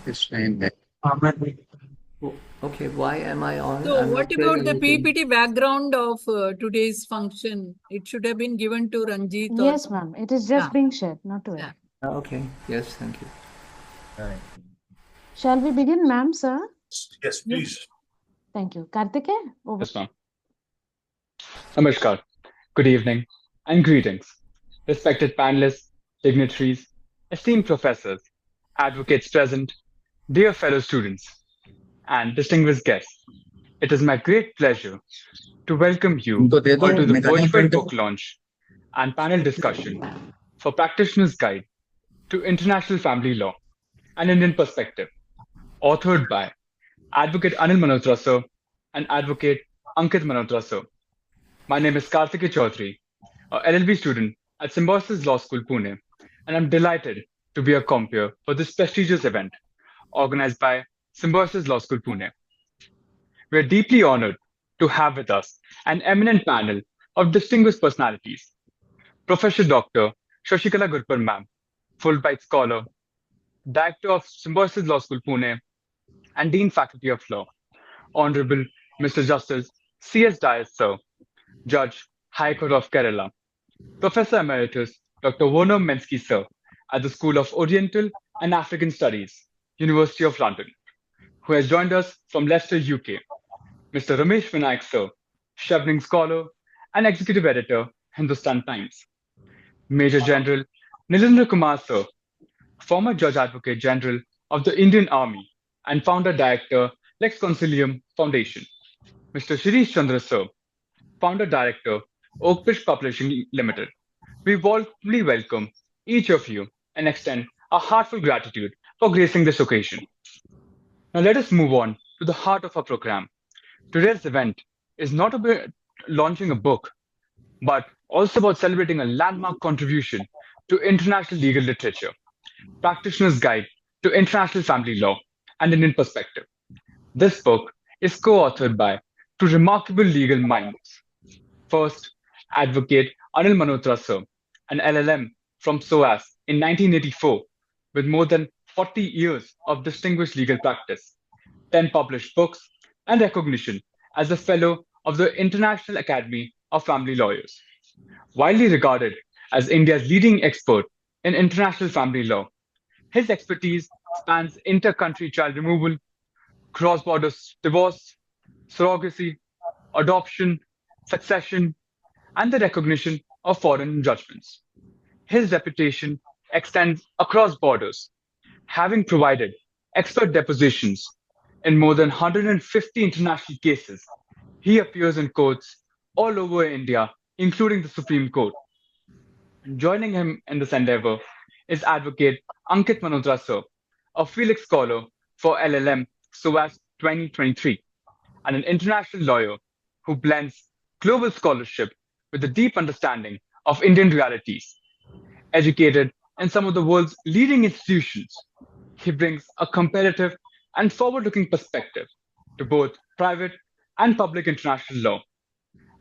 It's fine then. Oh, okay, why am I on? So, I'm what not about hearing the anything. PPT background of today's function? It should have been given to Ranjit or Yes, ma'am. It is just yeah. being shared, not to worry. Yeah. Okay, yes, thank you. Shall we begin, ma'am, sir? Yes, please. Thank you. Kartike, over. Yes, ma'am. Namaskar. Good evening and greetings. Respected panelists, dignitaries, esteemed professors, advocates present, dear fellow students, and distinguished guests. It is my great pleasure to welcome you उनको दे दो all to the मैं करता हूँ virtual print. book launch and panel discussion for Practitioner's Guide to International Family Law, an Indian Perspective, authored by Advocate Anil Malhotra sir and Advocate Ankit Malhotra sir. My name is Karthike Chaudhary, a LLB student at Symbiosis Law School, Pune, and I'm delighted to be a compeer for this prestigious event organized by Symbiosis Law School, Pune. We are deeply honored to have with us an eminent panel of distinguished personalities. Professor Dr. Shashikala Gurpur ma'am, Fulbright Scholar, Director of Symbiosis Law School, Pune, and Dean Faculty of Law. Honorable Mr. Justice C.S. Dias, sir, Judge, High Court of Kerala. Professor Emeritus Dr. Werner Mensky, sir, at the School of Oriental and African Studies, University of London, who has joined us from Leicester, UK. Mr. Ramesh Vinayak, sir, Chevening Scholar and Executive Editor, Hindustan Times. Major General Nilendra Kumar, sir, former Judge Advocate General of the Indian Army and Founder Director, Lex Consilium Foundation. Mr. Shirish Chandra, sir, Founder Director, Oakfish Publishing Limited. We warmly welcome each of you and extend our heartfelt gratitude for gracing this occasion. Now let us move on to the heart of our program. Today's event is not about launching a book, but also about celebrating a landmark contribution to international legal literature, Practitioner's Guide to International Family Law, and Indian Perspective. This book is co-authored by two remarkable legal minds. First, Advocate Anil Malhotra sir, an LLM from SOAS in 1984, with more than 40 years of distinguished legal practice, 10 published books, and recognition as a fellow of the International Academy of Family Lawyers. Widely regarded as India's leading expert in international family law, his expertise spans inter-country child removal, cross-border divorce, surrogacy, adoption, succession, and the recognition of foreign judgments. His reputation extends across borders, having provided expert depositions in more than 150 international cases. He appears in courts all over India, including the Supreme Court. Joining him in this endeavor is Advocate Ankit Malhotra sir, a Felix Scholar for LLM SOAS 2023, and an international lawyer who blends global scholarship with a deep understanding of Indian realities. Educated in some of the world's leading institutions, he brings a comparative and forward-looking perspective to both private and public international law.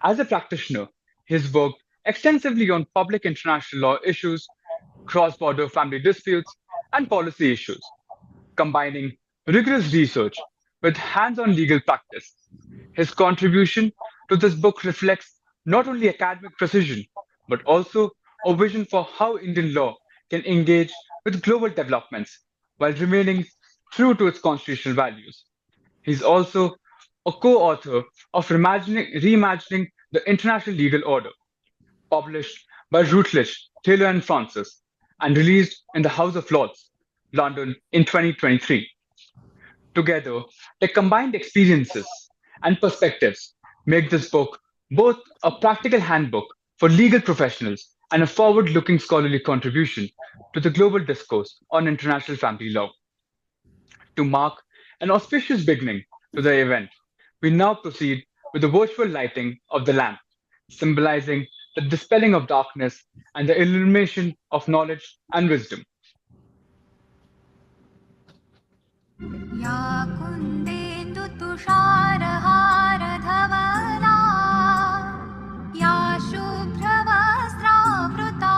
As a practitioner, he's worked extensively on public international law issues, cross-border family disputes, and policy issues, combining rigorous research with hands-on legal practice. His contribution to this book reflects not only academic precision, but also a vision for how Indian law can engage with global developments while remaining true to its constitutional values. He's also a co-author of Reimagining the International Legal Order, published by Routledge, Taylor and Francis, and released in the House of Lords, London in 2023. Together, their combined experiences and perspectives make this book both a practical handbook for legal professionals and a forward-looking scholarly contribution to the global discourse on international family law. To mark an auspicious beginning to the event, we now proceed with the virtual lighting of the lamp, symbolizing the dispelling of darkness and the illumination of knowledge and wisdom. या कुन्देन्दु तुषारहारधवला या शुभ्रवस्त्रावृता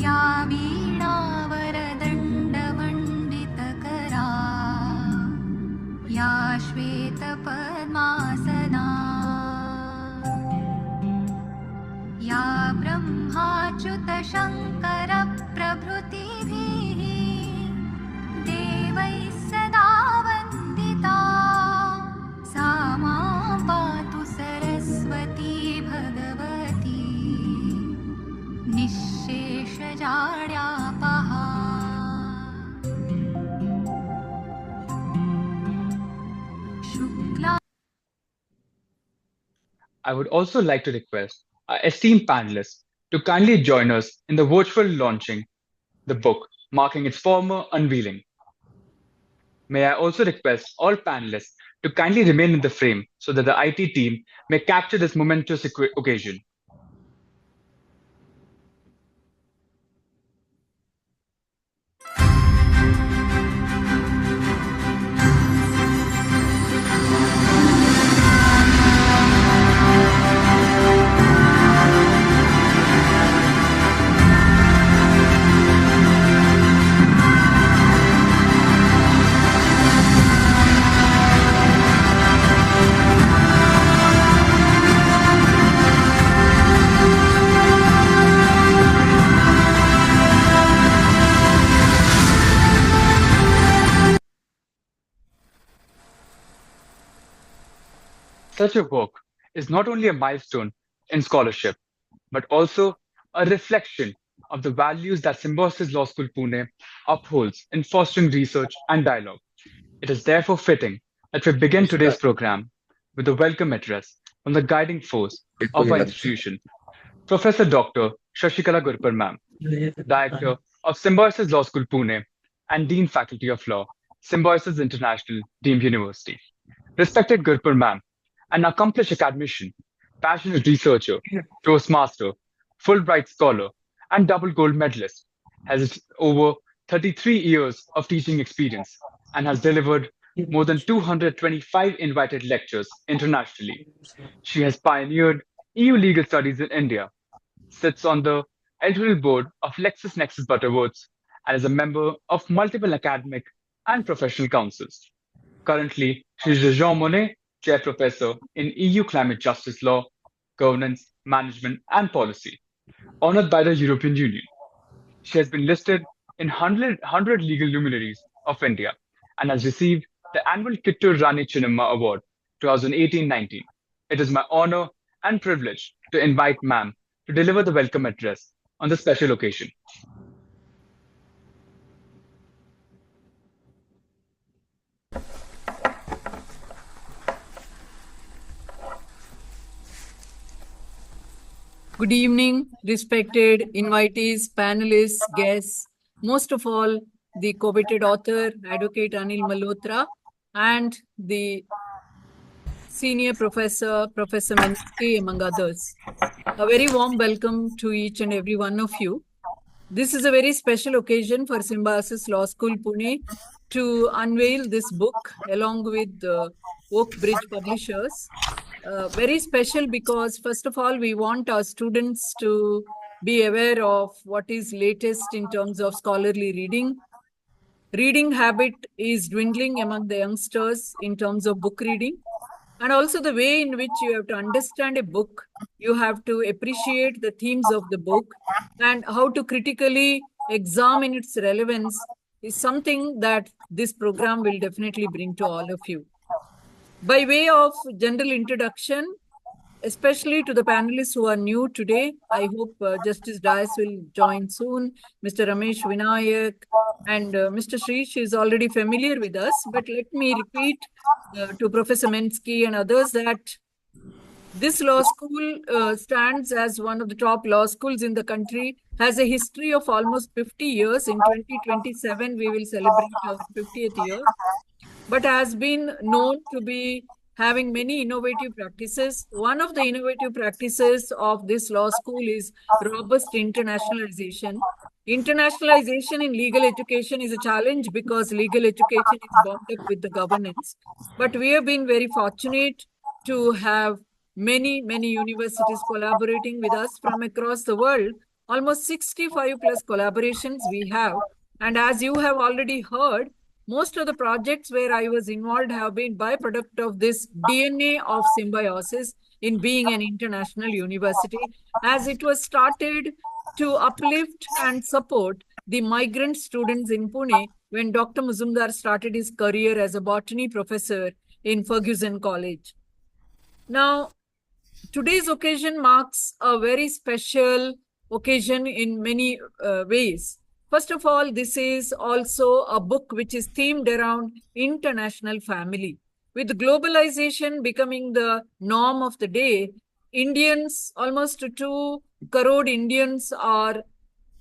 या वीणावरदण्डमण्डितकरा श्वेतपद्मासना या ब्रह्माच्युतशङ्करप्रभृतिभिः देवैः सदा वन्दिता सा मां पातु Saraswati Bhagwati निःशेषजाड्यापहा Shukla I would also like to request our esteemed panelists to kindly join us in the virtual launching the book, marking its formal unveiling. May I also request all panelists to kindly remain in the frame so that the IT team may capture this momentous occasion. Such a work is not only a milestone in scholarship, but also a reflection of the values that Symbiosis Law School Pune upholds in fostering research and dialogue. It is therefore fitting that we begin today's program with a welcome address from the guiding force of our institution, Professor Dr. Shashikala Gurpur Ma'am, Director of Symbiosis Law School Pune and Dean Faculty of Law, Symbiosis International Deemed University. Respected Gurpur Ma'am, an accomplished academician, passionate researcher, Toastmaster, Fulbright scholar, and double gold medalist, has over 33 years of teaching experience and has delivered more than 225 invited lectures internationally. She has pioneered EU legal studies in India, sits on the editorial board of LexisNexis Butterworths, and is a member of multiple academic and professional councils. Currently, she is a Jean Monnet Chair Professor in EU Climate Justice Law, Governance, Management and Policy, honored by the European Union. She has been listed in 100 legal luminaries of India and has received the annual Kittur Rani Chinnamma Award 2018-19. It is my honor and privilege to invite Ma'am to deliver the welcome address on this special occasion. Good evening, respected invitees, panelists, guests, most of all, the coveted author, Advocate Anil Malhotra, and the senior professor, Professor Mensky, among others. A very warm welcome to each and every one of you. This is a very special occasion for Symbiosis Law School Pune to unveil this book along with Oak Bridge Publishers. Very special because, first of all, we want our students to be aware of what is latest in terms of scholarly reading. Reading habit is dwindling among the youngsters in terms of book reading. And also the way in which you have to understand a book, you have to appreciate the themes of the book and how to critically examine its relevance is something that this program will definitely bring to all of you. By way of general introduction, especially to the panelists who are new today, I hope Justice Dias will join soon, Mr. Ramesh Vinayak and Mr. Shrish is already familiar with us, but let me repeat to Professor Mensky and others that this law school stands as one of the top law schools in the country, has a history of almost 50 years. In 2027, we will celebrate our 50th year, but has been known to be having many innovative practices. One of the innovative practices of this law school is robust internationalization. Internationalization in legal education is a challenge because legal education is bound up with the governance. But we have been very fortunate to have many universities collaborating with us from across the world. Almost 65 plus collaborations we have. And as you have already heard, most of the projects where I was involved have been byproduct of this DNA of Symbiosis in being an international university, as it was started to uplift and support the migrant students in Pune when Dr. Muzumdar started his career as a botany professor in Ferguson College. Now, today's occasion marks a very special occasion in many ways. First of all, this is also a book which is themed around international family. With globalization becoming the norm of the day, Indians, almost 2 crore Indians are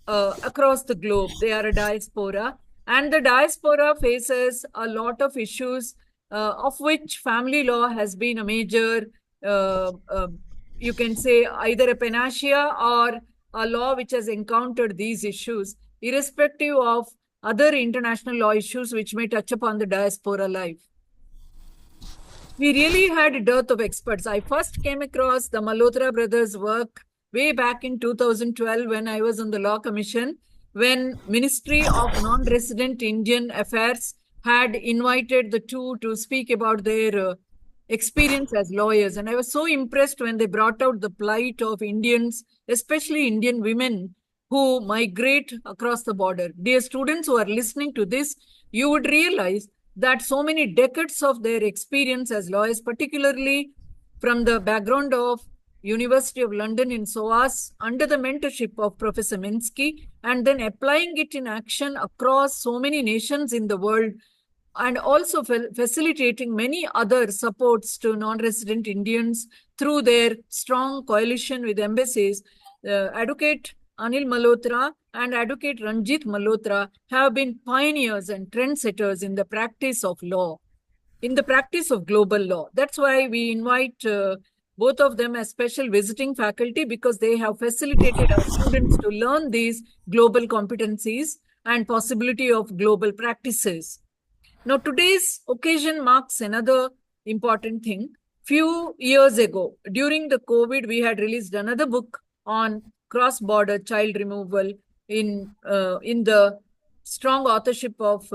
across the globe. They are a diaspora, and the diaspora faces a lot of issues, of which family law has been a major, you can say, either a panacea or a law which has encountered these issues, irrespective of other international law issues which may touch upon the diaspora life. We really had a dearth of experts. I first came across the Malhotra brothers' work way back in 2012 when I was on the Law Commission, when Ministry of Non-Resident Indian Affairs had invited the two to speak about their experience as lawyers. And I was so impressed when they brought out the plight of Indians, especially Indian women who migrate across the border. Dear students who are listening to this, you would realize that so many decades of their experience as lawyers, particularly from the background of University of London in SOAS under the mentorship of Professor Minsky, and then applying it in action across so many nations in the world, and also facilitating many other supports to non-resident Indians through their strong coalition with embassies. Advocate Anil Malhotra and Advocate Ranjit Malhotra have been pioneers and trendsetters in the practice of law, in the practice of global law. That's why we invite both of them as special visiting faculty, because they have facilitated our students to learn these global competencies and possibility of global practices. Now, today's occasion marks another important thing. Few years ago, during the COVID, we had released another book on cross-border child removal in the strong authorship of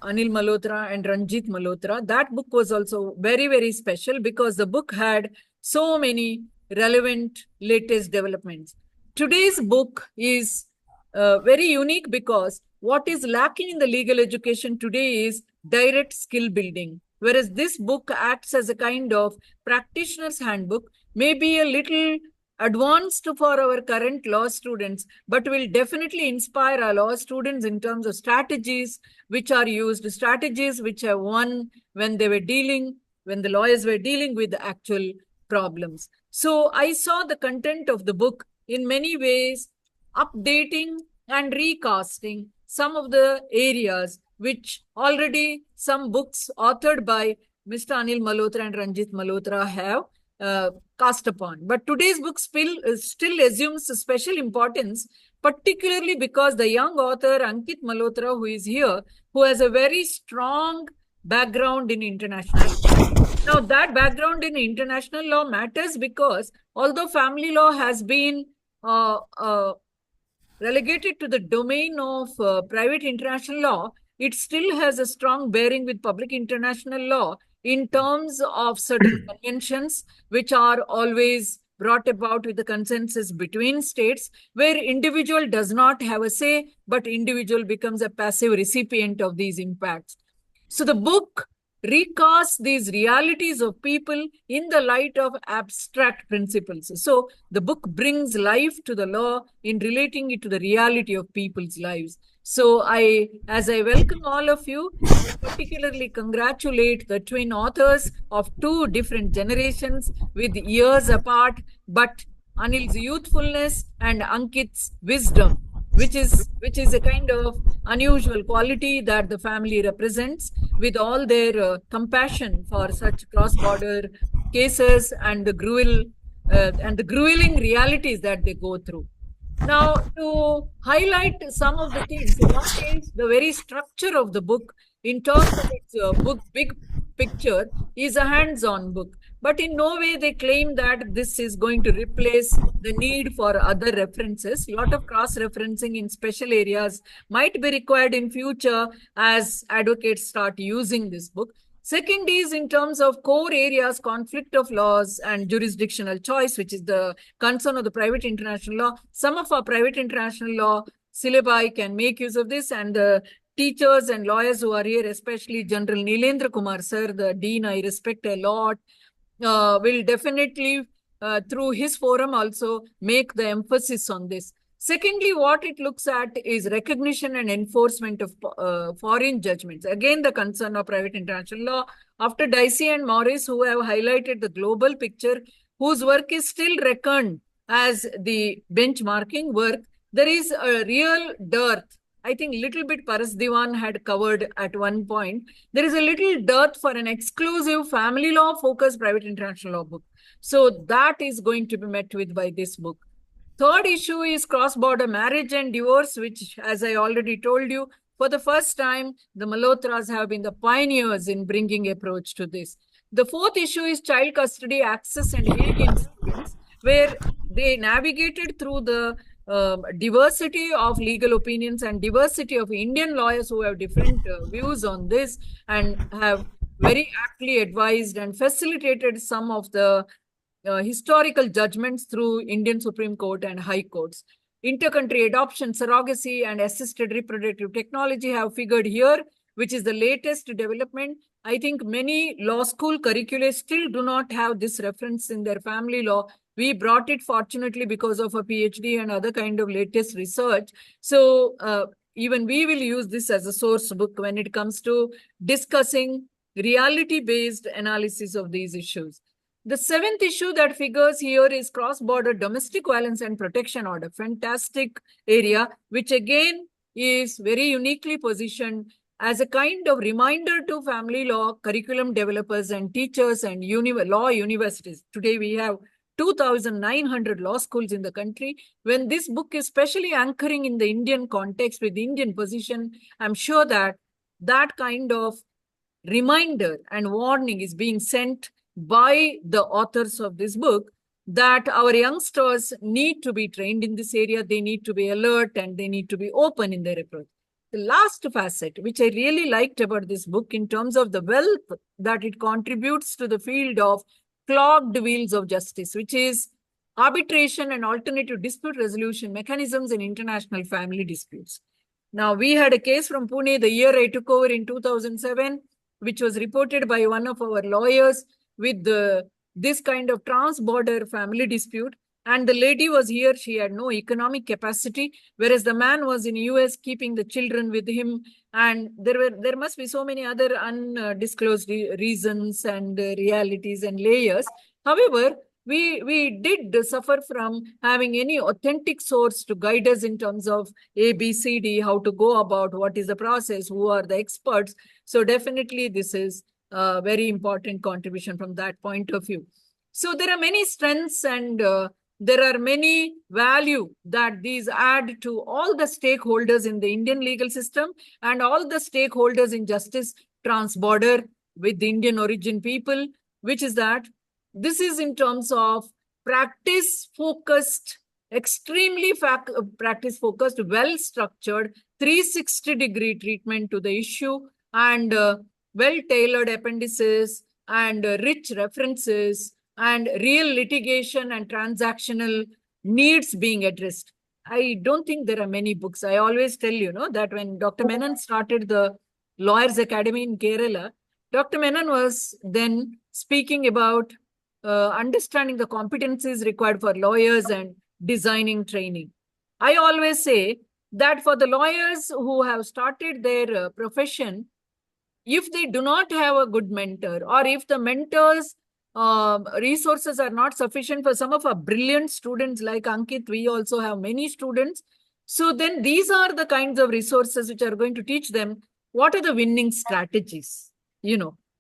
Anil Malhotra and Ranjit Malhotra. That book was also very, very special because the book had so many relevant latest developments. Today's book is very unique because what is lacking in the legal education today is direct skill building, whereas this book acts as a kind of practitioner's handbook, maybe a little advanced for our current law students, but will definitely inspire our law students in terms of strategies which are used, strategies which have won when the lawyers were dealing with the actual problems. So I saw the content of the book in many ways updating and recasting some of the areas which already some books authored by Mr. Anil Malhotra and Ranjit Malhotra have cast upon. But today's book still assumes a special importance, particularly because the young author Ankit Malhotra, who is here, who has a very strong background in international law. Now, that background in international law matters because although family law has been relegated to the domain of private international law, it still has a strong bearing with public international law in terms of certain conventions which are always brought about with the consensus between states, where individual does not have a say, but individual becomes a passive recipient of these impacts. So the book recasts these realities of people in the light of abstract principles. So the book brings life to the law in relating it to the reality of people's lives. So as I welcome all of you, I particularly congratulate the twin authors of two different generations with years apart, but Anil's youthfulness and Ankit's wisdom, which is a kind of unusual quality that the family represents, with all their compassion for such cross-border cases and the grueling realities that they go through. Now, to highlight some of the things, one is the very structure of the book in terms of its big picture is a hands-on book. But in no way they claim that this is going to replace the need for other references. A lot of cross-referencing in special areas might be required in future as advocates start using this book. Second is in terms of core areas, conflict of laws and jurisdictional choice, which is the concern of the private international law. Some of our private international law syllabi can make use of this, and the teachers and lawyers who are here, especially General Neelendra Kumar sir, the dean I respect a lot, will definitely through his forum also make the emphasis on this. Secondly, what it looks at is recognition and enforcement of foreign judgments. Again, the concern of private international law. After Dicey and Morris, who have highlighted the global picture, whose work is still reckoned as the benchmarking work, there is a real dearth. I think little bit Paras Diwan had covered at one point. There is a little dearth for an exclusive family law focused private international law book. So that is going to be met with by this book. Third issue is cross-border marriage and divorce, which, as I already told you, for the first time, the Malhotras have been the pioneers in bringing approach to this. The fourth issue is child custody access and aid in students, where they navigated through the diversity of legal opinions and diversity of Indian lawyers who have different views on this and have very aptly advised and facilitated some of the historical judgments through Indian Supreme Court and High Courts. Intercountry adoption, surrogacy, and assisted reproductive technology have figured here, which is the latest development. I think many law school curricula still do not have this reference in their family law. We brought it fortunately because of a PhD and other kind of latest research. So even we will use this as a source book when it comes to discussing reality-based analysis of these issues. The seventh issue that figures here is cross-border domestic violence and protection order. Fantastic area, which again is very uniquely positioned as a kind of reminder to family law curriculum developers and teachers and law universities. Today we have 2,900 law schools in the country. When this book is specially anchoring in the Indian context with the Indian position, I'm sure that that kind of reminder and warning is being sent by the authors of this book that our youngsters need to be trained in this area, they need to be alert, and they need to be open in their approach. The last facet, which I really liked about this book in terms of the wealth that it contributes to the field of clogged wheels of justice, which is arbitration and alternative dispute resolution mechanisms in international family disputes. Now, we had a case from Pune the year I took over in 2007, which was reported by one of our lawyers with this kind of trans-border family dispute. And the lady was here, she had no economic capacity, whereas the man was in US keeping the children with him. And there must be so many other undisclosed reasons and realities and layers. However, we did suffer from having any authentic source to guide us in terms of A, B, C, D, how to go about, what is the process, who are the experts. So definitely this is a very important contribution from that point of view. So there are many strengths and there are many value that these add to all the stakeholders in the Indian legal system and all the stakeholders in justice trans-border with the Indian origin people, which is that this is in terms of practice-focused, extremely practice-focused, well-structured, 360-degree treatment to the issue and well-tailored appendices and rich references and real litigation and transactional needs being addressed. I don't think there are many books. I always tell you, that when Dr. Menon started the Lawyers Academy in Kerala, Dr. Menon was then speaking about understanding the competencies required for lawyers and designing training. I always say that for the lawyers who have started their profession, if they do not have a good mentor or if the mentor's resources are not sufficient for some of our brilliant students like Ankit, we also have many students. So then these are the kinds of resources which are going to teach them what are the winning strategies.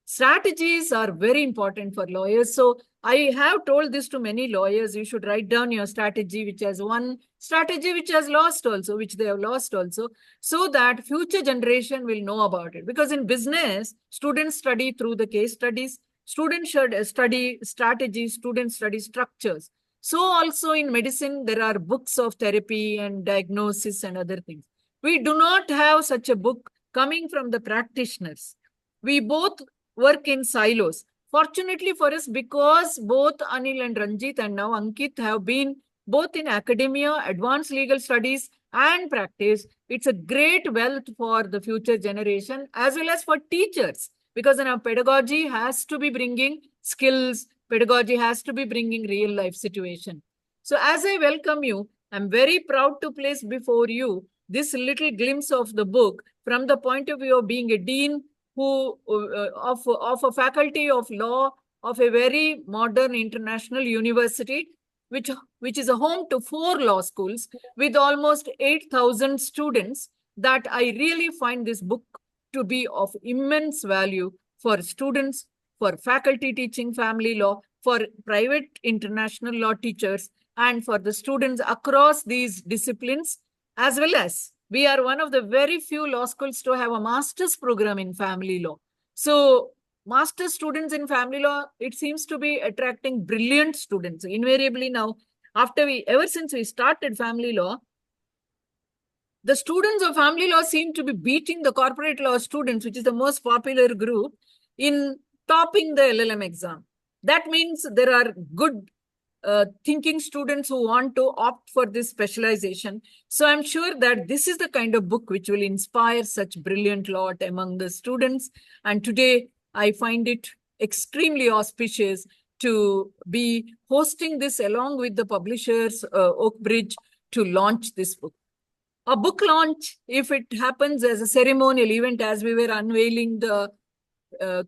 Strategies are very important for lawyers. So I have told this to many lawyers. You should write down your strategy, which has won, strategy which has lost also, which they have lost also, so that future generation will know about it. Because in business, students study through the case studies, students should study strategies, students study structures. So also in medicine, there are books of therapy and diagnosis and other things. We do not have such a book coming from the practitioners. We both work in silos. Fortunately for us, because both Anil and Ranjit and now Ankit have been both in academia, advanced legal studies, and practice, it's a great wealth for the future generation as well as for teachers. Because now pedagogy has to be bringing skills, pedagogy has to be bringing real life situation. So as I welcome you, I'm very proud to place before you this little glimpse of the book from the point of view of being a dean who of a faculty of law of a very modern international university, which is a home to 4 law schools with almost 8,000 students, that I really find this book to be of immense value for students, for faculty teaching family law, for private international law teachers, and for the students across these disciplines, as well as we are one of the very few law schools to have a master's program in family law. So master's students in family law, it seems to be attracting brilliant students. Invariably now, ever since we started family law, the students of family law seem to be beating the corporate law students, which is the most popular group, in topping the LLM exam. That means there are good thinking students who want to opt for this specialization. So I'm sure that this is the kind of book which will inspire such brilliant lot among the students. And today I find it extremely auspicious to be hosting this along with the publishers, Oakbridge, to launch this book. A book launch, if it happens as a ceremonial event, as we were unveiling the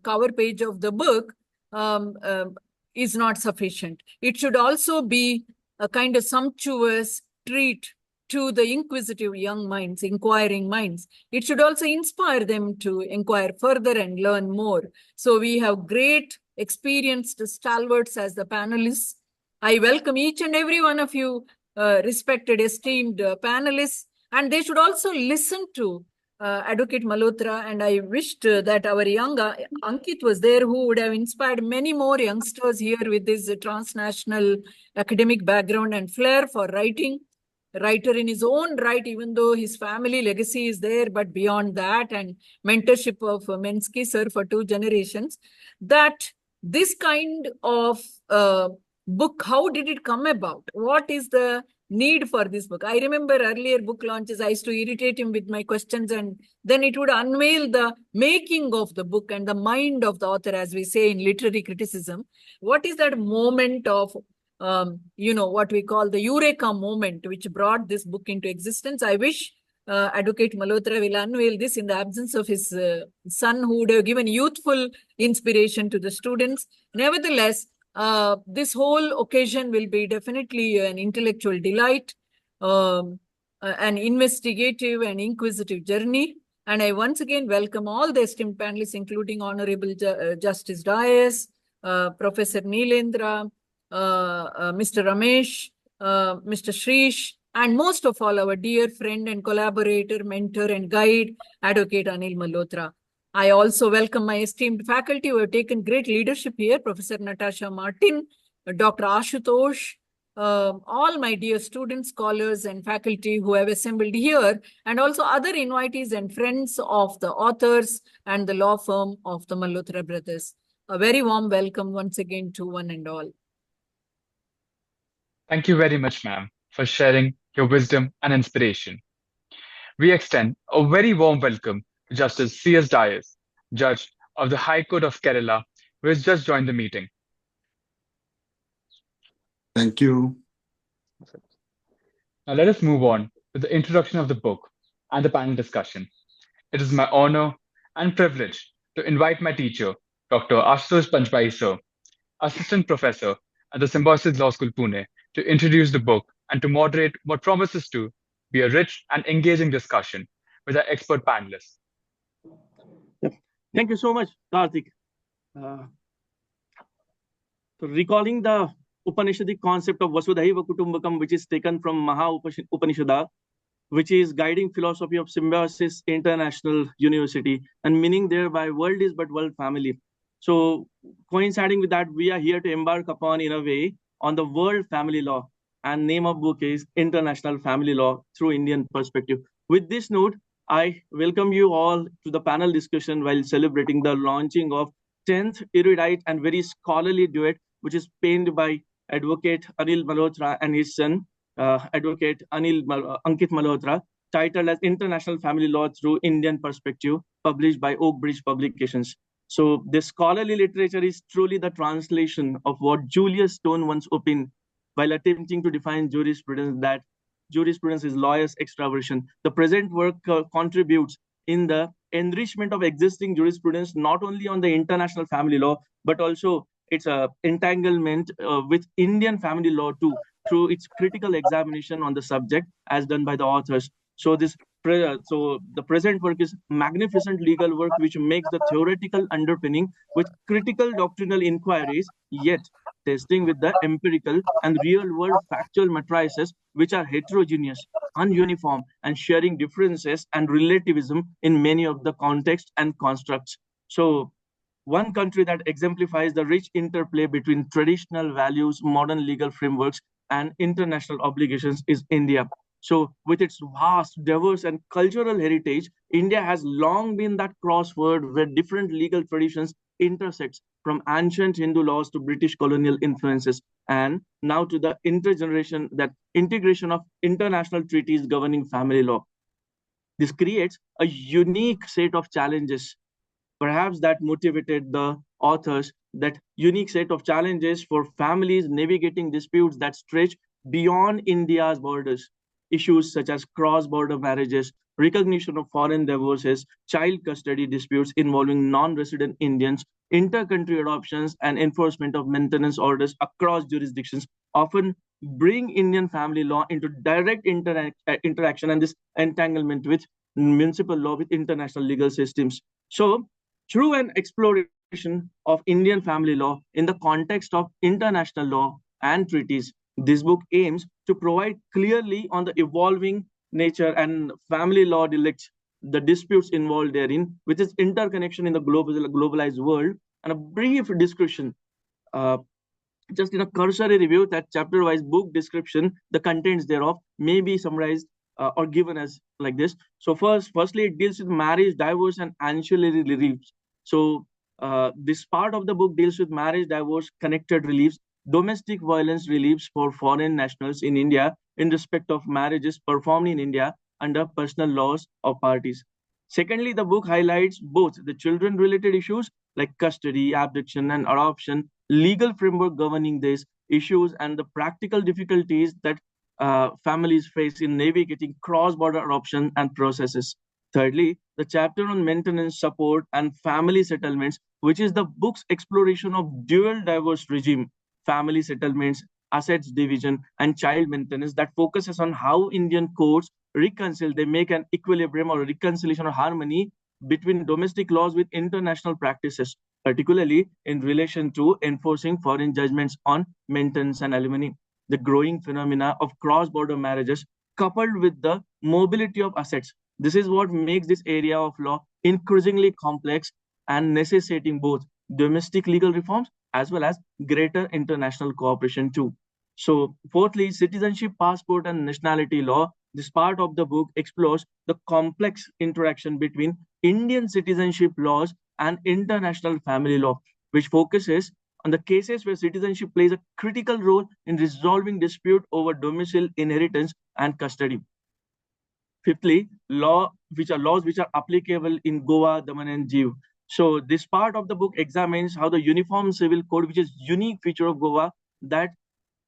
cover page of the book, is not sufficient. It should also be a kind of sumptuous treat to the inquisitive young minds, inquiring minds. It should also inspire them to inquire further and learn more. So we have great experienced stalwarts as the panelists. I welcome each and every one of you, respected, esteemed panelists, and they should also listen to Advocate Malhotra, and I wished that our young Ankit was there, who would have inspired many more youngsters here with this transnational academic background and flair for writing. Writer in his own right, even though his family legacy is there, but beyond that, and mentorship of Mensky sir for 2 generations, that this kind of book, how did it come about? What is the need for this book? I remember earlier book launches, I used to irritate him with my questions, and then it would unveil the making of the book and the mind of the author, as we say in literary criticism. What is that moment of, what we call the eureka moment, which brought this book into existence? I wish Advocate Malhotra will unveil this in the absence of his son, who would have given youthful inspiration to the students. Nevertheless, this whole occasion will be definitely an intellectual delight, an investigative and inquisitive journey. And I once again welcome all the esteemed panelists, including Honorable Justice Dias, Professor Neelendra, Mr. Ramesh, Mr. Shrish, and most of all, our dear friend and collaborator, mentor and guide, Advocate Anil Malhotra. I also welcome my esteemed faculty who have taken great leadership here, Professor Natasha Martin, Dr. Ashutosh, all my dear students, scholars, and faculty who have assembled here, and also other invitees and friends of the authors and the law firm of the Malhotra brothers. A very warm welcome once again to one and all. Thank you very much, ma'am, for sharing your wisdom and inspiration. We extend a very warm welcome to Justice C.S. Dias, Judge of the High Court of Kerala, who has just joined the meeting. Thank you. Now let us move on to the introduction of the book and the panel discussion. It is my honor and privilege to invite my teacher, Dr. Ashutosh Panchbai sir, Assistant Professor at the Symbiosis Law School, Pune, to introduce the book and to moderate what promises to be a rich and engaging discussion with our expert panelists. Yep. Thank you so much, Karthik. So recalling the Upanishadic concept of Vasudhaiva Kutumbakam, which is taken from Upanishada, which is guiding philosophy of Symbiosis International University, and meaning thereby world is but world family. So coinciding with that, we are here to embark upon, in a way, on the world family law, and name of book is International Family Law through Indian Perspective. With this note, I welcome you all to the panel discussion while celebrating the launching of 10th erudite and very scholarly duet, which is penned by Advocate Anil Malhotra and his son, Advocate Ankit Malhotra, titled as International Family Law Through Indian Perspective, published by Oak Bridge Publications. So this scholarly literature is truly the translation of what Julius Stone once opined while attempting to define jurisprudence, that jurisprudence is lawyer's extraversion. The present work contributes in the enrichment of existing jurisprudence, not only on the international family law, but also its entanglement with Indian family law too, through its critical examination on the subject as done by the authors. So the present work is magnificent legal work which makes the theoretical underpinning with critical doctrinal inquiries, yet testing with the empirical and real-world factual matrices which are heterogeneous, ununiform, and sharing differences and relativism in many of the contexts and constructs. So one country that exemplifies the rich interplay between traditional values, modern legal frameworks, and international obligations is India. So with its vast, diverse, and cultural heritage, India has long been that crossword where different legal traditions intersect, from ancient Hindu laws to British colonial influences, and now to the integration of international treaties governing family law. This creates a unique set of challenges, perhaps that motivated the authors, that unique set of challenges for families navigating disputes that stretch beyond India's borders. Issues such as cross-border marriages, recognition of foreign divorces, child custody disputes involving non-resident Indians, inter-country adoptions, and enforcement of maintenance orders across jurisdictions often bring Indian family law into direct interaction and this entanglement with municipal law, with international legal systems. So through an exploration of Indian family law in the context of international law and treaties, this book aims to provide clearly on the evolving nature and family law delicts, the disputes involved therein, with its interconnection in the globalized world, and a brief description, just in a cursory review, that chapter-wise book description, the contents thereof may be summarized or given as like this. So firstly, it deals with marriage, divorce, and ancillary reliefs. So this part of the book deals with marriage, divorce, connected reliefs, domestic violence reliefs for foreign nationals in India in respect of marriages performed in India under personal laws of parties. Secondly, the book highlights both the children-related issues like custody, abduction, and adoption, legal framework governing these issues, and the practical difficulties that families face in navigating cross-border adoption and processes. Thirdly, the chapter on maintenance support and family settlements, which is the book's exploration of dual divorce regime, family settlements, assets division, and child maintenance, that focuses on how Indian courts reconcile, they make an equilibrium or reconciliation or harmony between domestic laws with international practices, particularly in relation to enforcing foreign judgments on maintenance and alimony. The growing phenomena of cross-border marriages coupled with the mobility of assets. This is what makes this area of law increasingly complex and necessitating both domestic legal reforms as well as greater international cooperation too. So fourthly, citizenship, passport, and nationality law. This part of the book explores the complex interaction between Indian citizenship laws and international family law, which focuses on the cases where citizenship plays a critical role in resolving dispute over domicile, inheritance, and custody. Fifthly, laws which are applicable in Goa, Daman, and Diu. So this part of the book examines how the Uniform Civil Code, which is unique feature of Goa, that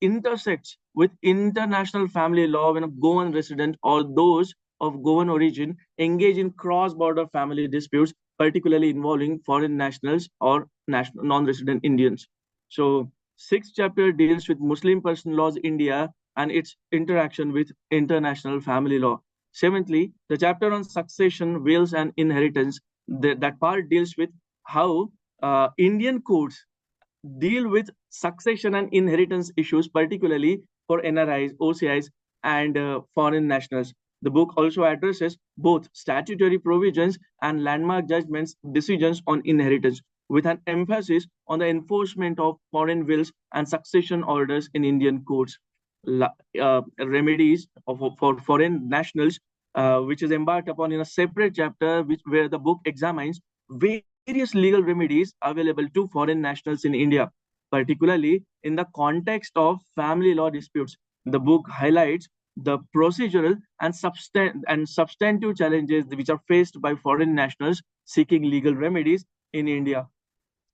intersects with international family law when a Goan resident or those of Goan origin engage in cross-border family disputes, particularly involving foreign nationals or non-resident Indians. So sixth chapter deals with Muslim personal laws India and its interaction with international family law. Seventhly, the chapter on succession, wills, and inheritance, that part deals with how Indian courts deal with succession and inheritance issues, particularly for NRIs, OCIs, and foreign nationals. The book also addresses both statutory provisions and landmark judgments decisions on inheritance, with an emphasis on the enforcement of foreign wills and succession orders in Indian courts. Remedies for foreign nationals, which is embarked upon in a separate chapter, where the book examines various legal remedies available to foreign nationals in India, particularly in the context of family law disputes. The book highlights the procedural and substantive challenges which are faced by foreign nationals seeking legal remedies in India.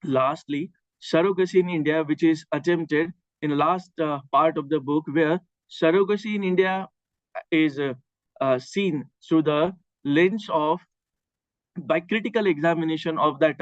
Lastly, surrogacy in India, which is attempted in the last part of the book, where surrogacy in India is seen through the lens of by critical examination of that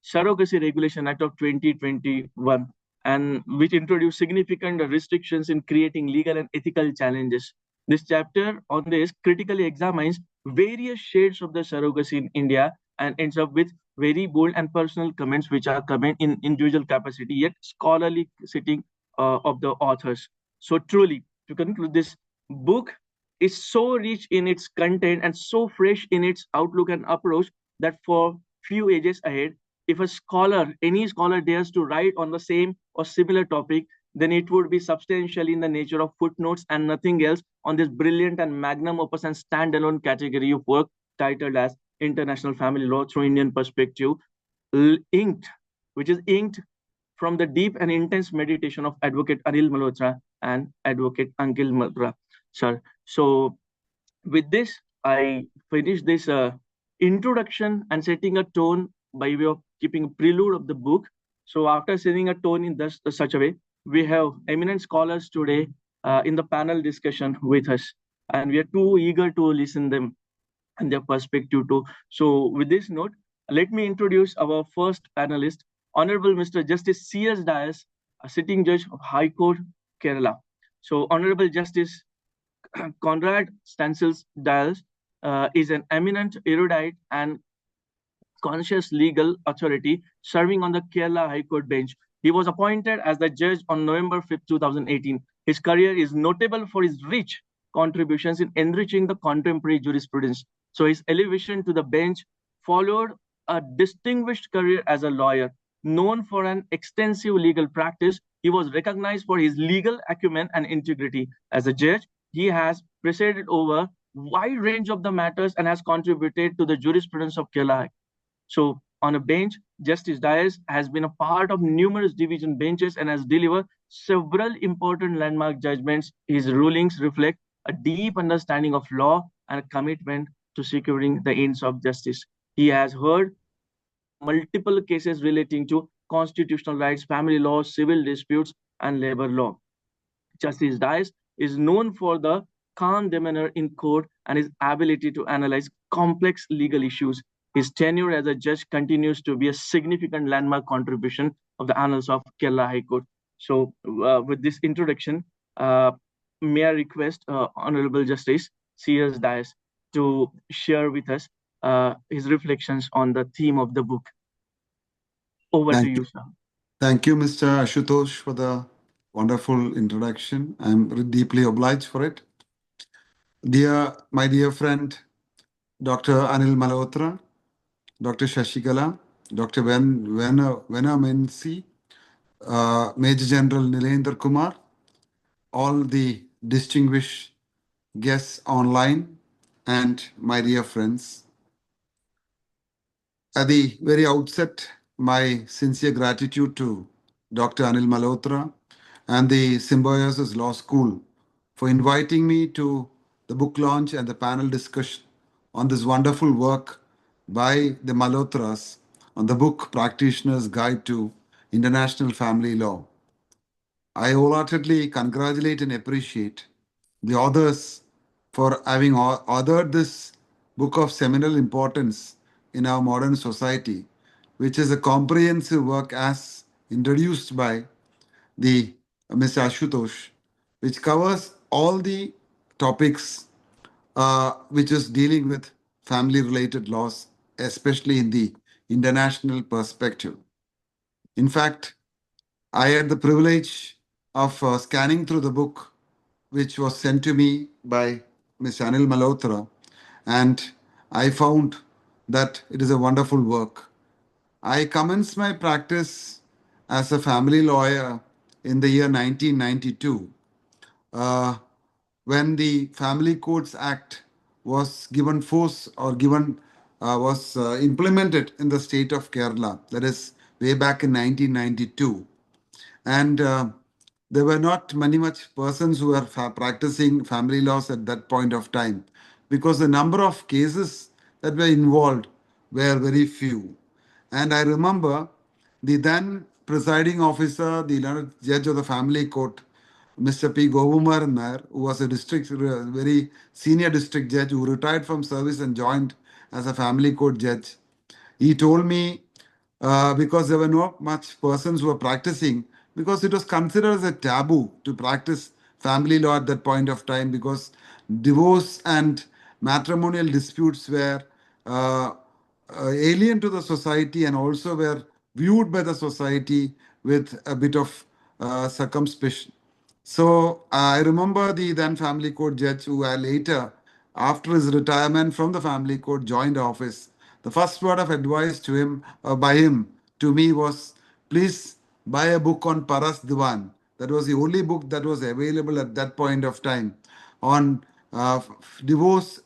Surrogacy Regulation Act of 2021, and which introduced significant restrictions in creating legal and ethical challenges. This chapter on this critically examines various shades of the surrogacy in India and ends up with very bold and personal comments, which are comment in individual capacity, yet scholarly sitting of the authors. So truly, to conclude, this book is so rich in its content and so fresh in its outlook and approach that for few ages ahead, if any scholar dares to write on the same or similar topic, then it would be substantially in the nature of footnotes and nothing else on this brilliant and magnum opus and standalone category of work titled as International Family Law Through Indian Perspective, inked, which is inked from the deep and intense meditation of Advocate Anil Malhotra and Advocate Ankil Malhotra, sir. So with this, I finish this introduction and setting a tone by way of keeping a prelude of the book. So after setting a tone in such a way, we have eminent scholars today in the panel discussion with us, and we are too eager to listen them and their perspective too. So with this note, let me introduce our first panelist, Honorable Mr. Justice C.S. Dias, a sitting judge of High Court, Kerala. So Honorable Justice Conrad Stancils Dias is an eminent erudite and conscious legal authority serving on the Kerala High Court bench. He was appointed as the judge on November 5, 2018. His career is notable for his rich contributions in enriching the contemporary jurisprudence. So his elevation to the bench followed a distinguished career as a lawyer. Known for an extensive legal practice, he was recognized for his legal acumen and integrity. As a judge, he has presided over wide range of the matters and has contributed to the jurisprudence of Kerala. So on a bench, Justice Dias has been a part of numerous division benches and has delivered several important landmark judgments. His rulings reflect a deep understanding of law and a commitment to securing the ends of justice. He has heard multiple cases relating to constitutional rights, family law, civil disputes, and labor law. Justice Dias is known for the calm demeanor in court and his ability to analyze complex legal issues. His tenure as a judge continues to be a significant landmark contribution of the annals of Kerala High Court. So with this introduction, may I request Honorable Justice C.S. Dias to share with us his reflections on the theme of the book. Over to you, sir. Thank you, Mr. Ashutosh, for the wonderful introduction. I'm deeply obliged for it. My dear friend, Dr. Anil Malhotra, Dr. Shashikala, Dr. Vena Mensi, Major General Nilendra Kumar, all the distinguished guests online, and my dear friends. At the very outset, my sincere gratitude to Dr. Anil Malhotra and the Symbiosis Law School for inviting me to the book launch and the panel discussion on this wonderful work by the Malhotras on the book Practitioner's Guide to International Family Law. I wholeheartedly congratulate and appreciate the authors for having authored this book of seminal importance in our modern society, which is a comprehensive work as introduced by the Mr. Ashutosh, which covers all the topics which is dealing with family-related laws, especially in the international perspective. In fact, I had the privilege of scanning through the book, which was sent to me by Ms. Anil Malhotra, and I found that it is a wonderful work. I commenced my practice as a family lawyer in the year 1992, uh, when the Family Courts Act was given force or given was implemented in the state of Kerala. That is way back in 1992, and there were not many much persons who were practicing family laws at that point of time, because the number of cases that were involved were very few. And I remember the then presiding officer, the learned judge of the family court, Mr. P. Govumaran Nair, who was a very senior district judge who retired from service and joined as a family court judge. He told me, because there were not much persons who were practicing, because it was considered as a taboo to practice family law at that point of time, because divorce and matrimonial disputes were uh, alien to the society and also were viewed by the society with a bit of circumspection. So I remember the then family court judge who I later, after his retirement from the family court, joined office. The first word of advice to him, by him to me, was, please buy a book on Paras Diwan. That was the only book that was available at that point of time on divorce,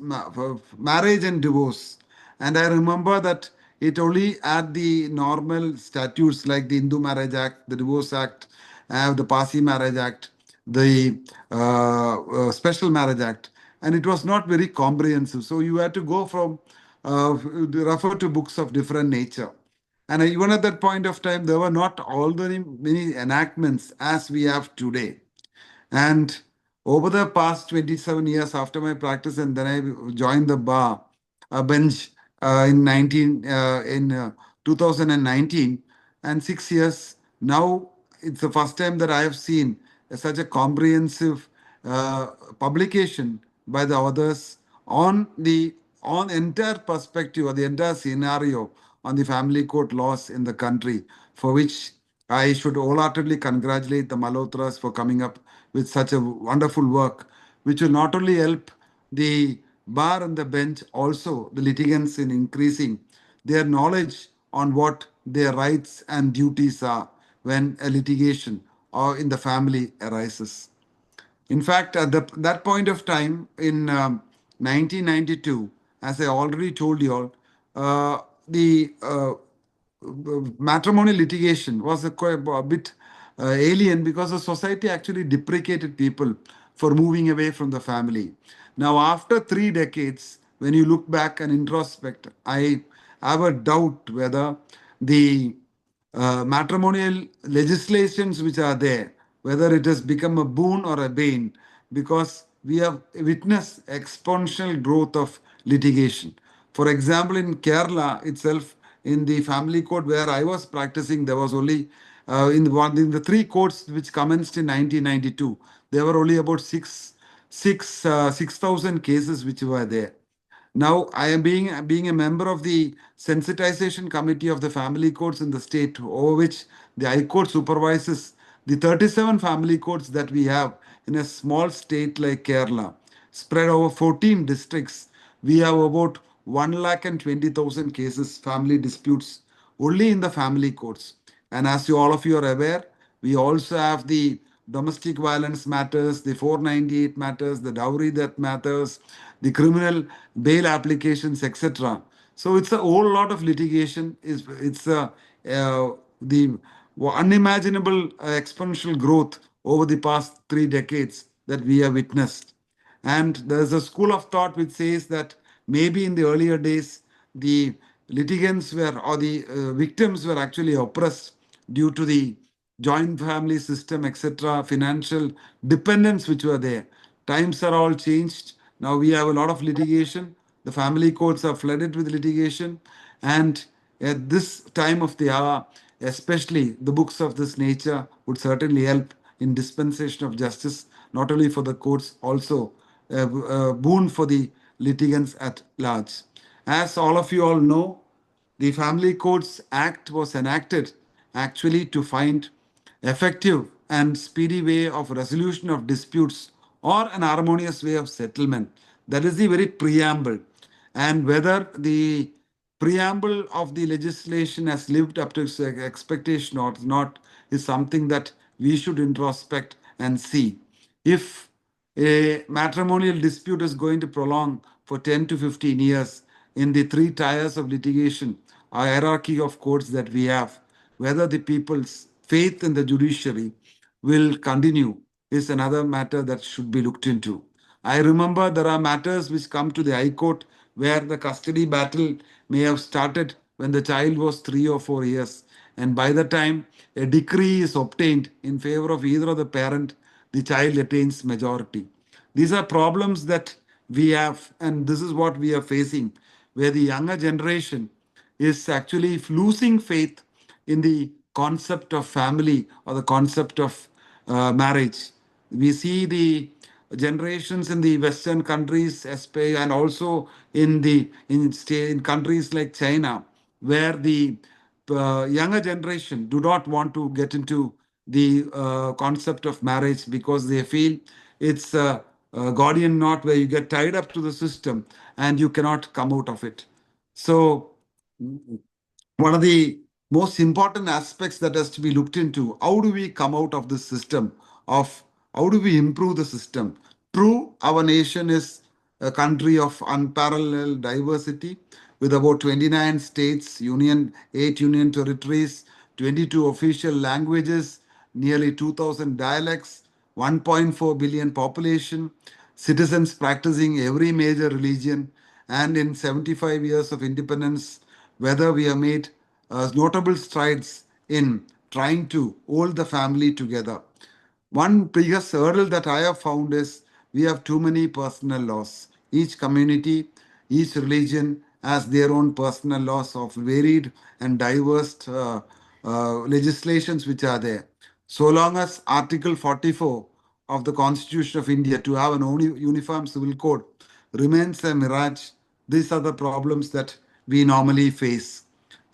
marriage and divorce. And I remember that it only had the normal statutes like the Hindu Marriage Act, the Divorce Act, the Pasi Marriage Act, the Special Marriage Act, and it was not very comprehensive. So you had to go from refer to books of different nature. And even at that point of time, there were not all the many enactments as we have today. And over the past 27 years after my practice, and then I joined the bar bench in 2019, and 6 years now, it's the first time that I have seen such a comprehensive uh, publication by the authors on the on entire perspective or the entire scenario on the family court laws in the country, for which I should wholeheartedly congratulate the Malhotras for coming up with such a wonderful work, which will not only help the bar and the bench, also the litigants, in increasing their knowledge on what their rights and duties are when a litigation or in the family arises. In fact, at that point of time in 1992, as I already told you all, the matrimonial litigation was quite a bit alien, because the society actually deprecated people for moving away from the family. Now, after 3 decades, when you look back and introspect, I have a doubt whether the matrimonial legislations which are there, whether it has become a boon or a bane, because we have witnessed exponential growth of litigation. For example, in Kerala itself, in the family court where I was practicing, there was only in the three courts which commenced in 1992, there were only about 6,000 cases which were there. Now, I am being a member of the sensitization committee of the family courts in the state, over which the High Court supervises the 37 family courts that we have in a small state like Kerala, spread over 14 districts. We have about 1,20,000 cases, family disputes, only in the family courts. And as all of you are aware, we also have the domestic violence matters, the 498 matters, the dowry that matters, the criminal bail applications, etc. So it's a whole lot of litigation. It's the unimaginable exponential growth over the past 3 decades that we have witnessed. And there's a school of thought which says that maybe in the earlier days, the litigants were, or the victims were actually oppressed due to the joint family system, etc., financial dependence which were there. Times are all changed. Now we have a lot of litigation. The family courts are flooded with litigation. And at this time of the hour, especially the books of this nature would certainly help in dispensation of justice, not only for the courts, also a boon for the litigants at large. As all of you all know, the Family Courts Act was enacted actually to find effective and speedy way of resolution of disputes or an harmonious way of settlement. That is the very preamble. And whether the preamble of the legislation has lived up to its expectation or not is something that we should introspect and see. If a matrimonial dispute is going to prolong for 10 to 15 years in the three tiers of litigation, a hierarchy of courts that we have, whether the people's faith in the judiciary will continue is another matter that should be looked into. I remember there are matters which come to the High Court where the custody battle may have started when the child was 3 or 4 years, and by the time a decree is obtained in favor of either of the parent, the child attains majority. These are problems that we have, and this is what we are facing, where the younger generation is actually losing faith in the concept of family or the concept of marriage. We see the generations in the Western countries, and also in countries like China, where the younger generation do not want to get into the concept of marriage because they feel it's a Gordian knot where you get tied up to the system and you cannot come out of it. So one of the most important aspects that has to be looked into, how do we come out of this system, of how do we improve the system. True, our nation is a country of unparalleled diversity with about 29 states, 8 union territories, 22 official languages, nearly 2000 dialects, 1.4 billion population, citizens practicing every major religion, and in 75 years of independence, whether we have made notable strides in trying to hold the family together. One biggest hurdle that I have found is we have too many personal laws. Each community, each religion has their own personal laws of varied and diverse legislations which are there. So long as Article 44 of the Constitution of India to have an only uniform civil code remains a mirage, these are the problems that we normally face.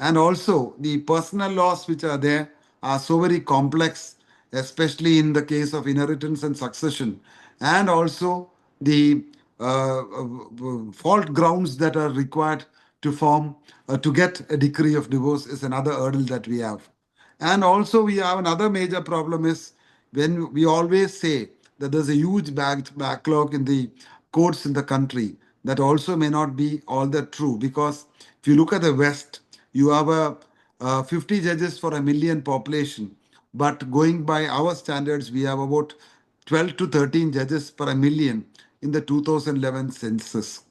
And also, the personal laws which are there are so very complex, especially in the case of inheritance and succession, and also the fault grounds that are required to form to get a decree of divorce is another hurdle that we have. And also, we have another major problem is when we always say that there's a huge backlog in the courts in the country. That also may not be all that true, because if you look at the West, you have 50 judges for a million population. But going by our standards, we have about 12 to 13 judges per a million in the 2011 census.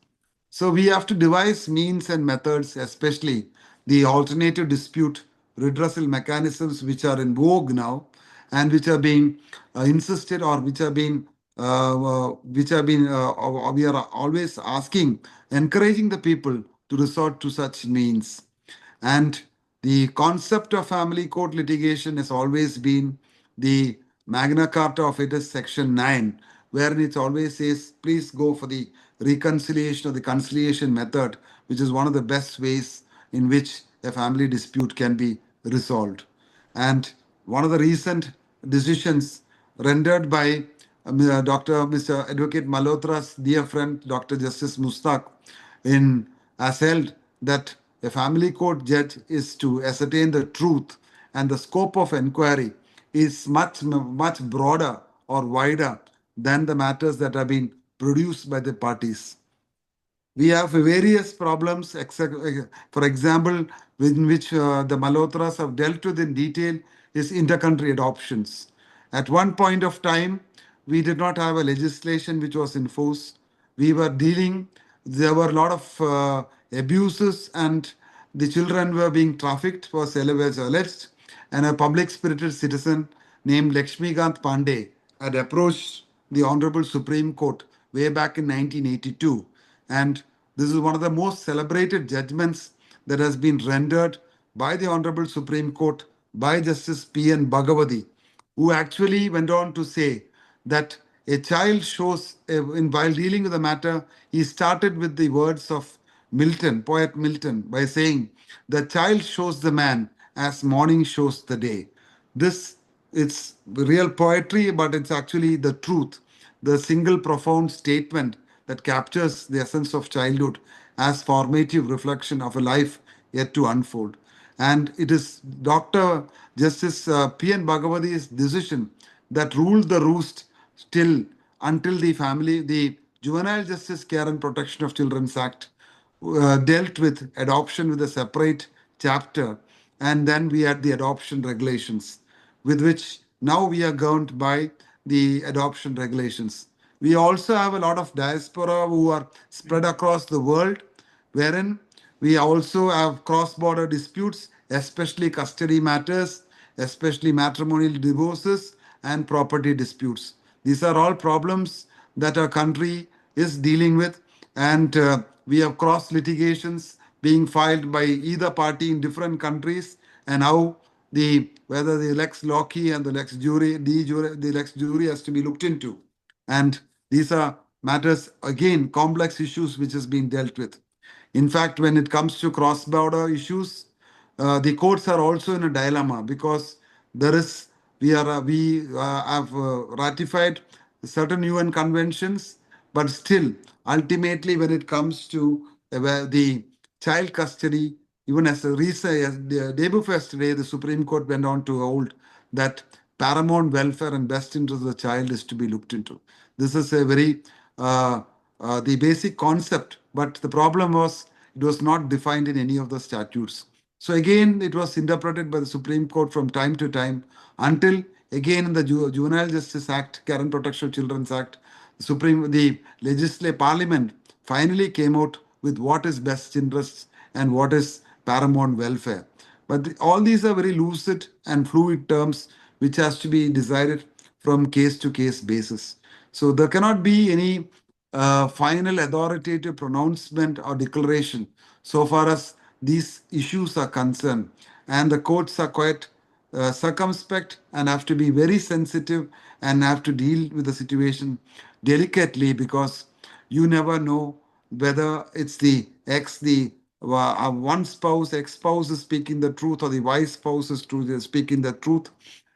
So we have to devise means and methods, especially the alternative dispute redressal mechanisms which are in vogue now and which are being insisted, or we are always asking, encouraging the people to resort to such means. And the concept of family court litigation has always been the Magna Carta of it is Section 9, wherein it always says, please go for the reconciliation or the conciliation method, which is one of the best ways in which a family dispute can be resolved. And one of the recent decisions rendered by Mr. Advocate Malhotra's dear friend, Dr. Justice Mustaq, has held that a family court judge is to ascertain the truth, and the scope of inquiry is much broader or wider than the matters that have been produced by the parties. We have various problems, for example, in which the Malhotras have dealt with in detail is intercountry adoptions. At one point of time, we did not have a legislation which was in force. There were a lot of abuses, and the children were being trafficked, was alleged, and a public spirited citizen named Lakshmikant Pandey had approached the Honorable Supreme Court way back in 1982. And this is one of the most celebrated judgments that has been rendered by the Honorable Supreme Court by Justice P.N. Bhagavati, who actually went on to say that a child shows, while dealing with the matter, he started with the words of Milton, poet Milton, by saying, the child shows the man as morning shows the day. This it's real poetry, but it's actually the truth, the single profound statement that captures the essence of childhood as formative reflection of a life yet to unfold. And it is Dr. Justice P.N. Bhagavati's decision that ruled the roost still until the Juvenile Justice Care and Protection of Children's Act dealt with adoption with a separate chapter, and then we had the adoption regulations, with which now we are governed by the adoption regulations. We also have a lot of diaspora who are spread across the world, wherein we also have cross-border disputes, especially custody matters, especially matrimonial divorces and property disputes. These are all problems that our country is dealing with, and we have cross litigations being filed by either party in different countries, and how the whether the lex loci and the lex jury, the lex jury has to be looked into, and these are matters again complex issues which has been dealt with. In fact, when it comes to cross-border issues, the courts are also in a dilemma because there is we have ratified certain UN conventions, but still, ultimately, when it comes to the child custody, even as a recent the day before yesterday, the Supreme Court went on to hold that paramount welfare and best interest of the child is to be looked into. This is a very the basic concept, but the problem was it was not defined in any of the statutes. So again, it was interpreted by the Supreme Court from time to time until again in the Juvenile Justice Act, Care and Protection of Children's Act, the legislative parliament finally came out with what is best interests and what is paramount welfare. But all these are very lucid and fluid terms which has to be decided from case to case basis. So there cannot be any final authoritative pronouncement or declaration so far as these issues are concerned. And the courts are quite circumspect and have to be very sensitive and have to deal with the situation delicately, because you never know whether it's the one spouse, ex-spouse is speaking the truth, or the wife spouse is speaking the truth,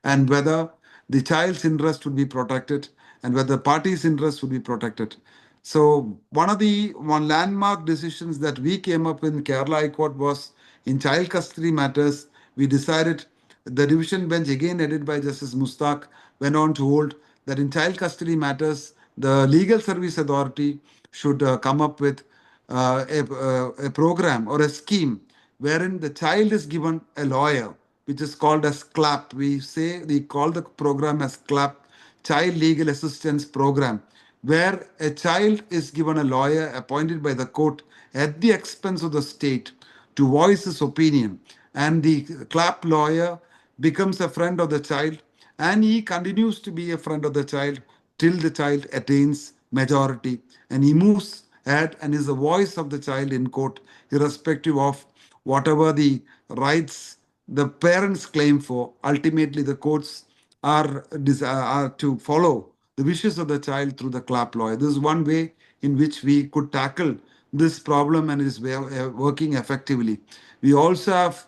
and whether the child's interest would be protected and whether the party's interest would be protected. So one landmark decisions that we came up in Kerala High Court was in child custody matters. We decided the division bench, again headed by Justice Mustaq, went on to hold that in child custody matters, the legal service authority should come up with a program or a scheme wherein the child is given a lawyer, which is called as CLAP. We call the program as CLAP, Child Legal Assistance Program, where a child is given a lawyer appointed by the court at the expense of the state to voice his opinion. And the CLAP lawyer becomes a friend of the child, and he continues to be a friend of the child till the child attains majority, and he moves ahead and is the voice of the child in court, irrespective of whatever the rights the parents claim for. Ultimately, the courts are to follow the wishes of the child through the CLAP lawyer. This is one way in which we could tackle this problem, and is working effectively. We also have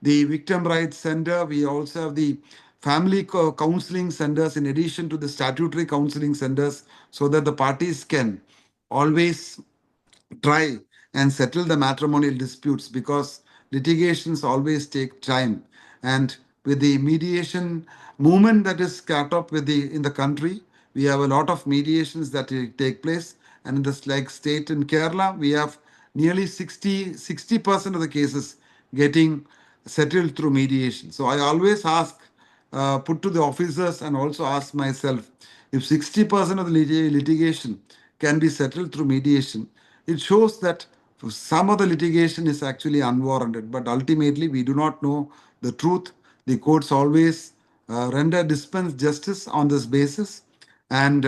the Victim Rights Center. We also have the family counseling centers in addition to the statutory counseling centers, so that the parties can always try and settle the matrimonial disputes, because litigations always take time. And with the mediation movement that is caught up with in the country, we have a lot of mediations that take place. And in this like state in Kerala, we have nearly 60% of the cases getting settled through mediation. So I always ask, put to the officers and also ask myself, if 60% of the litigation can be settled through mediation, it shows that some of the litigation is actually unwarranted. But ultimately, we do not know the truth. The courts always dispense justice on this basis. And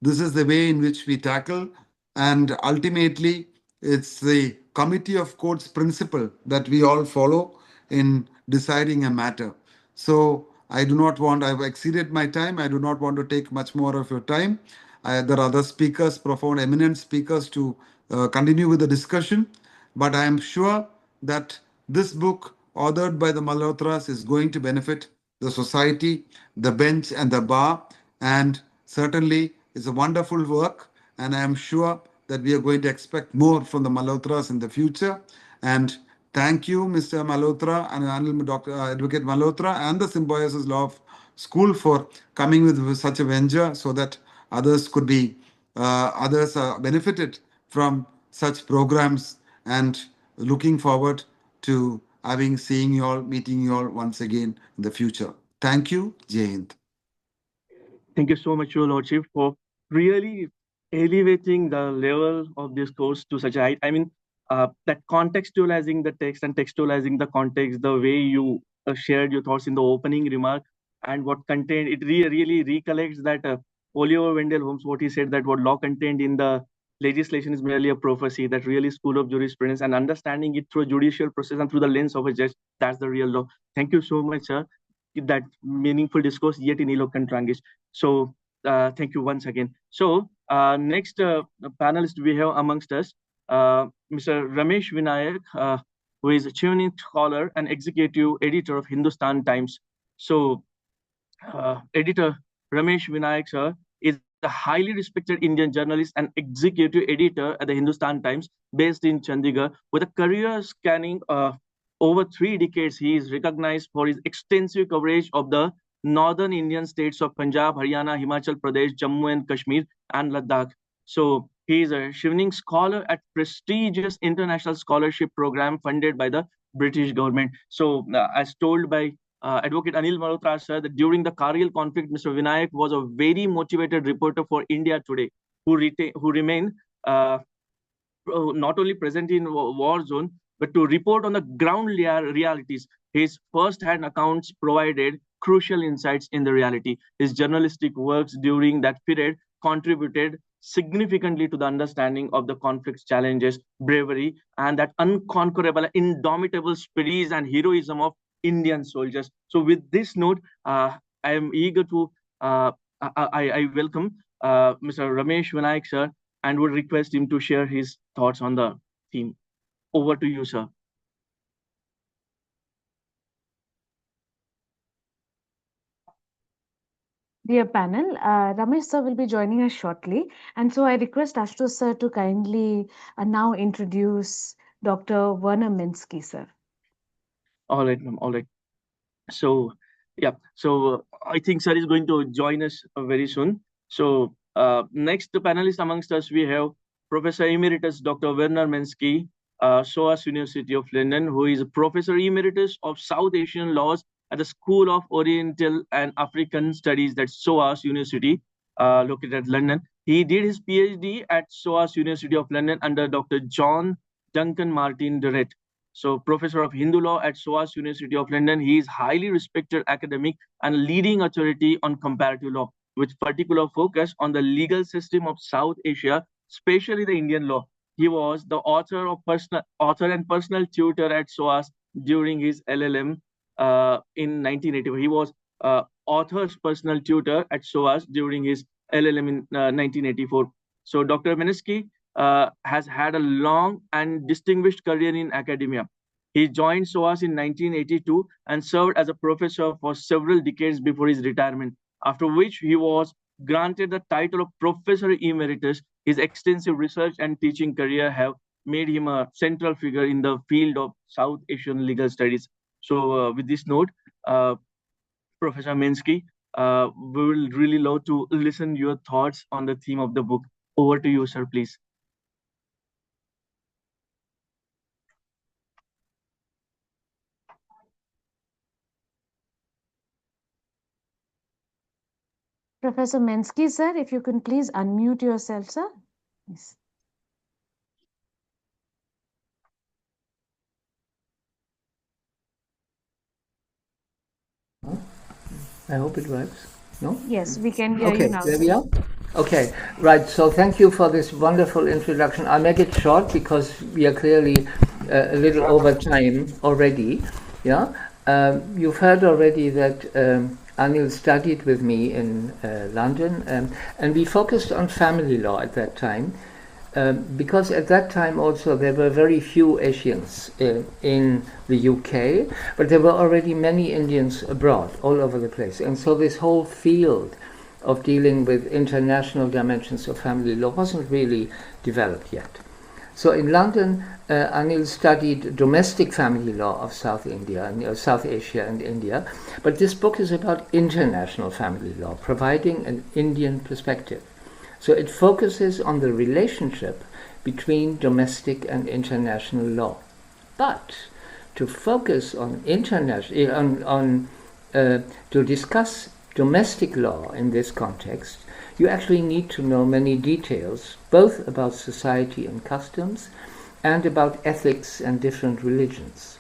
this is the way in which we tackle. And ultimately, it's the committee of courts principle that we all follow in deciding a matter. So I've exceeded my time. I do not want to take much more of your time. There are other speakers, profound, eminent speakers to continue with the discussion. But I am sure that this book, authored by the Malhotras, is going to benefit the society, the bench, and the bar. And certainly, it's a wonderful work. And I am sure that we are going to expect more from the Malhotras in the future. And thank you, Mr. Malhotra and Dr. Advocate Malhotra and the Symbiosis Law School for coming with such a venture so that others could be others benefited from such programs, and looking forward to seeing you all, meeting you all once again in the future. Thank you. Jai Hind. Thank you so much, Your Lordship, for really elevating the level of this course to such a height. I mean, that contextualizing the text and textualizing the context, the way you shared your thoughts in the opening remark and what contained, it really recollects that Oliver Wendell Holmes, what he said, that what law contained in the legislation is merely a prophecy, that really school of jurisprudence and understanding it through a judicial process and through the lens of a judge, that's the real law. Thank you so much, sir. That meaningful discourse yet in eloquent language. So thank you once again. So next panelist we have amongst us, Mr. Ramesh Vinayak, who is a Chief Scholar and Executive Editor of Hindustan Times. So Editor Ramesh Vinayak sir is a highly respected Indian journalist and executive editor at the Hindustan Times, based in Chandigarh. With a career spanning over 3 decades, he is recognized for his extensive coverage of the northern Indian states of Punjab, Haryana, Himachal Pradesh, Jammu and Kashmir, and Ladakh. So he is a Shivning Scholar at prestigious international scholarship program funded by the British government. So as told by Advocate Anil Malhotra sir, that during the Kargil conflict, Mr. Vinayak was a very motivated reporter for India Today, who remained not only present in war zone, but to report on the ground realities. His first-hand accounts provided crucial insights in the reality. His journalistic works during that period contributed significantly to the understanding of the conflict's challenges, bravery, and that unconquerable, indomitable spirit and heroism of Indian soldiers. So with this note, I am eager to, I welcome Mr. Ramesh Vinayak sir, and would request him to share his thoughts on the theme. Over to you, sir. Dear panel, Ramesh sir will be joining us shortly. And so I request Ashutosh sir to kindly now introduce Dr. Werner Minsky, sir. All right, ma'am. All right. So, yeah. So I think sir is going to join us very soon. So next panelist amongst us, we have Professor Emeritus Dr. Werner Minsky, SOAS University of London, who is a Professor Emeritus of South Asian Laws at the School of Oriental and African Studies, that's SOAS University, located at London. He did his PhD at SOAS University of London under Dr. John Duncan Martin Durrett. So, Professor of Hindu Law at SOAS University of London. He is highly respected academic and leading authority on comparative law, with particular focus on the legal system of South Asia, especially the Indian law. He was the author and personal tutor at SOAS during his LLM in 1984. He was author's personal tutor at SOAS during his LLM in 1984. So Dr. Minsky has had a long and distinguished career in academia. He joined SOAS in 1982 and served as a professor for several decades before his retirement, after which he was granted the title of Professor Emeritus. His extensive research and teaching career have made him a central figure in the field of South Asian legal studies. So with this note, Professor Minsky, we will really love to listen your thoughts on the theme of the book. Over to you, sir, please. Professor Minsky, sir, if you can please unmute yourself, sir. Yes. I hope it works. No? Yes, we can hear you now. Okay, there we are. Okay, right. So thank you for this wonderful introduction. I'll make it short because we are clearly a little over time already. Yeah. You've heard already that Anil studied with me in London, and we focused on family law at that time. because at that time also there were very few Asians in the UK, but there were already many Indians abroad, all over the place. And so this whole field of dealing with international dimensions of family law wasn't really developed yet. So in London, Anil studied domestic family law of South Asia and India, but this book is about international family law, providing an Indian perspective. So it focuses on the relationship between domestic and international law. But to focus on to discuss domestic law in this context, you actually need to know many details, both about society and customs and about ethics and different religions,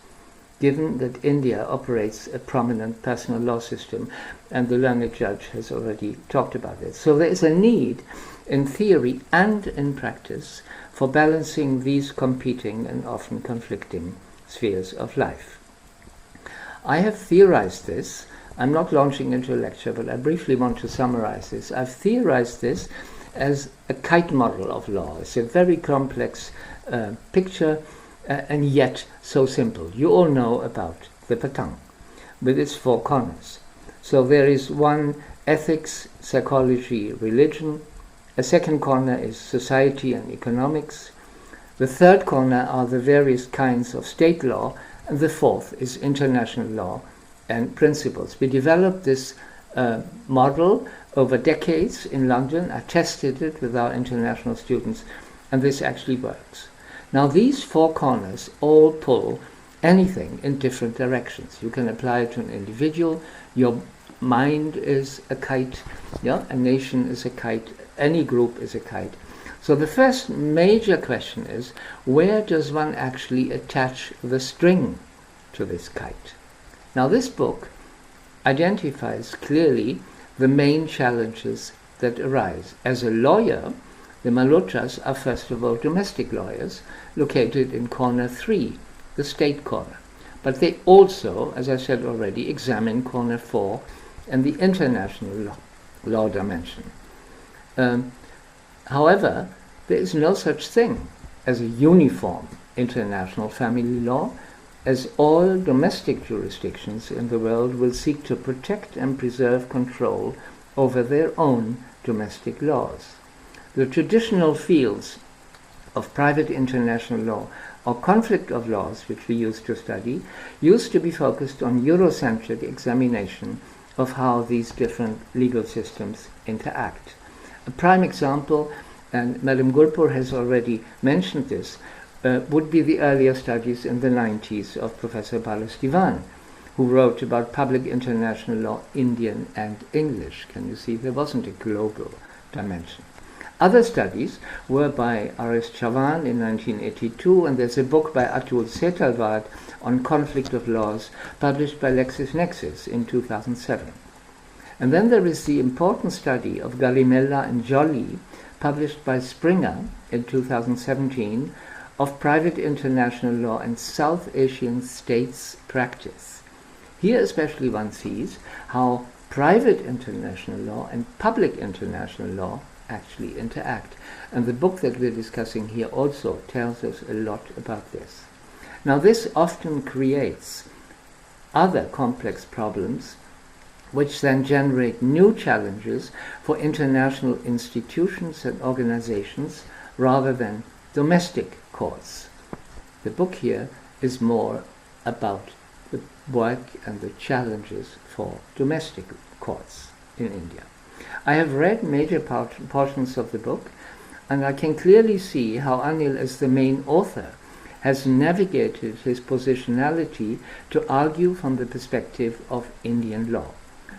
given that India operates a prominent personal law system, and the learned judge has already talked about it. So there is a need in theory and in practice for balancing these competing and often conflicting spheres of life. I have theorized this. I'm not launching into a lecture, but I briefly want to summarize this. I've theorized this as a kite model of law. It's a very complex picture, and yet so simple. You all know about the patang with its four corners. So there is one: ethics, psychology, religion. A second corner is society and economics. The third corner are the various kinds of state law, and the fourth is international law and principles. We developed this model over decades in London. I tested it with our international students, and this actually works. Now these four corners all pull anything in different directions. You can apply it to an individual. Your mind is a kite, yeah? A nation is a kite, any group is a kite. So the first major question is, where does one actually attach the string to this kite? Now this book identifies clearly the main challenges that arise. As a lawyer, the Malhotras are first of all domestic lawyers located in corner 3, the state corner. But they also, as I said already, examine corner 4 and the international law dimension. However, there is no such thing as a uniform international family law, as all domestic jurisdictions in the world will seek to protect and preserve control over their own domestic laws. The traditional fields of private international law or conflict of laws, which we used to study, used to be focused on Eurocentric examination of how these different legal systems interact. A prime example, and Madam Gurpur has already mentioned this, would be the earlier studies in the 90s of Professor Balas Diwan, who wrote about public international law, Indian and English. Can you see there wasn't a global dimension? Other studies were by R.S. Chavan in 1982, and there's a book by Atul Setalvad on conflict of laws published by LexisNexis in 2007. And then there is the important study of Galimella and Jolly, published by Springer in 2017, of private international law and South Asian states practice. Here especially one sees how private international law and public international law actually interact. And the book that we're discussing here also tells us a lot about this. Now this often creates other complex problems which then generate new challenges for international institutions and organizations rather than domestic courts. The book here is more about the work and the challenges for domestic courts in India. I have read major portions of the book, and I can clearly see how Anil, as the main author, has navigated his positionality to argue from the perspective of Indian law.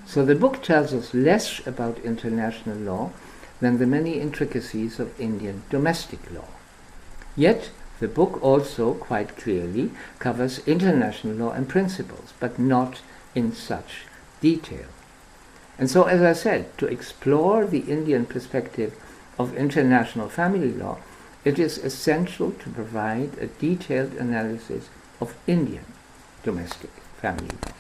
So the book tells us less about international law than the many intricacies of Indian domestic law. Yet the book also quite clearly covers international law and principles, but not in such detail. And so, as I said, to explore the Indian perspective of international family law, it is essential to provide a detailed analysis of Indian domestic family law.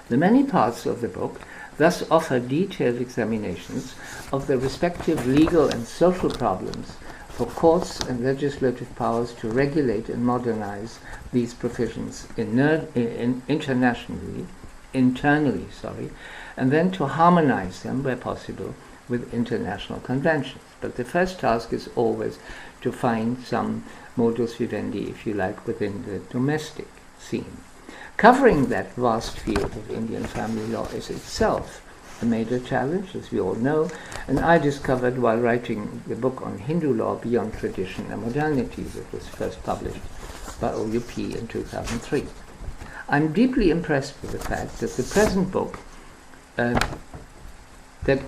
The many parts of the book thus offer detailed examinations of the respective legal and social problems for courts and legislative powers to regulate and modernize these provisions internally, and then to harmonize them where possible with international conventions. But the first task is always to find some modus vivendi, if you like, within the domestic scene. Covering that vast field of Indian family law is itself a major challenge, as we all know, and I discovered while writing the book on Hindu law beyond tradition and modernity that was first published by OUP in 2003. I'm deeply impressed with the fact that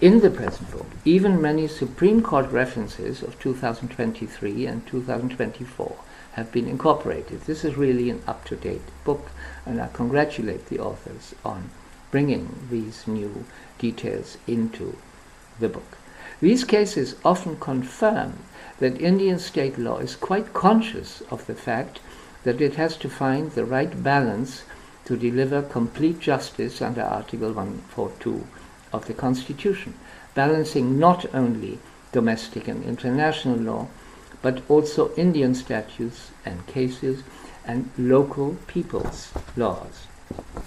in the present book, even many Supreme Court references of 2023 and 2024 have been incorporated. This is really an up-to-date book, and I congratulate the authors on bringing these new details into the book. These cases often confirm that Indian state law is quite conscious of the fact that it has to find the right balance to deliver complete justice under Article 142 of the Constitution, balancing not only domestic and international law, but also Indian statutes and cases and local people's laws.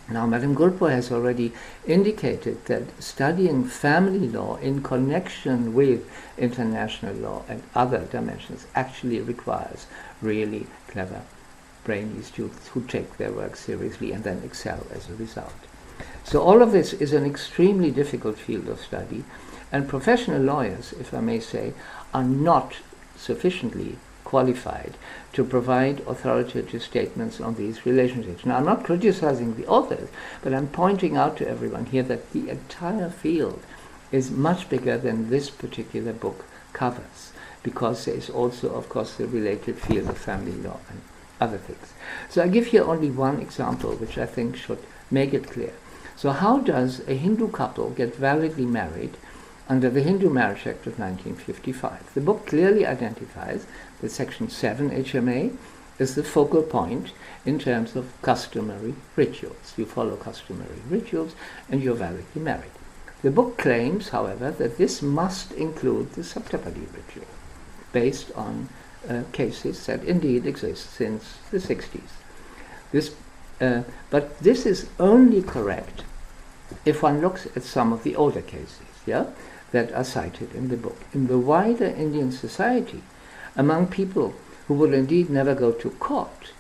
Now, Madame Gulpo has already indicated that studying family law in connection with international law and other dimensions actually requires really clever, brainy students who take their work seriously and then excel as a result. So all of this is an extremely difficult field of study, and professional lawyers, if I may say, are not sufficiently qualified to provide authoritative statements on these relationships. Now, I'm not criticizing the authors, but I'm pointing out to everyone here that the entire field is much bigger than this particular book covers, because there is also, of course, the related field of family law and other things. So I give here only one example, which I think should make it clear. So how does a Hindu couple get validly married under the Hindu Marriage Act of 1955? The book clearly identifies that Section 7 HMA is the focal point in terms of customary rituals. You follow customary rituals and you're validly married. The book claims, however, that this must include the Saptapadi ritual, based on cases that indeed exist since the 60s. But this is only correct if one looks at some of the older cases, that are cited in the book. In the wider Indian society, among people who will indeed never go to court,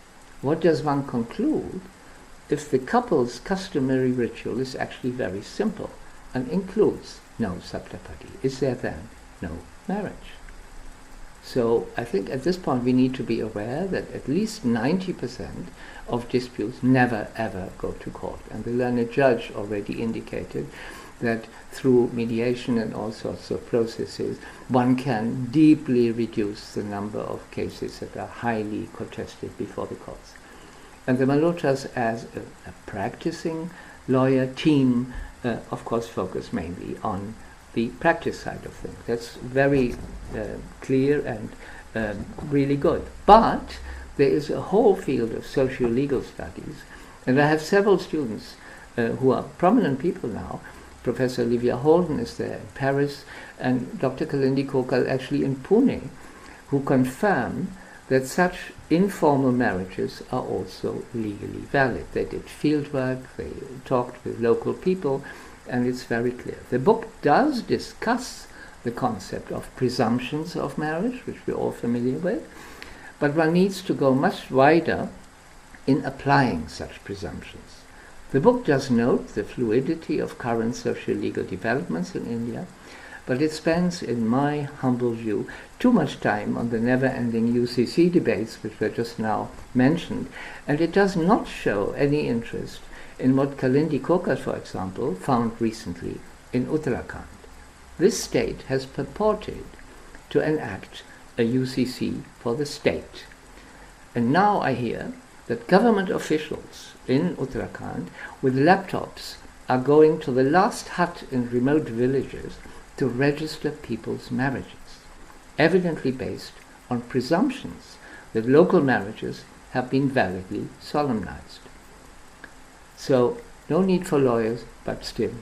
what does one conclude if the couple's customary ritual is actually very simple and includes no saptapadi? Is there then no marriage? So I think at this point we need to be aware that at least 90% of disputes never ever go to court. And the learned judge already indicated that through mediation and all sorts of processes, one can deeply reduce the number of cases that are highly contested before the courts. And the Malhotras, as a practicing lawyer team, of course, focus mainly on the practice side of things. That's very clear and really good. But there is a whole field of socio-legal studies, and I have several students who are prominent people now. Professor Olivia Holden is there in Paris, and Dr. Kalindi Kokal actually in Pune, who confirm that such informal marriages are also legally valid. They did fieldwork, they talked with local people, and it's very clear. The book does discuss the concept of presumptions of marriage, which we're all familiar with, but one needs to go much wider in applying such presumptions. The book does note the fluidity of current socio-legal developments in India, but it spends, in my humble view, too much time on the never-ending UCC debates, which were just now mentioned, and it does not show any interest in what Kalindi Kokal, for example, found recently in Uttarakhand. This state has purported to enact a UCC for the state. And now I hear that government officials in Uttarakhand with laptops are going to the last hut in remote villages to register people's marriages, evidently based on presumptions that local marriages have been validly solemnized. So No need for lawyers, but still,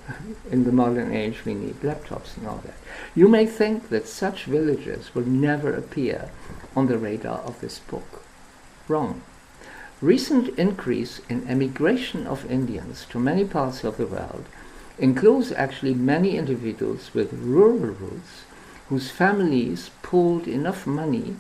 in the modern age, we need laptops and all that. You may think that such villages will never appear on the radar of this book. Wrong. Recent increase in emigration of Indians to many parts of the world includes actually many individuals with rural roots whose families pooled enough money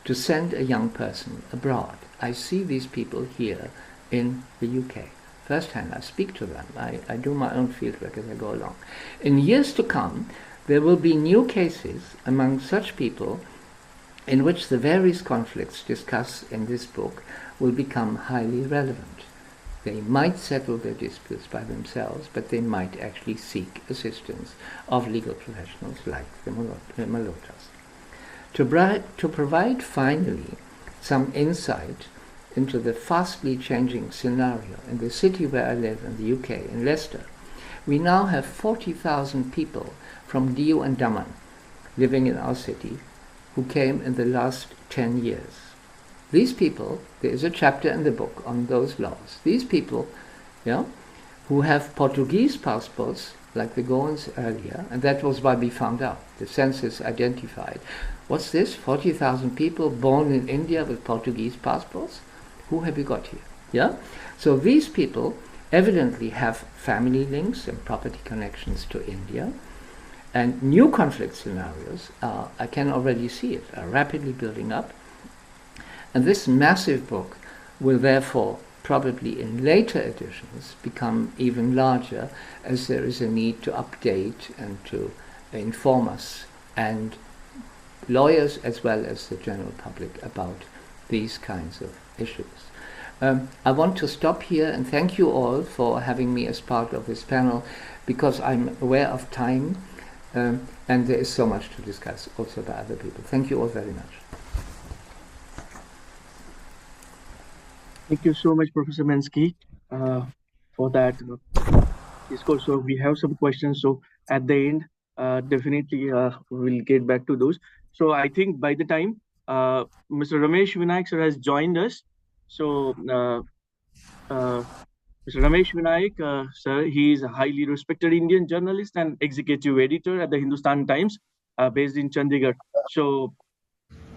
to send a young person abroad. I see these people here in the UK. Firsthand, I speak to them. I do my own fieldwork as I go along. In years to come, there will be new cases among such people in which the various conflicts discussed in this book will become highly relevant. They might settle their disputes by themselves, but they might actually seek assistance of legal professionals like the Malhotras. To provide finally some insight into the fastly changing scenario in the city where I live in the UK, in Leicester, we now have 40,000 people from Diu and Daman living in our city who came in the last 10 years. These people, there is a chapter in the book on those laws. These people, who have Portuguese passports, like the Goans earlier, and that was why we found out. The census identified. What's this? 40,000 people born in India with Portuguese passports? Who have we got here? Yeah? So these people evidently have family links and property connections to India. And new conflict scenarios, I can already see it, are rapidly building up. And this massive book will therefore probably in later editions become even larger, as there is a need to update and to inform us and lawyers as well as the general public about these kinds of issues. I want to stop here and thank you all for having me as part of this panel, because I'm aware of time and there is so much to discuss also by other people. Thank you all very much. Thank you so much, Professor Mensky, for that discourse. So we have some questions. So at the end, definitely we'll get back to those. So I think by the time Mr. Ramesh Vinayak sir has joined us, so Mr. Ramesh Vinayak, sir, he is a highly respected Indian journalist and executive editor at the Hindustan Times, based in Chandigarh. So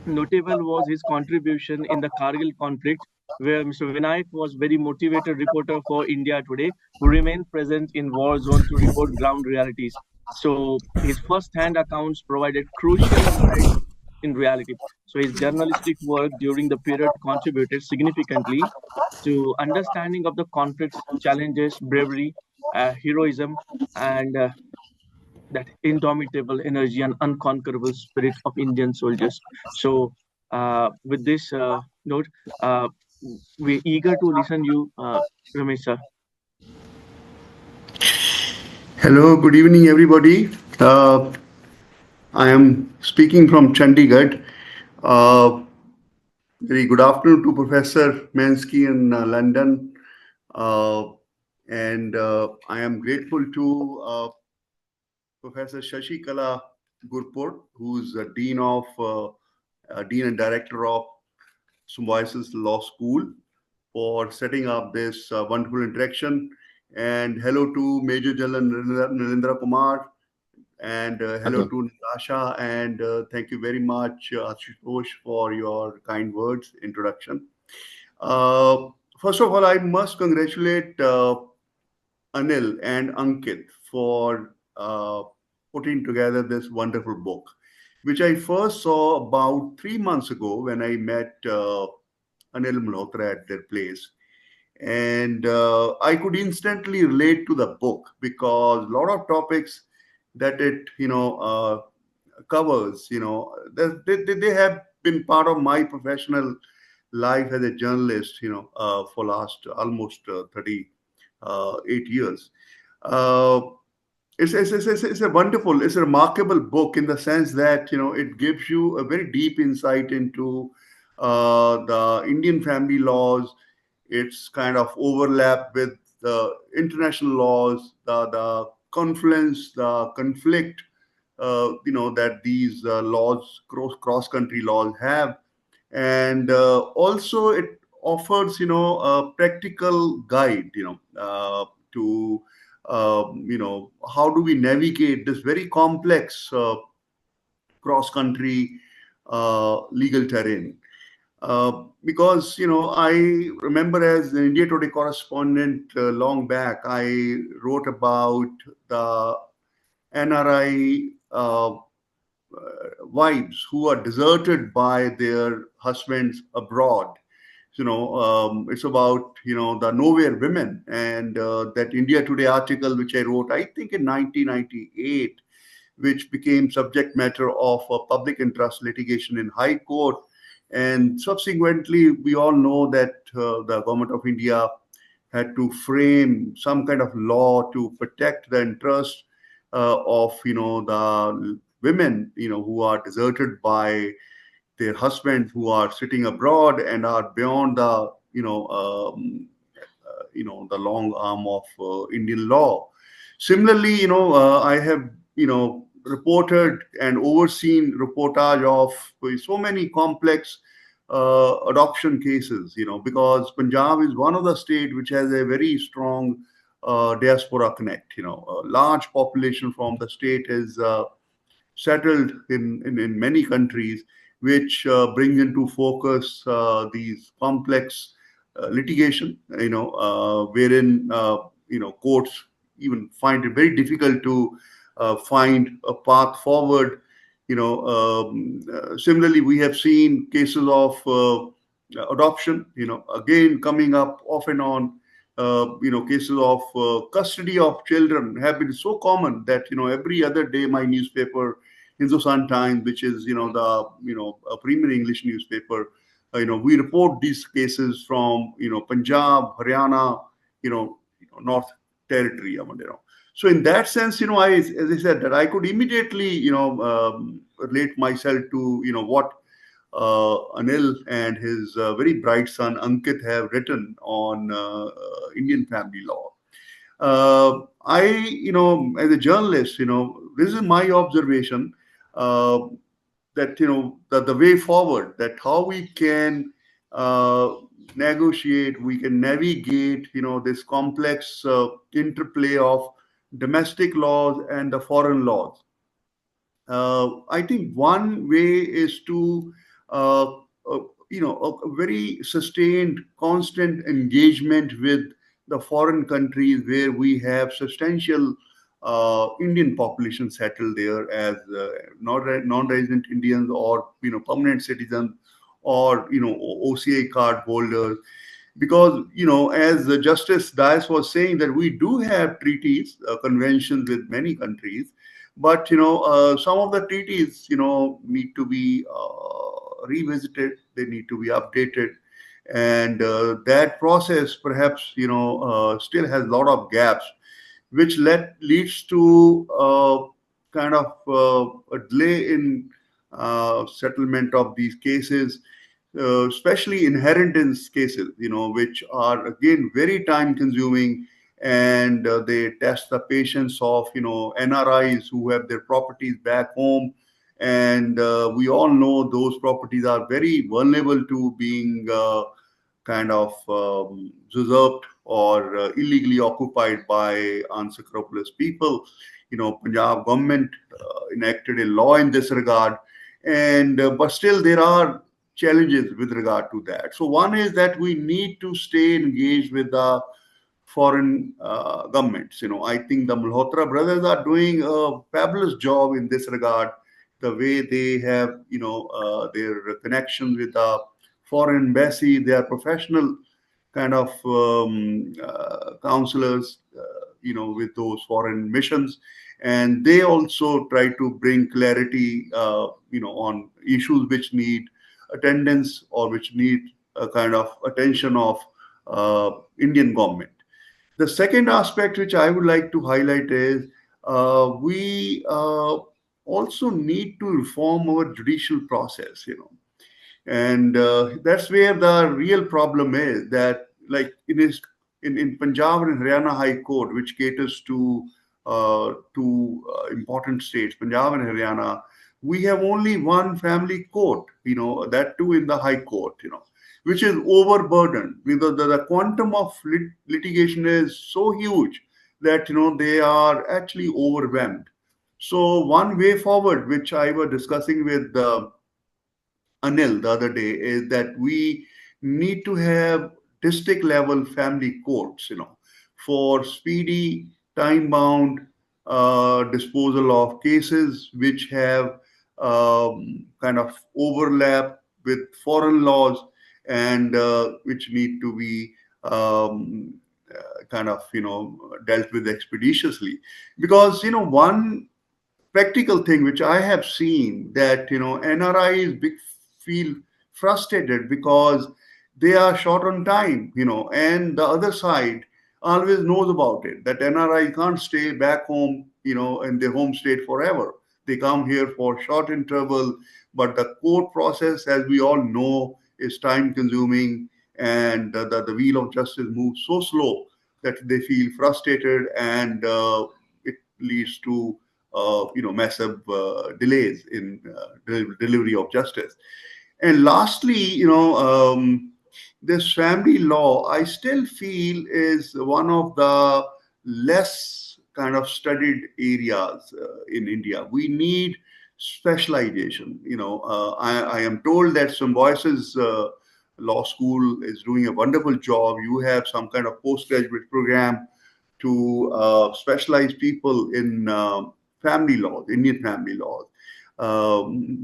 notable was his contribution in the Kargil conflict, where Mr. Vinayak was very motivated reporter for India Today, who remained present in war zone to report ground realities. So his first-hand accounts provided crucial insights in reality. So his journalistic work during the period contributed significantly to understanding of the conflict's challenges, bravery, heroism, and that indomitable energy and unconquerable spirit of Indian soldiers. So, with this note, we're eager to listen you, Ramesh sir. Hello, good evening, everybody. I am speaking from Chandigarh. Very good afternoon to Professor Mansky in London. And I am grateful to Professor Shashikala Gurpur, who's Dean and Director of Symbiosis Law School, for setting up this wonderful interaction. And hello to Major General Narendra Kumar, and hello to Natasha, and thank you very much, Ashutosh, for your kind words, introduction. First of all, I must congratulate Anil and Ankit for putting together this wonderful book, which I first saw about 3 months ago when I met Anil Malhotra at their place. And I could instantly relate to the book because a lot of topics that it covers, they have been part of my professional life as a journalist, for last almost 38 years. It's a wonderful, it's a remarkable book in the sense that it gives you a very deep insight into the Indian family laws. It's kind of overlap with the international laws, the confluence, the conflict, that these laws, cross-country laws have. And also it offers, a practical guide, to, how do we navigate this very complex cross-country legal terrain. Because I remember as an India Today correspondent long back, I wrote about the NRI wives who are deserted by their husbands abroad. It's about the nowhere women, and that India Today article which I wrote, I think in 1998, which became subject matter of a public interest litigation in High Court. And subsequently, we all know that the government of India had to frame some kind of law to protect the interest of the women who are deserted by their husbands who are sitting abroad and are beyond the the long arm of Indian law. Similarly, I have reported and overseen reportage of so many complex adoption cases. Because Punjab is one of the state which has a very strong diaspora connect. A large population from the state is settled in many countries, which brings into focus these complex litigation, wherein courts even find it very difficult to find a path forward. Similarly, we have seen cases of adoption, again coming up off and on. Cases of custody of children have been so common that every other day my newspaper, Hindustan Times, which is a premier English newspaper, we report these cases from Punjab, Haryana, North Territory. So in that sense, as I said, that I could immediately relate myself to what Anil and his very bright son Ankit have written on Indian family law. As a journalist, this is my observation, that that the way forward, that how we can negotiate, we can navigate, this complex interplay of domestic laws and the foreign laws. I think one way is to a very sustained, constant engagement with the foreign countries where we have substantial Indian population settled there as non-resident Indians or permanent citizens or OCA card holders. Because as Justice Dias was saying, that we do have treaties, conventions with many countries, but some of the treaties need to be revisited, they need to be updated, and that process perhaps still has a lot of gaps, which leads to kind of a delay in settlement of these cases, especially inheritance cases, which are again very time consuming, and they test the patience of NRIs who have their properties back home, and we all know those properties are very vulnerable to being kind of usurped or illegally occupied by unscrupulous people. Punjab government enacted a law in this regard, and but still there are challenges with regard to that. So one is that we need to stay engaged with the foreign governments. I think the Malhotra brothers are doing a fabulous job in this regard. The way they have, their connection with the foreign embassy, they are professional kind of counselors, with those foreign missions, and they also try to bring clarity, on issues which need attendance or which need a kind of attention of Indian government. The second aspect which I would like to highlight is we also need to reform our judicial process, and that's where the real problem is. That like in Punjab and Haryana High Court, which caters to two important states, Punjab and Haryana, we have only one family court, that too in the High Court, which is overburdened. The quantum of litigation is so huge that they are actually overwhelmed. So one way forward, which I was discussing with Anil the other day, is that we need to have district level family courts, for speedy, time bound disposal of cases which have kind of overlap with foreign laws, and which need to be kind of dealt with expeditiously. Because one practical thing which I have seen, that NRIs feel frustrated because they are short on time, and the other side always knows about it, that NRI can't stay back home, in their home state forever. They come here for short interval, but the court process, as we all know, is time consuming, and the wheel of justice moves so slow that they feel frustrated, and it leads to massive delays in delivery of justice. And lastly, this family law, I still feel, is one of the less kind of studied areas in India. We need specialization. I am told that Symbiosis Law School is doing a wonderful job. You have some kind of postgraduate program to specialize people in family laws, Indian family laws.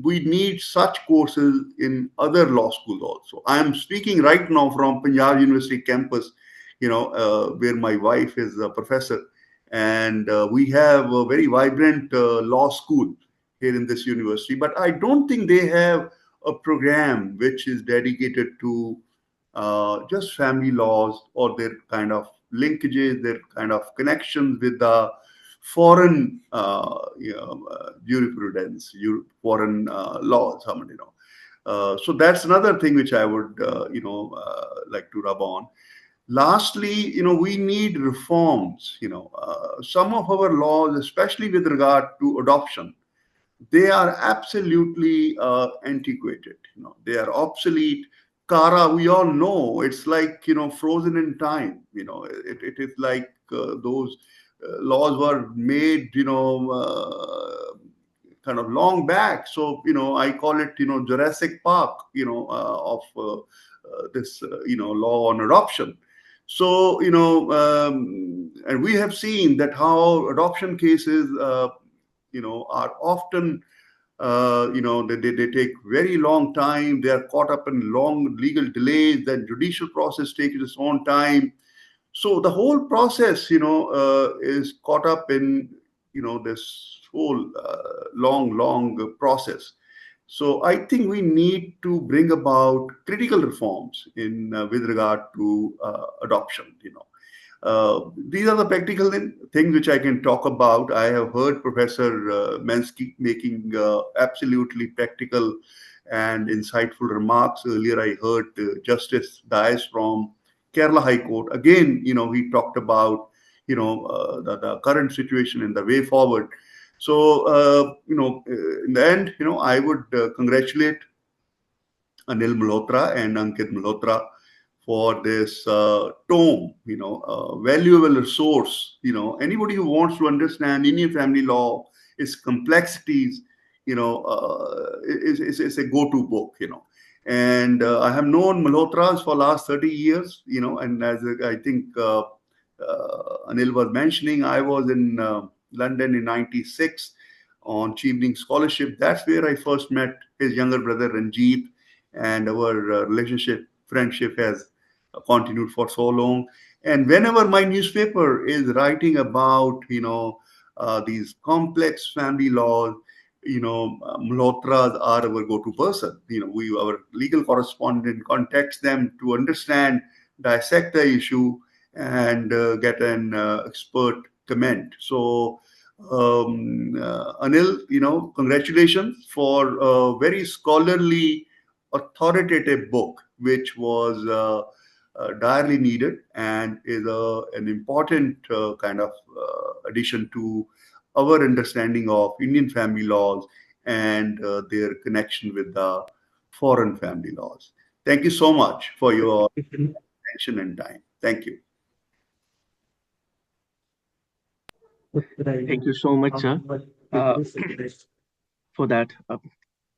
We need such courses in other law schools also. I am speaking right now from Punjab University campus, where my wife is a professor, and we have a very vibrant law school here in this university. But I don't think they have a program which is dedicated to just family laws, or their kind of linkages, their kind of connections with the foreign jurisprudence, foreign laws. So that's another thing which I would like to rub on. Lastly, we need reforms. Some of our laws, especially with regard to adoption, they are absolutely antiquated. They are obsolete. Kara, we all know, it's like frozen in time. It is like those laws were made kind of long back. So I call it Jurassic Park of this law on adoption. So and we have seen that how adoption cases are often they take very long time. They are caught up in long legal delays. Then judicial process takes its own time. So the whole process is caught up in this whole long process. So I think we need to bring about critical reforms in with regard to adoption. These are the practical things which I can talk about. I have heard Professor Mensky making absolutely practical and insightful remarks. Earlier, I heard Justice Dias from Kerala High Court. Again, he talked about the current situation and the way forward. So, in the end, I would congratulate Anil Malhotra and Ankit Malhotra for this tome, valuable resource. Anybody who wants to understand Indian family law, its complexities, is a go-to book. And I have known Malhotras for last 30 years, and as I think Anil was mentioning, I was in London in 96 on Chevening Scholarship. That's where I first met his younger brother Ranjit, and our friendship has continued for so long. And whenever my newspaper is writing about these complex family laws, Malhotras are our go-to person. Our legal correspondent contacts them to understand, dissect the issue, and get an expert comment. So Anil, congratulations for a very scholarly, authoritative book, which was direly needed, and is an important kind of addition to our understanding of Indian family laws and their connection with the foreign family laws. Thank you so much for your attention and time. Thank you. Thank you so much, sir, uh, for that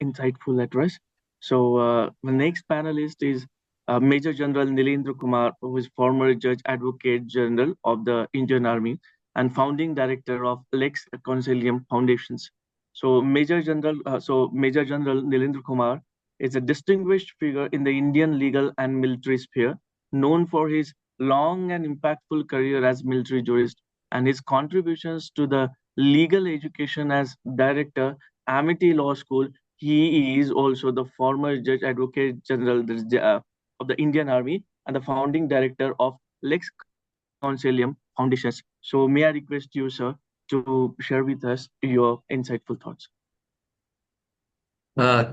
insightful address. So the next panelist is Major General Nilendra Kumar, who is former Judge Advocate General of the Indian Army and founding director of Lex Consilium Foundations. So Major General Nilendra Kumar is a distinguished figure in the Indian legal and military sphere, known for his long and impactful career as military jurist and his contributions to the legal education as director, Amity Law School. He is also the former Judge Advocate General of the Indian Army and the founding director of Lex Consilium Foundations. So may I request you, sir, to share with us your insightful thoughts?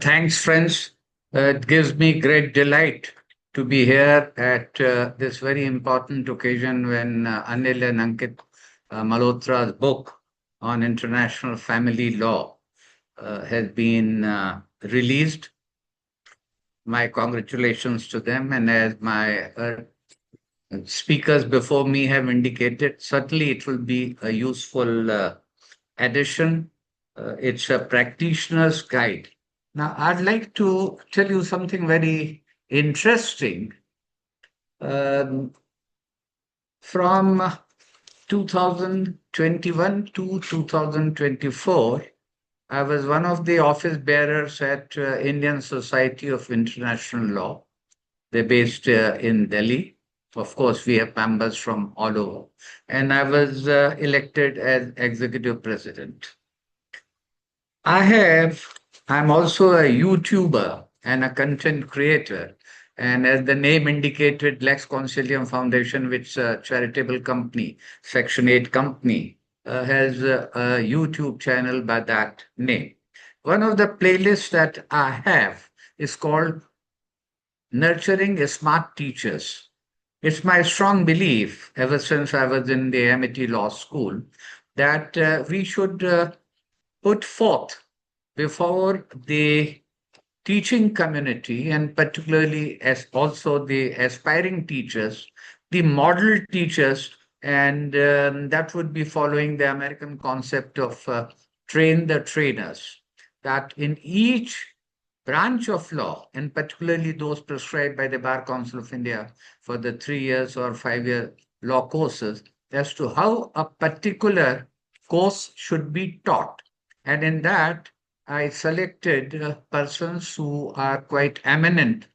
Thanks, friends. It gives me great delight to be here at this very important occasion when Anil and Ankit Malhotra's book on international family law has been released. My congratulations to them. And as my speakers before me have indicated, certainly it will be a useful addition. It's a practitioner's guide. Now, I'd like to tell you something very interesting. From 2021 to 2024, I was one of the office bearers at Indian Society of International Law. They're based in Delhi. Of course, we have members from all over. And I was elected as executive president. I'm also a YouTuber and a content creator. And as the name indicated, Lex Consilium Foundation, which is a charitable company, Section 8 company, has a YouTube channel by that name. One of the playlists that I have is called Nurturing Smart Teachers. It's my strong belief, ever since I was in the Amity Law School, that we should put forth before the teaching community, and particularly as also the aspiring teachers, the model teachers, and that would be following the American concept of train the trainers, that in each branch of law, and particularly those prescribed by the Bar Council of India for the 3 years or 5-year law courses, as to how a particular course should be taught. And in that, I selected persons who are quite eminent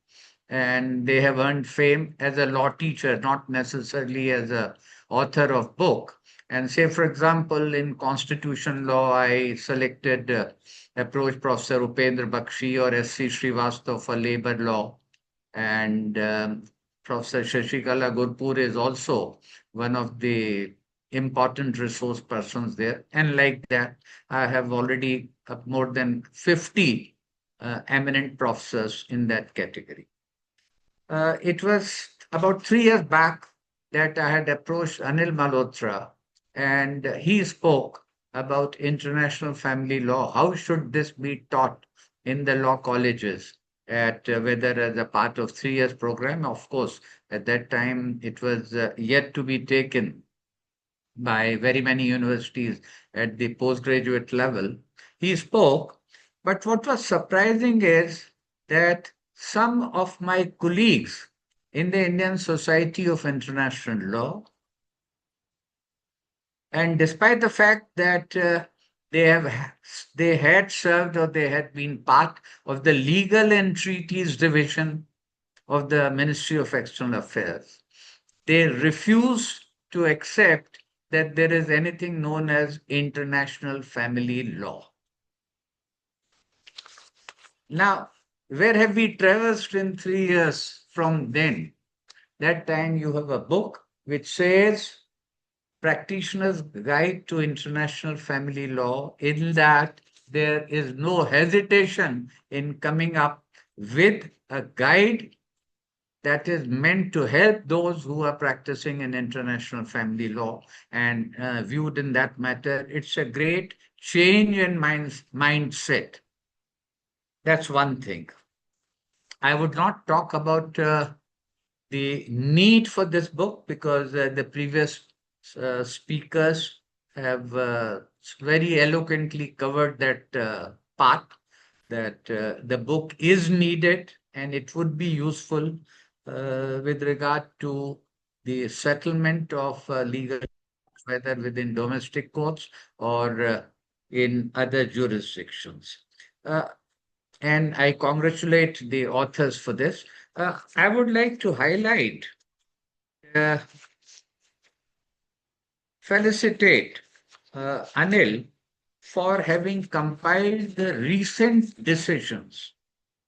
and they have earned fame as a law teacher, not necessarily as a author of book. And say, for example, in constitution law, I selected approach Professor Upendra Bakshi or S.C. Srivastava for labor law. And Professor Shashikala Gurpur is also one of the important resource persons there. And like that, I have already more than 50 eminent professors in that category. It was about 3 years back that I had approached Anil Malhotra, and he spoke about international family law. How should this be taught in the law colleges? At whether as a part of 3 years program. Of course, at that time it was yet to be taken by very many universities at the postgraduate level. He spoke, but what was surprising is that some of my colleagues in the Indian Society of International Law, and despite the fact that they had served or they had been part of the Legal and Treaties Division of the Ministry of External Affairs, they refused to accept that there is anything known as international family law. Now, where have we traversed in 3 years from then? That time you have a book which says Practitioner's Guide to International Family Law, in that there is no hesitation in coming up with a guide that is meant to help those who are practicing in international family law, and viewed in that matter, it's a great change in mindset. That's one thing. I would not talk about the need for this book because the previous speakers have very eloquently covered that part, that the book is needed and it would be useful with regard to the settlement of legal, whether within domestic courts or in other jurisdictions. Uh, and I congratulate the authors for this. I would like to highlight, uh, felicitate Anil for having compiled the recent decisions.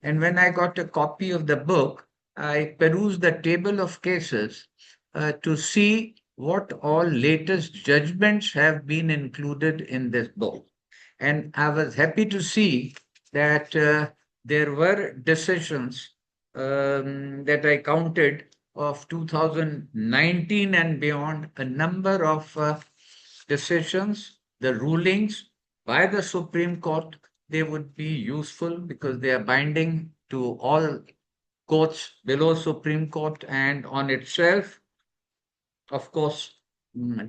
And when I got a copy of the book, I perused the table of cases to see what all latest judgments have been included in this book. And I was happy to see that there were decisions that I counted of 2019 and beyond, a number of decisions, the rulings by the Supreme Court. They would be useful because they are binding to all courts below Supreme Court and on itself, of course,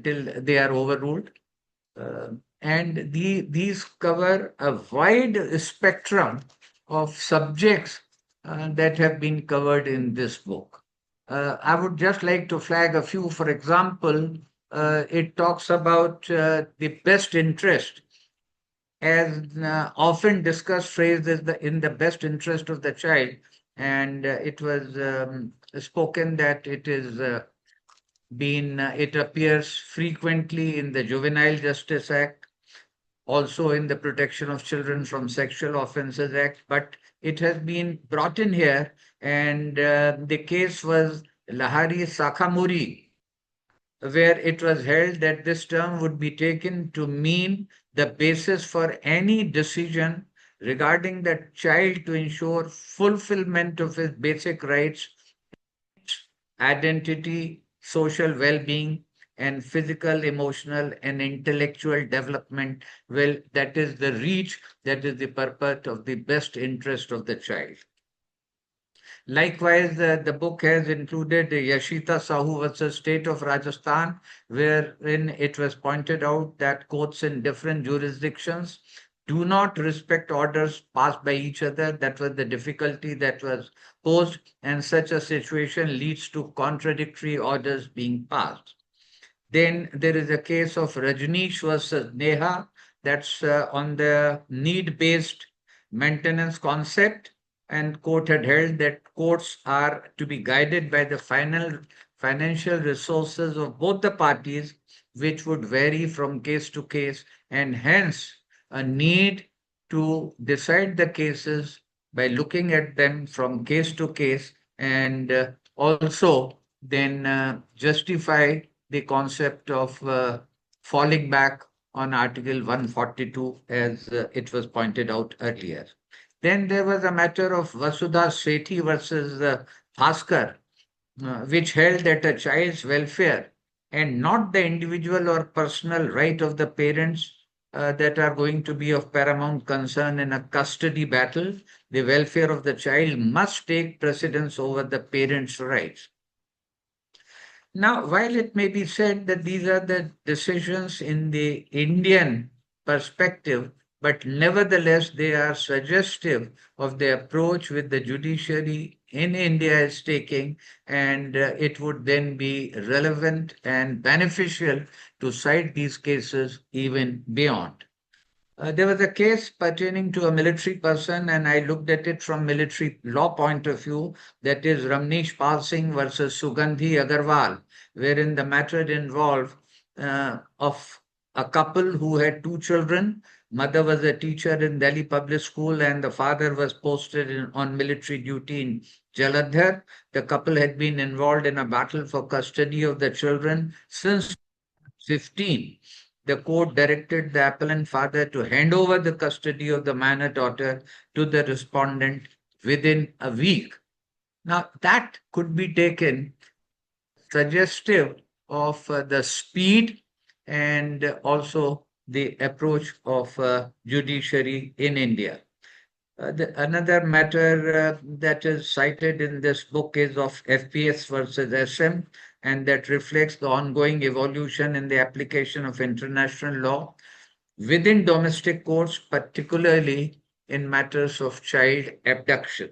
till they are overruled. Uh, and these cover a wide spectrum of subjects that have been covered in this book. I would just like to flag a few. For example, it talks about the best interest, as often discussed phrase is in the best interest of the child. And it was spoken that it is it appears frequently in the Juvenile Justice Act, also in the Protection of Children from Sexual Offences Act, but it has been brought in here, and the case was Lahari Sakhamuri, where it was held that this term would be taken to mean the basis for any decision regarding the child to ensure fulfillment of his basic rights, identity, social well-being, and physical, emotional, and intellectual development. Well, that is the reach, that is the purpose of the best interest of the child. Likewise, the book has included Yashita Sahu versus State of Rajasthan, wherein it was pointed out that courts in different jurisdictions do not respect orders passed by each other. That was the difficulty that was posed, and such a situation leads to contradictory orders being passed. Then there is a case of Rajneesh versus Neha, that's on the need-based maintenance concept, and court had held that courts are to be guided by the final financial resources of both the parties, which would vary from case to case, and hence a need to decide the cases by looking at them from case to case, and also then justify the concept of falling back on Article 142, as it was pointed out earlier. Then there was a matter of Vasudha Sethi versus Bhaskar, which held that a child's welfare and not the individual or personal right of the parents that are going to be of paramount concern in a custody battle. The welfare of the child must take precedence over the parents' rights. Now, while it may be said that these are the decisions in the Indian perspective, but nevertheless they are suggestive of the approach with the judiciary in India is taking, and it would then be relevant and beneficial to cite these cases even beyond. There was a case pertaining to a military person, and I looked at it from military law point of view. That is Ramneesh Pal Singh versus Sugandhi Agarwal, wherein the matter involved of a couple who had two children. Mother was a teacher in Delhi public school, and the father was posted on military duty in Jalandhar. The couple had been involved in a battle for custody of the children since 15. The court directed the appellant father to hand over the custody of the minor daughter to the respondent within a week. Now, that could be taken suggestive of the speed and also the approach of judiciary in India. Another matter that is cited in this book is of FPS versus SM, and that reflects the ongoing evolution in the application of international law within domestic courts, particularly in matters of child abduction.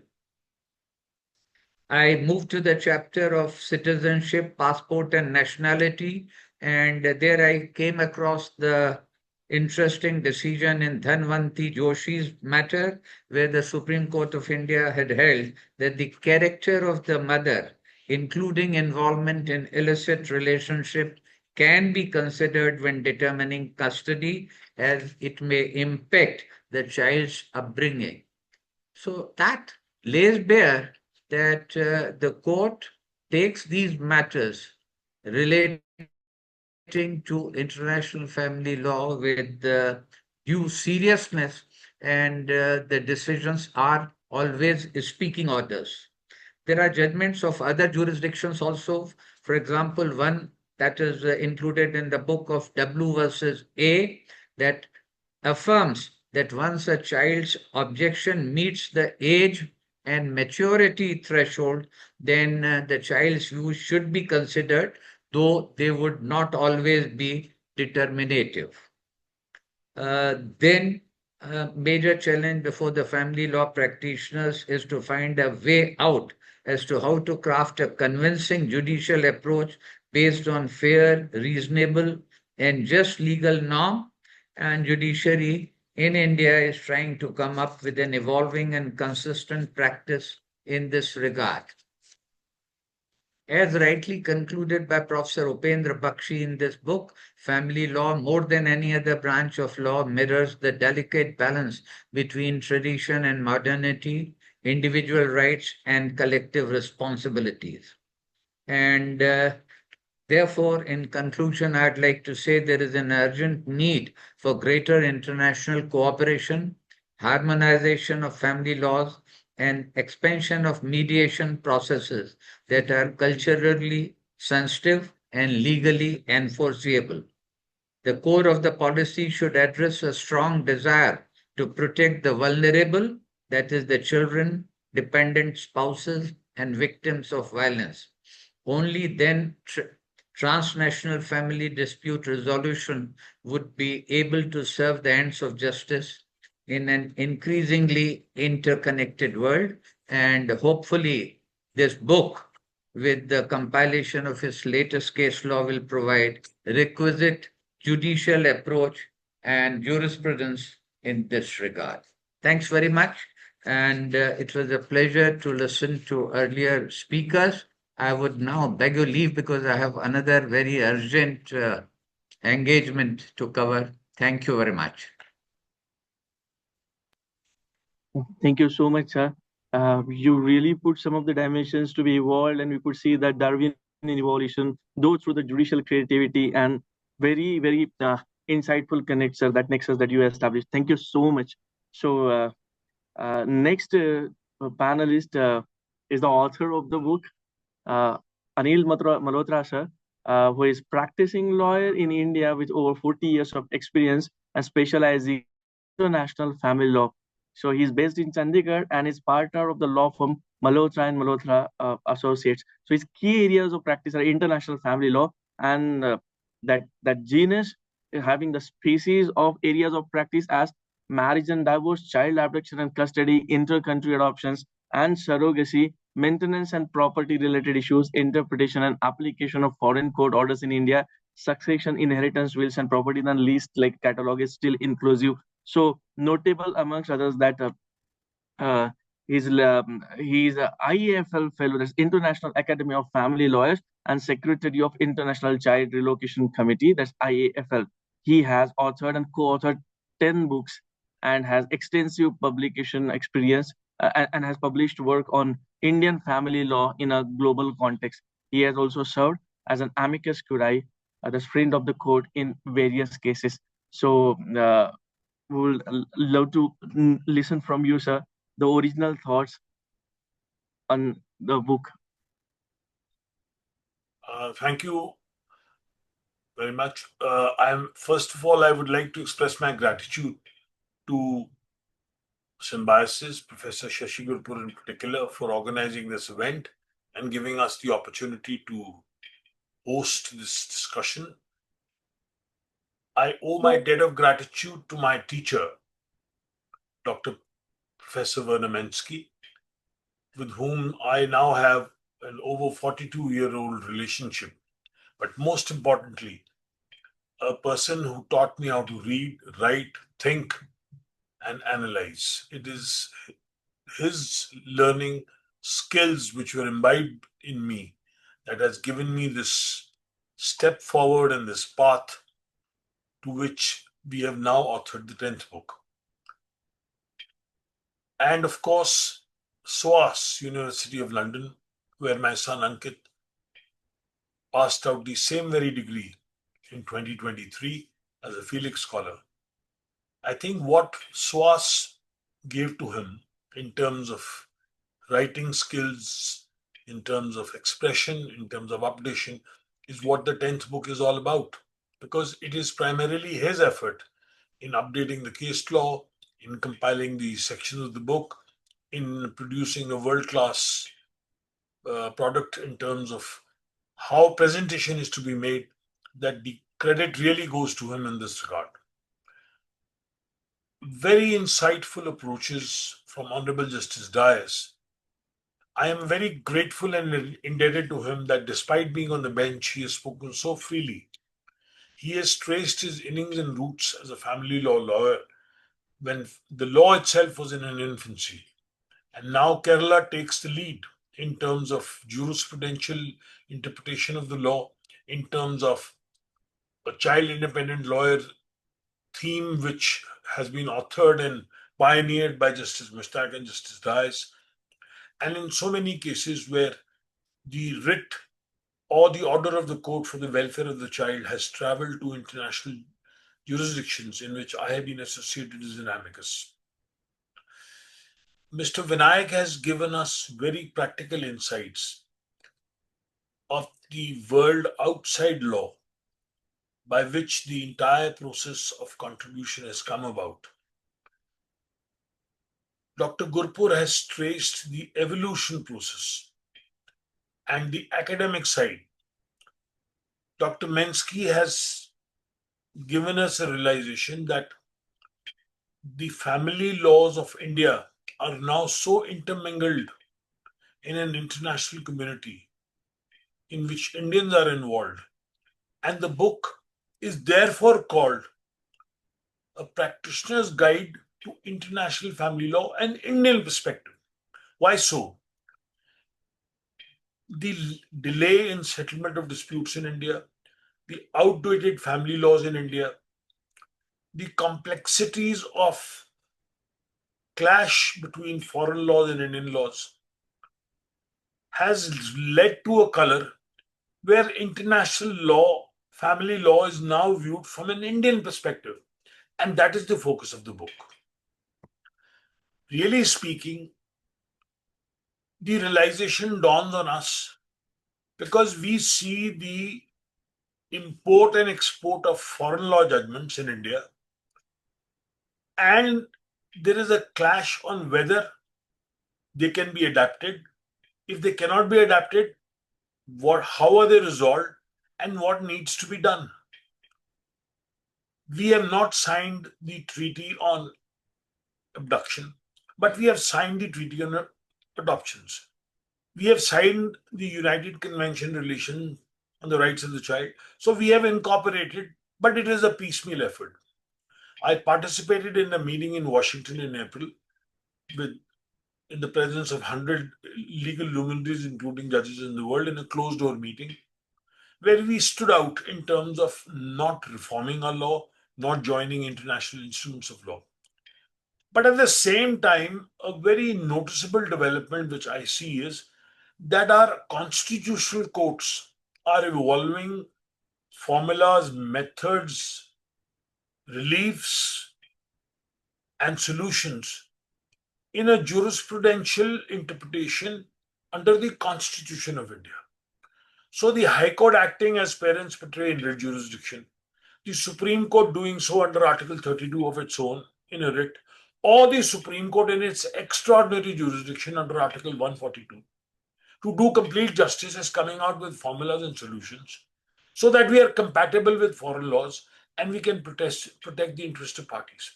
I moved to the chapter of citizenship, passport, and nationality, and there I came across the interesting decision in Dhanvanti Joshi's matter, where the Supreme Court of India had held that the character of the mother, including involvement in illicit relationship, can be considered when determining custody, as it may impact the child's upbringing. So that lays bare that the court takes these matters relating to international family law with due seriousness, and the decisions are always speaking orders. There are judgments of other jurisdictions also. For example, one that is included in the book of W versus A, that affirms that once a child's objection meets the age and maturity threshold, then the child's views should be considered, though they would not always be determinative. Then a major challenge before the family law practitioners is to find a way out as to how to craft a convincing judicial approach based on fair, reasonable, and just legal norm. And judiciary in India is trying to come up with an evolving and consistent practice in this regard. As rightly concluded by Professor Upendra Bakshi in this book, family law, more than any other branch of law, mirrors the delicate balance between tradition and modernity, individual rights and collective responsibilities. And therefore, in conclusion, I'd like to say there is an urgent need for greater international cooperation, harmonization of family laws, and expansion of mediation processes that are culturally sensitive and legally enforceable. The core of the policy should address a strong desire to protect the vulnerable, that is, the children, dependent spouses, and victims of violence. Only then transnational family dispute resolution would be able to serve the ends of justice in an increasingly interconnected world. And hopefully, this book, with the compilation of its latest case law, will provide requisite judicial approach and jurisprudence in this regard. Thanks very much. And it was a pleasure to listen to earlier speakers. I would now beg your leave because I have another very urgent engagement to cover. Thank you very much. Thank you so much, sir. You really put some of the dimensions to be evolved, and we could see that Darwinian evolution, though through the judicial creativity and very, very insightful connects, sir, that nexus that you established. Thank you so much. So, next panelist is the author of the book, Anil Malhotra, sir, who is practicing lawyer in India with over 40 years of experience and specializing in international family law. So he's based in Chandigarh and is partner of the law firm Malhotra and Malhotra Associates. So his key areas of practice are international family law, and that genus having the species of areas of practice as marriage and divorce, child abduction and custody, inter-country adoptions and surrogacy, maintenance and property related issues, interpretation and application of foreign court orders in India, succession, inheritance, wills and property, and least like catalog is still inclusive. So notable amongst others that he's a IAFL fellow, that's International Academy of Family Lawyers, and Secretary of International Child Relocation Committee, that's IAFL. He has authored and co-authored 10 books and has extensive publication experience and has published work on Indian family law in a global context. He has also served as an amicus curiae, the friend of the court in various cases. So we would love to listen from you, sir, the original thoughts on the book. Thank you very much. First of all, I would like to express my gratitude to Symbiosis, Professor Shashi Gurpur in particular, for organizing this event and giving us the opportunity to host this discussion. I owe my debt of gratitude to my teacher, Dr. Professor Vernomensky, with whom I now have an over 42-year-old relationship. But most importantly, a person who taught me how to read, write, think, and analyze. It is his learning skills which were imbibed in me that has given me this step forward and this path to which we have now authored the 10th book. And of course, SOAS, University of London, where my son Ankit passed out the same very degree in 2023 as a Felix Scholar. I think what SOAS gave to him in terms of writing skills, in terms of expression, in terms of updation, is what the 10th book is all about. Because it is primarily his effort in updating the case law, in compiling the sections of the book, in producing a world-class product in terms of how presentation is to be made, that the credit really goes to him in this regard. Very insightful approaches from Honorable Justice Dias. I am very grateful and indebted to him that despite being on the bench, he has spoken so freely. He has traced his innings and roots as a family law lawyer when the law itself was in an infancy. And now Kerala takes the lead in terms of jurisprudential interpretation of the law, in terms of a child independent lawyer theme which has been authored and pioneered by Justice Mustak and Justice Dias. And in so many cases where the writ or the order of the court for the welfare of the child has traveled to international jurisdictions in which I have been associated as an amicus. Mr. Vinayak has given us very practical insights of the world outside law by which the entire process of contribution has come about. Dr. Gurpur has traced the evolution process and the academic side. Dr. Mensky has given us a realization that the family laws of India are now so intermingled in an international community in which Indians are involved. And the book is therefore called A Practitioner's Guide to International Family Law and Indian Perspective. Why so? The delay in settlement of disputes in India, the outdated family laws in India, the complexities of clash between foreign laws and Indian laws has led to a color where international law, family law is now viewed from an Indian perspective. And that is the focus of the book. Really speaking, the realization dawns on us because we see the import and export of foreign law judgments in India, and there is a clash on whether they can be adapted. If they cannot be adapted, how are they resolved and what needs to be done? We have not signed the treaty on abduction, but we have signed the treaty on adoptions. We have signed the United Convention Relation on the Rights of the Child. So we have incorporated, but it is a piecemeal effort. I participated in a meeting in Washington in April in the presence of 100 legal luminaries, including judges in the world, in a closed-door meeting, where we stood out in terms of not reforming our law, not joining international instruments of law. But at the same time, a very noticeable development which I see is that our constitutional courts are evolving formulas, methods, reliefs, and solutions in a jurisprudential interpretation under the Constitution of India. So the High Court acting as parents pater in writ jurisdiction, the Supreme Court doing so under Article 32 of its own in a writ, or the Supreme Court in its extraordinary jurisdiction under Article 142 to do complete justice is coming out with formulas and solutions so that we are compatible with foreign laws and we can protect the interest of parties.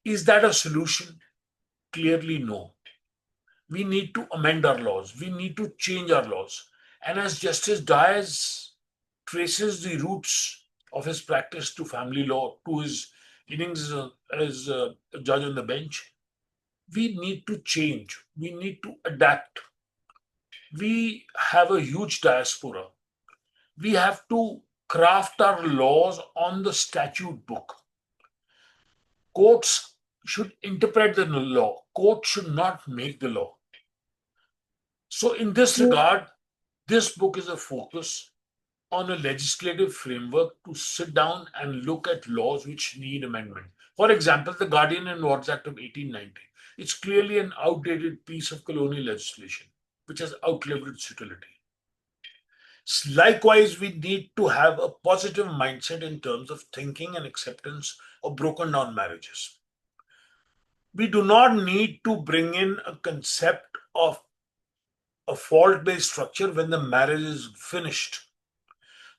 Is that a solution? Clearly, no. We need to amend our laws. We need to change our laws. And as Justice Dias traces the roots of his practice to family law, to his innings as a judge on the bench, we need to change. We need to adapt. We have a huge diaspora. We have to craft our laws on the statute book. Courts should interpret the law. Courts should not make the law. So, in this regard, this book is a focus on a legislative framework to sit down and look at laws which need amendment. For example, the Guardian and Wards Act of 1890. It's clearly an outdated piece of colonial legislation which has outlived its utility. Likewise, we need to have a positive mindset in terms of thinking and acceptance of broken down marriages. We do not need to bring in a concept of a fault based structure when the marriage is finished.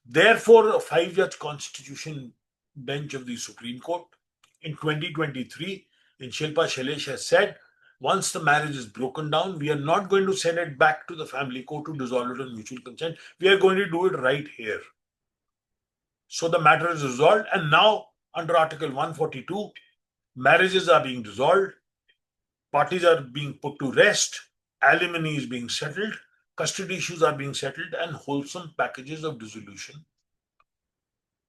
Therefore, a 5 judge constitution bench of the Supreme Court in 2023 in Shilpa Shailesh has said, once the marriage is broken down, we are not going to send it back to the family court to dissolve it on mutual consent. We are going to do it right here. So the matter is resolved. And now, under Article 142, marriages are being dissolved, parties are being put to rest, alimony is being settled, custody issues are being settled, and wholesome packages of dissolution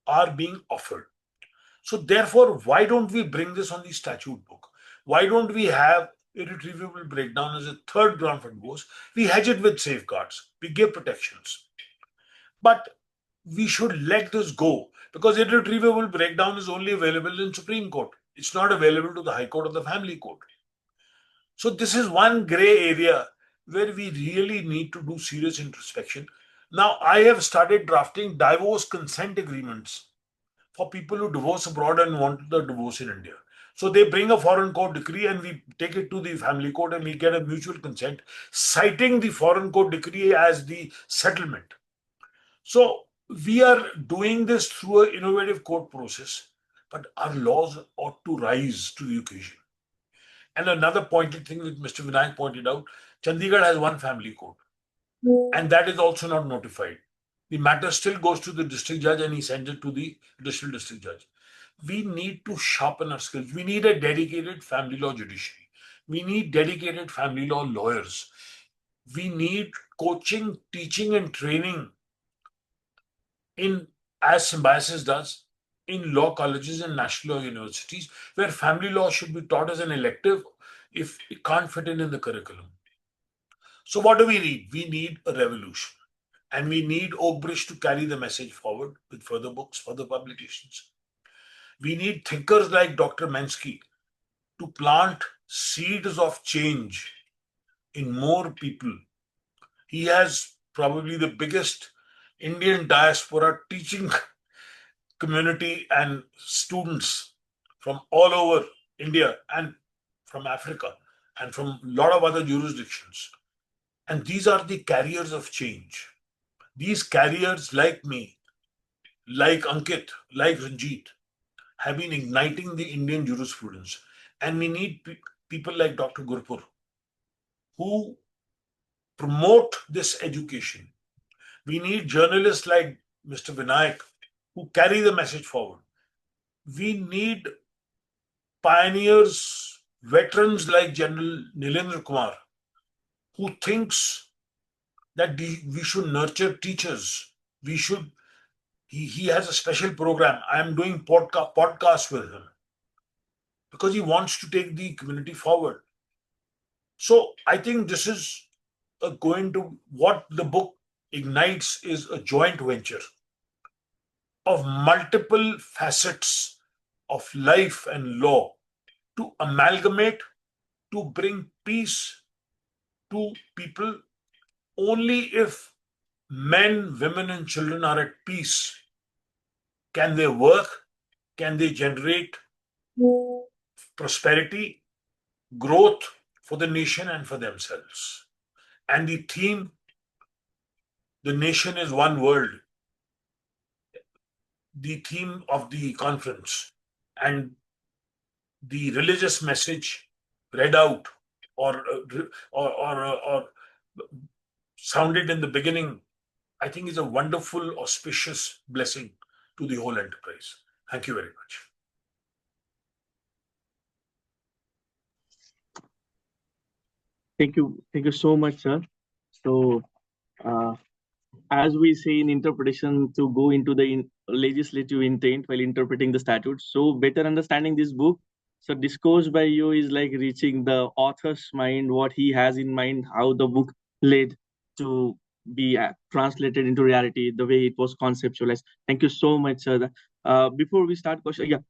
are being offered. So, therefore, why don't we bring this on the statute book? Why don't we have irretrievable breakdown as a third ground for divorce? We hedge it with safeguards, we give protections. But we should let this go because irretrievable breakdown is only available in Supreme Court. It's not available to the High Court or the Family Court. So this is one gray area where we really need to do serious introspection. Now, I have started drafting divorce consent agreements for people who divorce abroad and want the divorce in India. So they bring a foreign court decree and we take it to the family court and we get a mutual consent, citing the foreign court decree as the settlement. So we are doing this through an innovative court process, but our laws ought to rise to the occasion. And another pointed thing that Mr. Vinayak pointed out, Chandigarh has one family court, and that is also not notified. The matter still goes to the district judge and he sends it to the additional district judge. We need to sharpen our skills. We need a dedicated family law judiciary. We need dedicated family law lawyers. We need coaching, teaching, and training in, as Symbiosis does, in law colleges and national law universities, where family law should be taught as an elective if it can't fit in the curriculum. So what do we need? We need a revolution. And we need Oakbridge to carry the message forward with further books, further publications. We need thinkers like Dr. Mensky to plant seeds of change in more people. He has probably the biggest Indian diaspora teaching community and students from all over India and from Africa and from a lot of other jurisdictions. And these are the carriers of change. These carriers, like me, like Ankit, like Ranjit, have been igniting the Indian jurisprudence. And we need people like Dr. Gurpur who promote this education. We need journalists like Mr. Vinayak who carry the message forward. We need pioneers, veterans like General Nilendra Kumar, who thinks that we should nurture teachers. We should. He has a special program. I am doing podcasts with him because he wants to take the community forward. So I think this is going to what the book ignites is a joint venture of multiple facets of life and law to amalgamate, to bring peace to people. Only if men, women, and children are at peace can they work, can they generate prosperity, growth for the nation and for themselves. And the theme, the nation is one world, the theme of the conference, and the religious message read out or sounded in the beginning, I think is a wonderful, auspicious blessing to the whole enterprise. Thank you very much. Thank you so much, sir. So, uh, as we say in interpretation, to go into the legislative intent while interpreting the statute. So, better understanding this book. So, discourse by you is like reaching the author's mind, what he has in mind, how the book led to be translated into reality, the way it was conceptualized. Thank you so much, sir. Before we start question,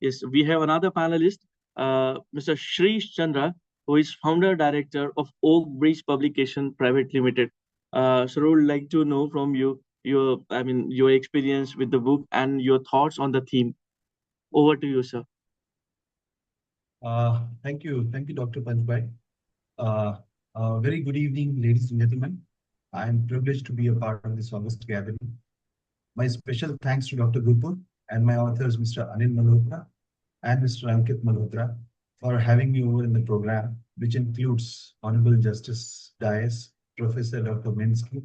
yes, we have another panelist, Mr. Shrish Chandra, who is founder director of Oak Bridge Publication Private Limited. So I would like to know from you your experience with the book and your thoughts on the theme. Over to you, sir. Thank you, Dr. Panchbhai. Very good evening, ladies and gentlemen. I am privileged to be a part of this august gathering. My special thanks to Dr. Gurpur and my authors, Mr. Anil Malhotra and Mr. Ankit Malhotra, for having me over in the program, which includes Honorable Justice Dias, Professor Dr. Minsky,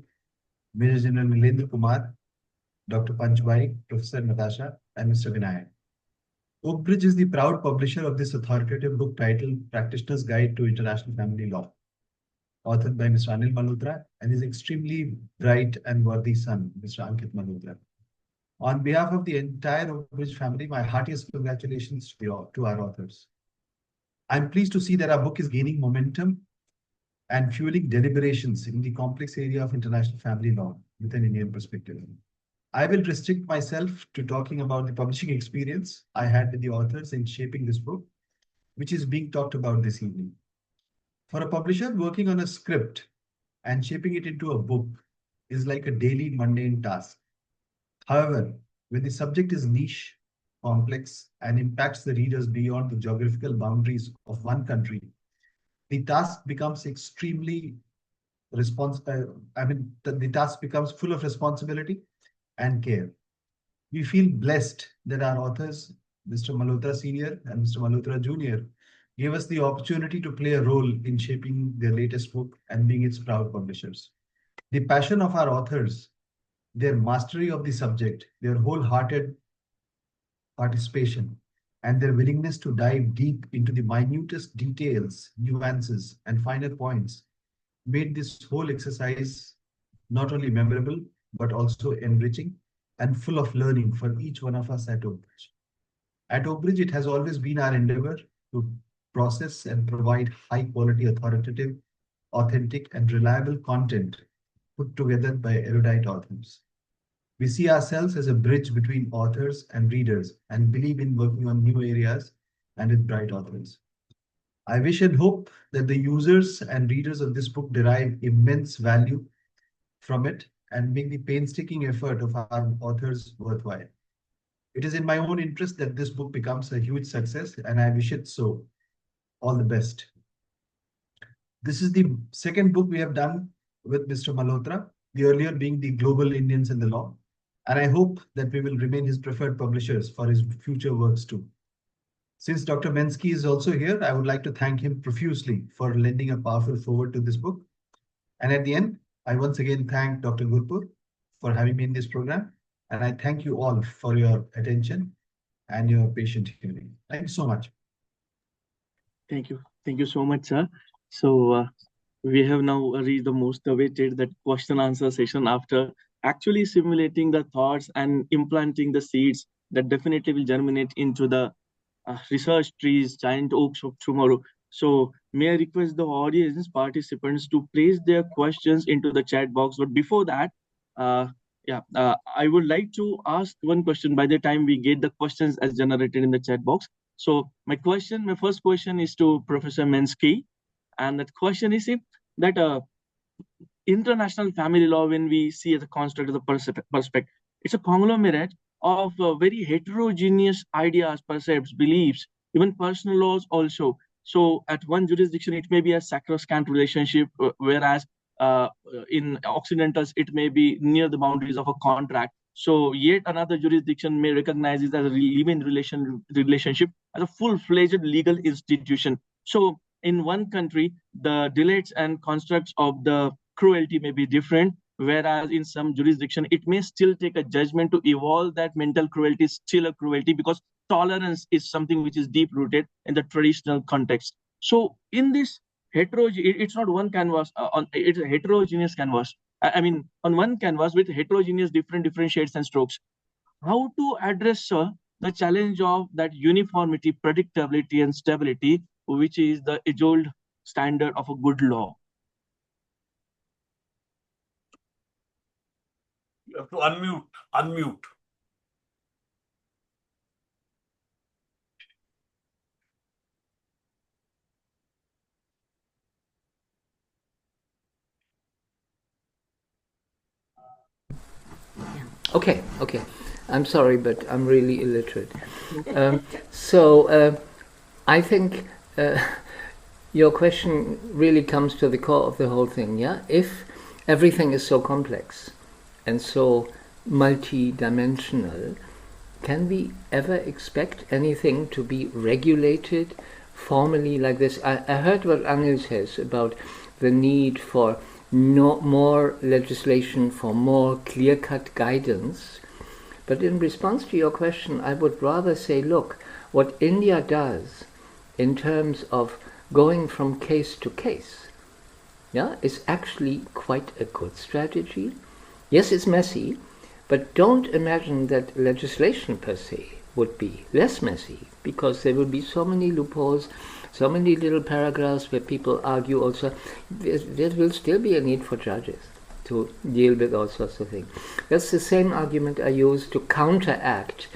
Major General Nilendra Kumar, Dr. Panchbhai, Professor Natasha, and Mr. Vinayak. Oakbridge is the proud publisher of this authoritative book titled Practitioner's Guide to International Family Law, authored by Mr. Anil Malhotra and his extremely bright and worthy son, Mr. Ankit Malhotra. On behalf of the entire Oakbridge family, my heartiest congratulations to our authors. I'm pleased to see that our book is gaining momentum and fueling deliberations in the complex area of international family law with an Indian perspective. I will restrict myself to talking about the publishing experience I had with the authors in shaping this book, which is being talked about this evening. For a publisher, working on a script and shaping it into a book is like a daily mundane task. However, when the subject is niche, complex, and impacts the readers beyond the geographical boundaries of one country, the task becomes extremely the task becomes full of responsibility and care. We feel blessed that our authors, Mr. Malhotra Sr. and Mr. Malhotra Jr., gave us the opportunity to play a role in shaping their latest book and being its proud publishers. The passion of our authors, their mastery of the subject, their wholehearted participation, and their willingness to dive deep into the minutest details, nuances, and finer points made this whole exercise not only memorable, but also enriching and full of learning for each one of us at Oakbridge. At Oakbridge, it has always been our endeavor to process and provide high quality, authoritative, authentic, and reliable content put together by erudite authors. We see ourselves as a bridge between authors and readers and believe in working on new areas and with bright authors. I wish and hope that the users and readers of this book derive immense value from it and make the painstaking effort of our authors worthwhile. It is in my own interest that this book becomes a huge success, and I wish it so. All the best. This is the second book we have done with Mr. Malhotra, the earlier being The Global Indians in the Law, and I hope that we will remain his preferred publishers for his future works too. Since Dr. Minsky is also here, I would like to thank him profusely for lending a powerful forward to this book. And at the end, I once again thank Dr. Gurpur for having me in this program, and I thank you all for your attention and your patient hearing. Thank you so much. Thank you so much, sir. So we have now reached the most awaited that question answer session after actually simulating the thoughts and implanting the seeds that definitely will germinate into the research trees, giant oaks of tomorrow. So may I request the audience participants to place their questions into the chat box. But before that, I would like to ask one question by the time we get the questions as generated in the chat box. So my first question is to Professor Minsky. And that question is that international family law, when we see the construct of the perspective, it's a conglomerate of very heterogeneous ideas, percepts, beliefs, even personal laws also. So at one jurisdiction, it may be a sacrosanct relationship, whereas in Occidentals, it may be near the boundaries of a contract. So yet another jurisdiction may recognize it as a living relationship as a full-fledged legal institution. So in one country, the delights and constructs of the cruelty may be different, whereas in some jurisdiction, it may still take a judgment to evolve that mental cruelty is still a cruelty, because tolerance is something which is deep rooted in the traditional context. So in this it's not one canvas, it's a heterogeneous canvas. I mean, on one canvas with heterogeneous different shades and strokes. How to address the challenge of that uniformity, predictability, and stability, which is the age-old standard of a good law? You have to unmute. Okay. I'm sorry, but I'm really illiterate. I think your question really comes to the core of the whole thing, yeah? If everything is so complex and so multi-dimensional, can we ever expect anything to be regulated formally like this? I heard what Anil says about the need for more legislation, for more clear-cut guidance. But in response to your question, I would rather say, look, what India does in terms of going from case to case, yeah, is actually quite a good strategy. Yes, it's messy, but don't imagine that legislation per se would be less messy, because there will be so many loopholes, so many little paragraphs where people argue also. There will still be a need for judges to deal with all sorts of things. That's the same argument I use to counteract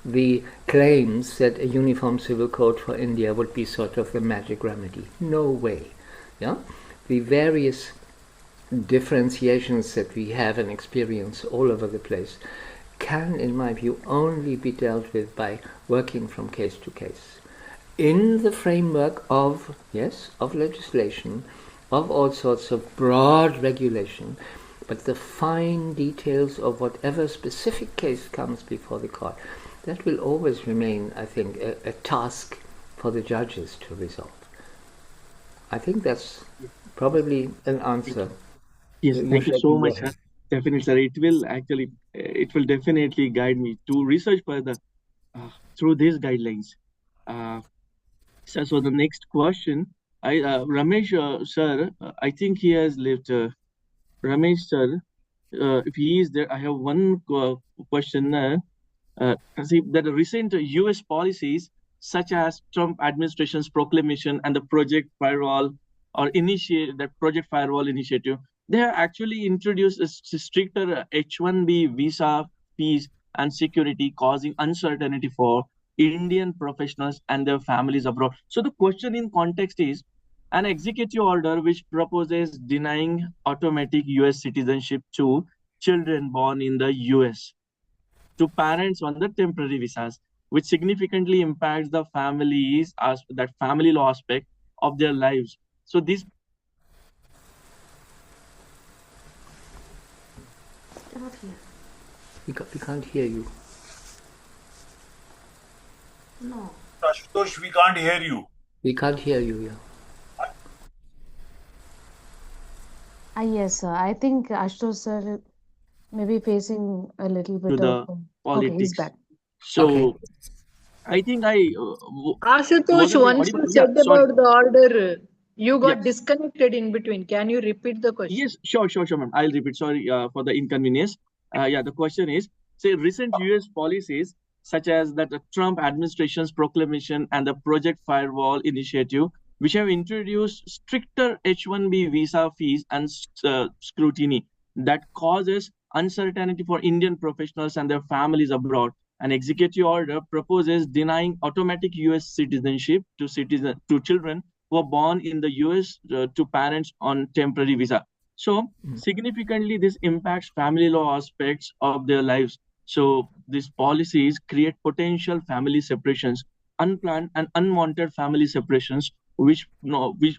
the claims that a uniform civil code for India would be sort of the magic remedy. No way. Yeah? The various differentiations that we have and experience all over the place can, in my view, only be dealt with by working from case to case in the framework of, yes, of legislation, of all sorts of broad regulation, but the fine details of whatever specific case comes before the court, that will always remain, I think, a task for the judges to resolve. I think that's probably an answer. Yes, thank you so much, sir. Definitely, sir. It will definitely guide me to research further through these guidelines. So the next question, Ramesh, sir, I think he has left. Ramesh, sir, if he is there, I have one question. See that the recent U.S. policies, such as Trump administration's proclamation and the Project Firewall initiative, they have actually introduced a stricter H-1B visa fees and security, causing uncertainty for Indian professionals and their families abroad. So the question in context is, an executive order which proposes denying automatic U.S. citizenship to children born in the U.S. to parents on the temporary visas, which significantly impacts the families as that family law aspect of their lives. So this We can't hear you. No. Ashutosh, we can't hear you. We can't hear you, yeah. Yes, sir. I think Ashutosh sir may be facing a little bit to of. the Okay, he's politics. back. So Okay. I think Ashutosh, wasn't once audible. you Yeah, said sorry. about the order, you got Yeah. disconnected in between. Can you repeat the question? Yes, sure, ma'am. I'll repeat. Sorry for the inconvenience. The question is, say, recent U.S. policies such as that Trump administration's proclamation and the Project Firewall initiative, which have introduced stricter H-1B visa fees and scrutiny that causes uncertainty for Indian professionals and their families abroad. An executive order proposes denying automatic U.S. citizenship to children who are born in the US to parents on temporary visa. So significantly, this impacts family law aspects of their lives. So these policies create potential family separations. unplanned and unwanted family separations, which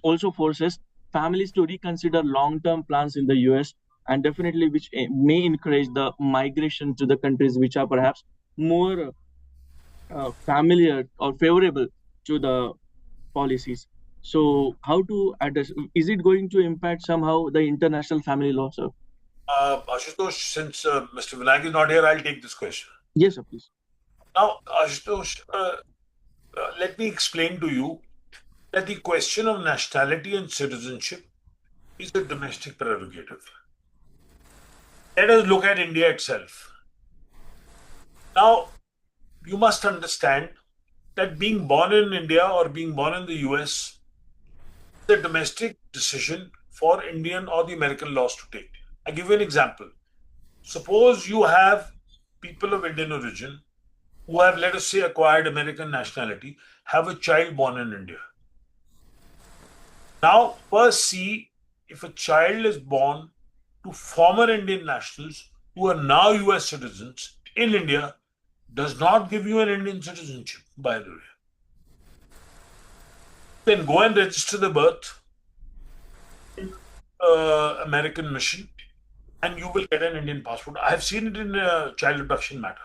also forces families to reconsider long-term plans in the US, and definitely which may encourage the migration to the countries which are perhaps more familiar or favorable to the policies. So how to address, is it going to impact somehow the international family law, sir? Ashutosh, since Mr. Vinayak is not here, I'll take this question. Yes, sir, please. Now, Ashutosh, let me explain to you that the question of nationality and citizenship is a domestic prerogative. Let us look at India itself. Now, you must understand that being born in India or being born in the US is a domestic decision for Indian or the American laws to take. I give you an example. Suppose you have people of Indian origin who have, let us say, acquired American nationality, have a child born in India. Now, per se, if a child is born to former Indian nationals who are now US citizens in India, does not give you an Indian citizenship, by the way. You can go and register the birth in American mission and you will get an Indian passport. I have seen it in a child abduction matter.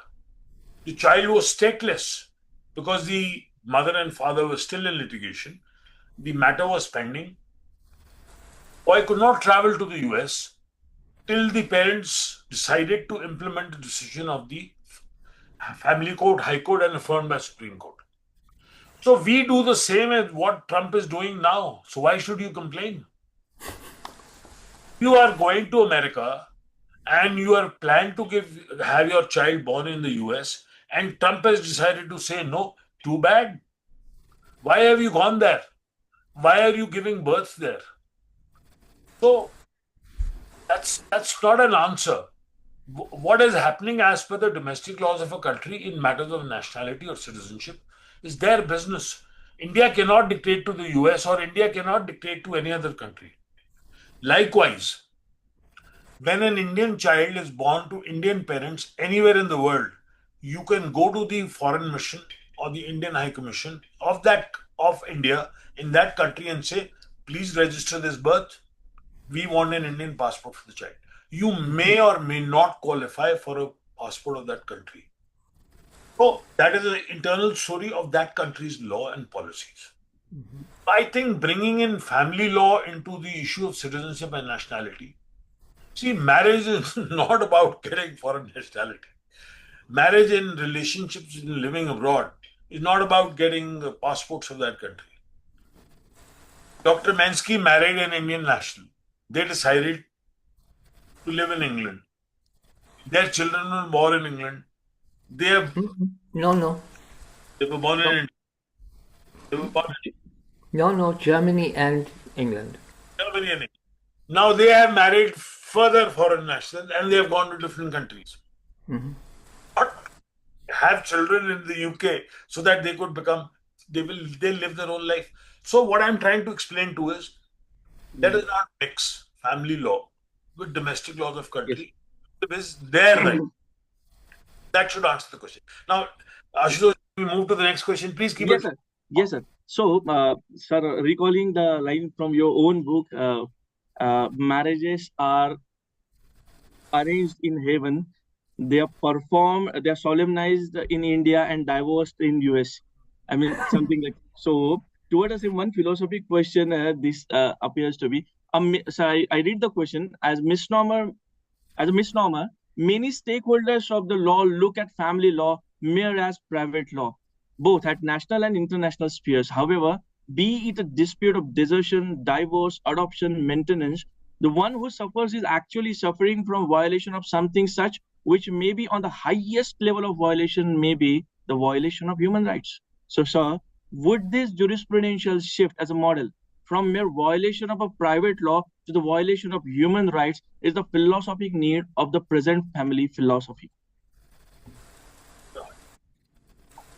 The child was stateless because the mother and father were still in litigation. The matter was pending. Boy could not travel to the US till the parents decided to implement the decision of the family court, high court, and affirmed by Supreme Court. So we do the same as what Trump is doing now. So why should you complain? You are going to America and you are planning to have your child born in the US, and Trump has decided to say no. Too bad. Why have you gone there? Why are you giving birth there? So that's not an answer. What is happening as per the domestic laws of a country in matters of nationality or citizenship is their business. India cannot dictate to the US, or India cannot dictate to any other country. Likewise, when an Indian child is born to Indian parents anywhere in the world, you can go to the foreign mission or the Indian High Commission of India in that country and say, please register this birth. We want an Indian passport for the child. You may or may not qualify for a passport of that country. So that is an internal story of that country's law and policies. I think bringing in family law into the issue of citizenship and nationality. See, marriage is not about getting foreign nationality. Marriage and relationships in living abroad is not about getting passports of that country. Dr. Mensky married an Indian national. They decided to live in England. Their children were born in England. They have No. they were born in India. They were born in No, Germany and England. Germany and England. Now they have married further foreign nationals and they have gone to different countries. Not have children in the UK so that they could become, they'll live their own life. So what I'm trying to explain to is, let us not mix family law with domestic laws of country. It is their right. That should answer the question. Now, Ashutosh, we move to the next question. Please keep it. Sir. Yes, sir. So, sir, recalling the line from your own book, marriages are arranged in heaven. They are performed, they are solemnized in India and divorced in US. I mean, something like so. Toward us, in one philosophy question, this appears to be. So I read the question as misnomer. As a misnomer, many stakeholders of the law look at family law mere as private law, both at national and international spheres. However, be it a dispute of desertion, divorce, adoption, maintenance, the one who suffers is actually suffering from violation of something such which may be on the highest level of violation, may be the violation of human rights. So, sir, would this jurisprudential shift as a model from mere violation of a private law to the violation of human rights is the philosophic need of the present family philosophy?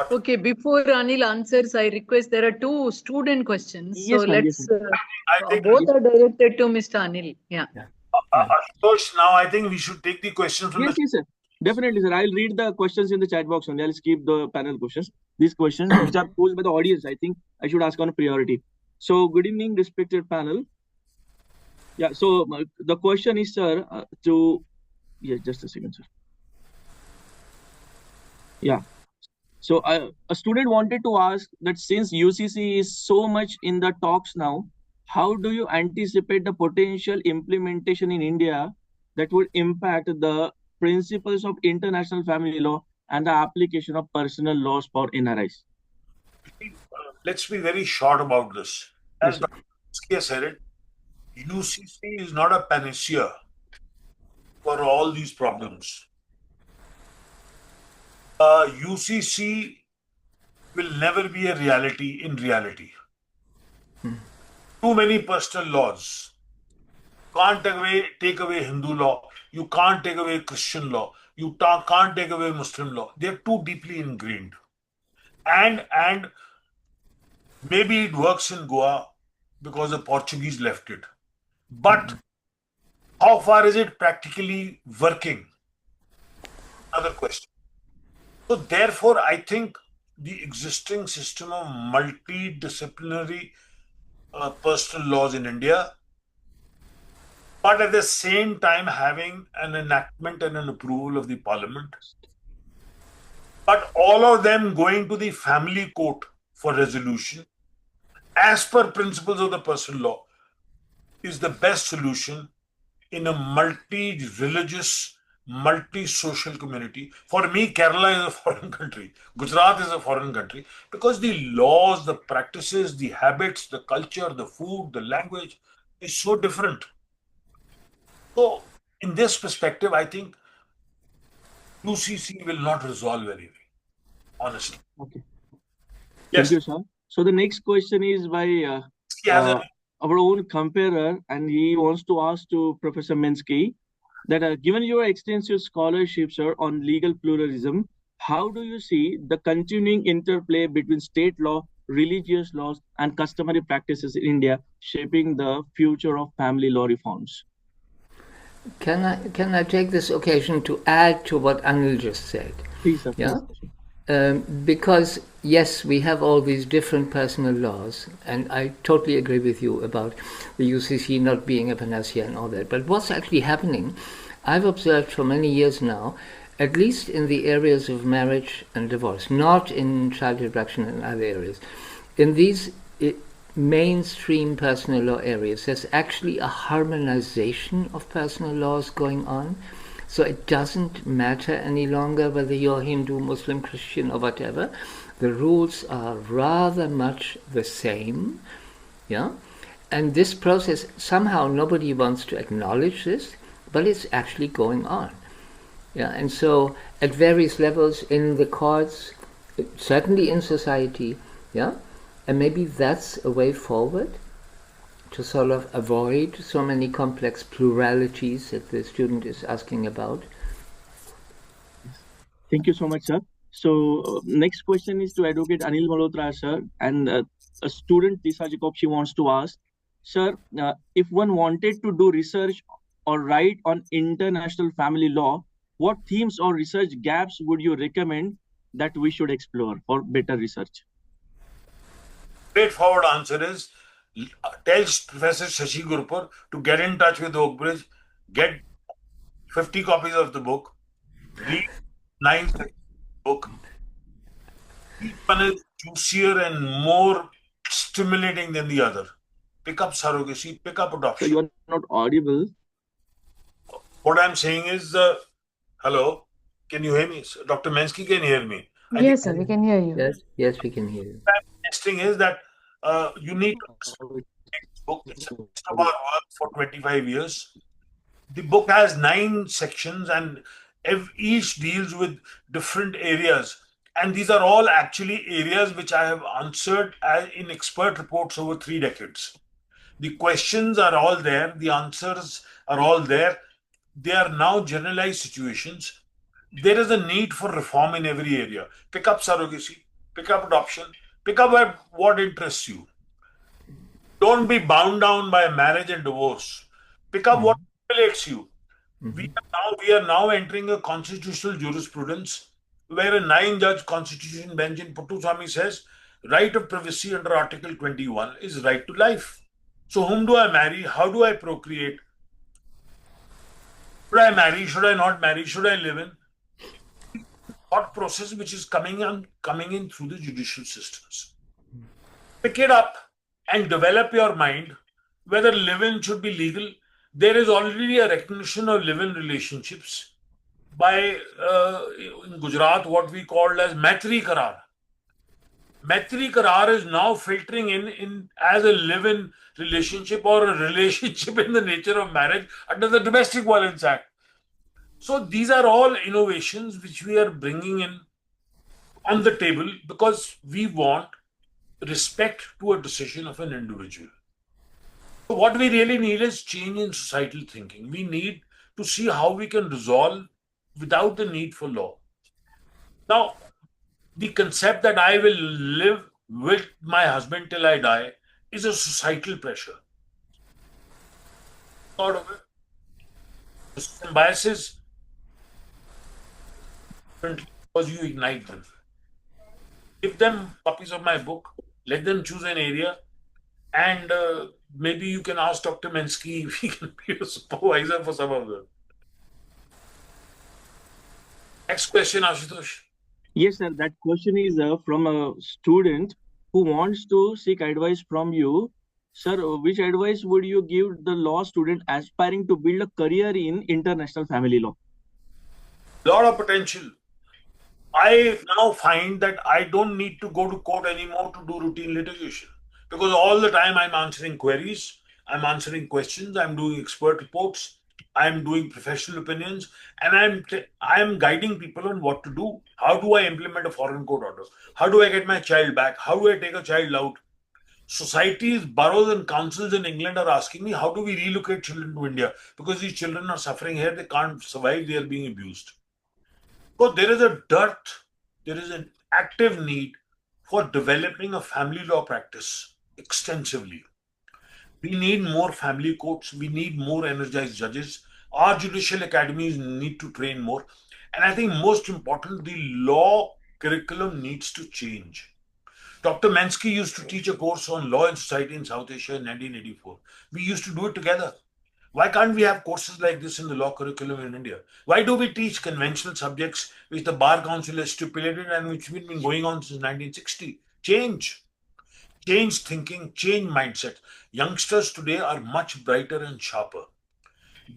Okay, before Anil answers, I request, there are two student questions. Yes, so ma'am, let's, I think both are directed to Mr. Anil. Yeah. Ashutosh, now I think we should take the questions from Yes, sir. Definitely, sir. I'll read the questions in the chat box only. I'll skip the panel questions. these questions which are posed by the audience. I think I should ask on a priority. So, good evening, respected panel. Yeah. So the question is, sir, just a second, sir. Yeah. So a student wanted to ask that since UCC is so much in the talks now, how do you anticipate the potential implementation in India that would impact the principles of international family law and the application of personal laws for NRIs? Let's be very short about this. Yes, As sir. Dr. Skia said it, UCC is not a panacea for all these problems. UCC will never be a reality in reality. Too many personal laws. Can't take away Hindu law. You can't take away Christian law. You can't take away Muslim law. They're too deeply ingrained. And maybe it works in Goa because the Portuguese left it. But how far is it practically working? Another question. So therefore, I think the existing system of multidisciplinary personal laws in India, but at the same time having an enactment and an approval of the parliament, but all of them going to the family court for resolution as per principles of the personal law is the best solution in a multi-religious, multi-social community. For me, Kerala is a foreign country. Gujarat is a foreign country because the laws, the practices, the habits, the culture, the food, the language is so different. So, in this perspective, I think UCC will not resolve anything, honestly. Okay. Yes. Thank you, sir. So the next question is by He has a our own comparer, and he wants to ask to Professor Minsky that given your extensive scholarship, sir, on legal pluralism, how do you see the continuing interplay between state law, religious laws, and customary practices in India shaping the future of family law reforms? Can I take this occasion to add to what Anil just said? Please, sir. Yeah. Please. Because yes, we have all these different personal laws, and I totally agree with you about the UCC not being a panacea and all that. But what's actually happening, I've observed for many years now, at least in the areas of marriage and divorce, not in child abduction and other areas, in these mainstream personal law areas, there's actually a harmonization of personal laws going on. So it doesn't matter any longer whether you're Hindu, Muslim, Christian, or whatever. The rules are rather much the same, yeah. And this process, somehow nobody wants to acknowledge this, but it's actually going on, yeah. And so at various levels in the courts, certainly in society, yeah. And maybe that's a way forward to sort of avoid so many complex pluralities that the student is asking about. Thank you so much, sir. So next question is to Advocate Anil Malhotra, sir, and a student, Tisha Jacob, she wants to ask, sir, if one wanted to do research or write on international family law, what themes or research gaps would you recommend that we should explore for better research? straightforward answer is tell Professor Shashi Gurpur to get in touch with Oakbridge, get 50 copies of the book, read 9 sections of the book. Each one is juicier and more stimulating than the other. Pick up surrogacy, pick up adoption. So you are not audible. What I'm saying is, hello, can you hear me? Dr. Mensky can hear me. Yes, sir, we can hear you. Yes, we can hear you. What I'm suggesting is that you need to read this book. It's a list of our work for 25 years. The book has 9 sections and each deals with different areas. And these are all actually areas which I have answered in expert reports over 3 decades. The questions are all there. The answers are all there. They are now generalized situations. There is a need for reform in every area. Pick up surrogacy, pick up adoption, pick up what interests you. Don't be bound down by marriage and divorce. Pick up what stimulates you. We are now entering a constitutional jurisprudence where a 9-judge constitution bench in Puttaswamy says right of privacy under Article 21 is right to life. So whom do I marry? How do I procreate? Should I marry? Should I not marry? Should I live in? Thought process which is coming in through the judicial systems. Pick it up and develop your mind whether live-in should be legal. There is already a recognition of live-in relationships by in Gujarat what we called as Maitri Karar. Maitri Karar is now filtering in as a live-in relationship or a relationship in the nature of marriage under the Domestic Violence Act. So these are all innovations which we are bringing in on the table because we want respect to a decision of an individual. So what we really need is change in societal thinking. We need to see how we can resolve without the need for law. Now, the concept that I will live with my husband till I die is a societal pressure. Thought of it. The symbiosis because you ignite them. Give them copies of my book, let them choose an area, and maybe you can ask Dr. Mensky if he can be a supervisor for some of them. Next question, Ashutosh. Yes, sir. That question is from a student who wants to seek advice from you. Sir, which advice would you give the law student aspiring to build a career in international family law? Lot of potential. I now find that I don't need to go to court anymore to do routine litigation because all the time I'm answering queries, I'm answering questions, I'm doing expert reports, I'm doing professional opinions, and I'm guiding people on what to do. How do I implement a foreign court order? How do I get my child back? How do I take a child out? Societies, boroughs, and councils in England are asking me, how do we relocate children to India? Because these children are suffering here, they can't survive, they are being abused. So there is an active need for developing a family law practice extensively. We need more family courts. We need more energized judges. Our judicial academies need to train more. And I think most important, the law curriculum needs to change. Dr. Mensky used to teach a course on law and society in South Asia in 1984. We used to do it together. Why can't we have courses like this in the law curriculum in India? Why do we teach conventional subjects which the Bar Council has stipulated and which have been going on since 1960? Change thinking, change mindset. Youngsters today are much brighter and sharper.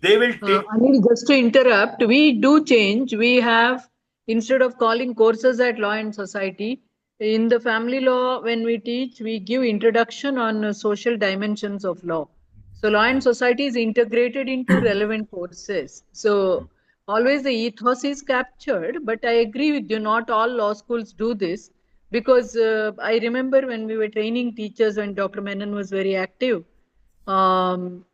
They will take. Anil, just to interrupt, we do change. We have, instead of calling courses at Law and Society, in the family law, when we teach, we give introduction on social dimensions of law. So Law and Society is integrated into relevant courses. So always the ethos is captured, but I agree with you, not all law schools do this. Because I remember when we were training teachers, when Dr. Menon was very active, one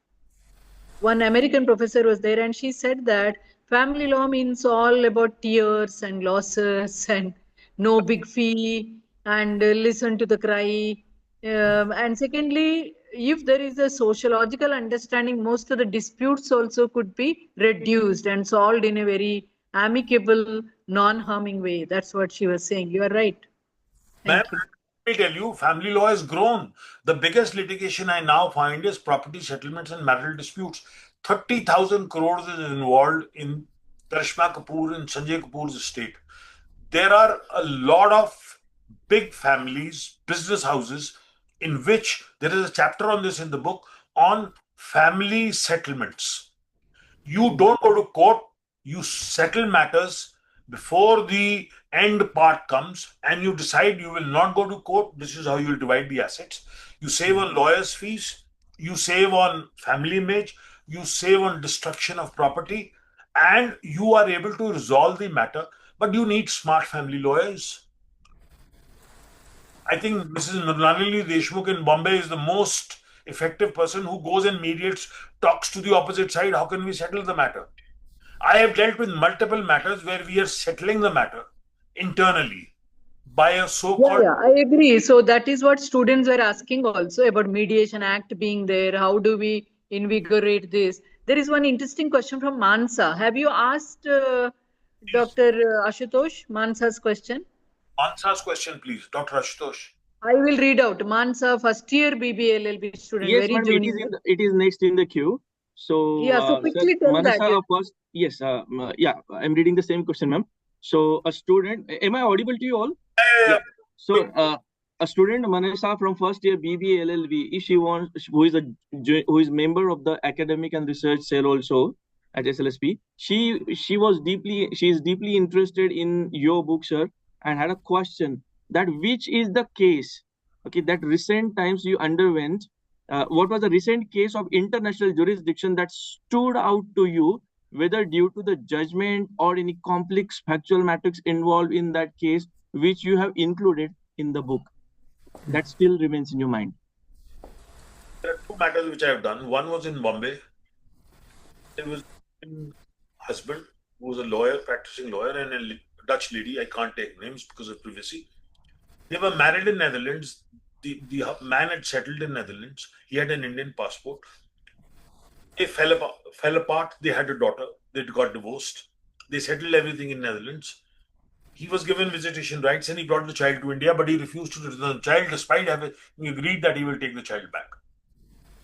American professor was there and she said that family law means all about tears and losses and no big fee and listen to the cry. And secondly, if there is a sociological understanding, most of the disputes also could be reduced and solved in a very amicable, non-harming way. That's what she was saying. You are right. Ma'am, let me tell you, family law has grown. The biggest litigation I now find is property settlements and marital disputes. 30,000 crores is involved in Karishma Kapoor and Sanjay Kapoor's estate. There are a lot of big families, business houses, in which there is a chapter on this in the book on family settlements. You don't go to court, you settle matters before the end part comes and you decide you will not go to court. This is how you will divide the assets. You save on lawyers' fees, you save on family image, you save on destruction of property, and you are able to resolve the matter. But you need smart family lawyers. I think Mrs. Nurlanili Deshmukh in Bombay is the most effective person who goes and mediates, talks to the opposite side. How can we settle the matter? I have dealt with multiple matters where we are settling the matter internally by a so-called. Yeah, I agree. So that is what students were asking also about Mediation Act being there. How do we invigorate this? There is one interesting question from Mansa. Have you asked Dr. Ashutosh, Mansa's question. Mansa's question, please. Dr. Ashutosh. I will read out. Mansa, first year BBLLB student, Yes, very madam, it junior. is it is next in the queue. So, Yeah, so sir, quickly tell that. Manasa first. Yes, yeah, I'm reading the same question, ma'am. So, a student, am I audible to you all? Yeah. So, a student, Manasa from first year BBLLB, if she wants, who is member of the academic and research cell also at SLSP, she is deeply interested in your book, sir, and had a question that which is the case, okay, that recent times you underwent. What was the recent case of international jurisdiction that stood out to you, whether due to the judgment or any complex factual matters involved in that case, which you have included in the book, that still remains in your mind? There are two matters which I have done. One was in Bombay. There was a husband who was a lawyer, practicing lawyer, and a Dutch lady. I can't take names because of privacy. They were married in Netherlands. The man had settled in Netherlands. He had an Indian passport. They fell apart. They had a daughter. They got divorced. They settled everything in Netherlands. He was given visitation rights and he brought the child to India, but he refused to return the child despite having agreed that he will take the child back.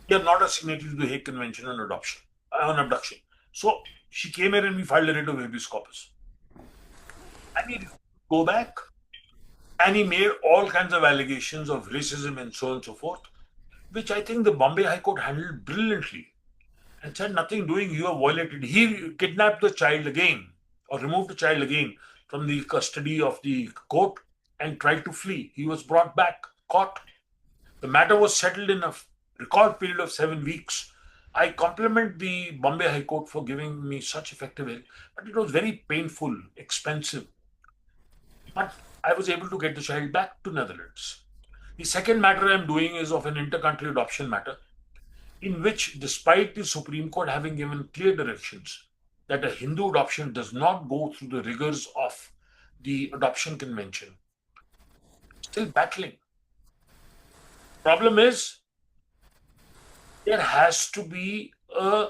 They are not a signatory to the Hague Convention on adoption, on abduction. So she came here and we filed a writ of habeas corpus. And he go back, and he made all kinds of allegations of racism and so on and so forth, which I think the Bombay High Court handled brilliantly and said nothing doing, you have violated. He kidnapped the child again or removed the child again from the custody of the court and tried to flee. He was brought back, caught. The matter was settled in a record period of 7 weeks. I compliment the Bombay High Court for giving me such effective help, but it was very painful, expensive. But I was able to get the child back to Netherlands. The second matter I'm doing is of an inter-country adoption matter, in which, despite the Supreme Court having given clear directions that a Hindu adoption does not go through the rigors of the adoption convention, still battling. Problem is, there has to be a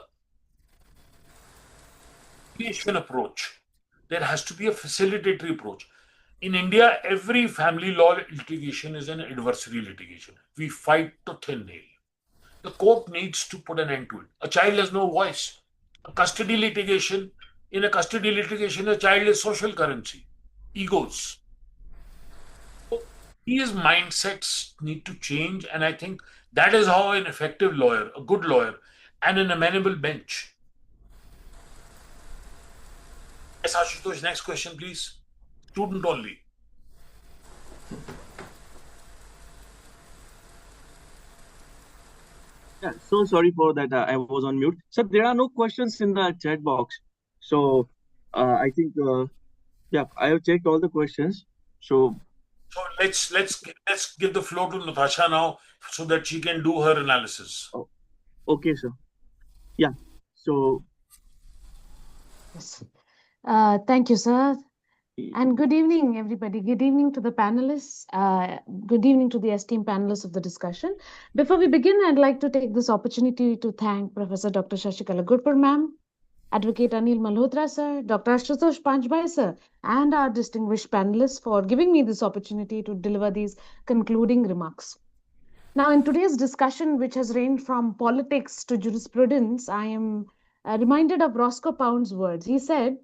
mediation approach. There has to be a facilitatory approach. In India, every family law litigation is an adversary litigation. We fight to thin nail. The court needs to put an end to it. A child has no voice. In a custody litigation, a child is social currency, egos. So these mindsets need to change, and I think that is how an effective lawyer, a good lawyer, and an amenable bench. Yes, Ashutosh, next question, please. Student only. Yeah, so sorry for that. I was on mute. So there are no questions in the chat box. So I think yeah, I have checked all the questions. So let's give the floor to Natasha now so that she can do her analysis. Okay, sir. Yeah. So Yes. Thank you, sir. And good evening, everybody. Good evening to the panelists. Good evening to the esteemed panelists of the discussion. Before we begin, I'd like to take this opportunity to thank Professor Dr. Shashikala Gurpur ma'am, Advocate Anil Malhotra sir, Dr. Ashutosh Panchbhai sir, and our distinguished panelists for giving me this opportunity to deliver these concluding remarks. Now, in today's discussion, which has ranged from politics to jurisprudence, I am reminded of Roscoe Pound's words. He said,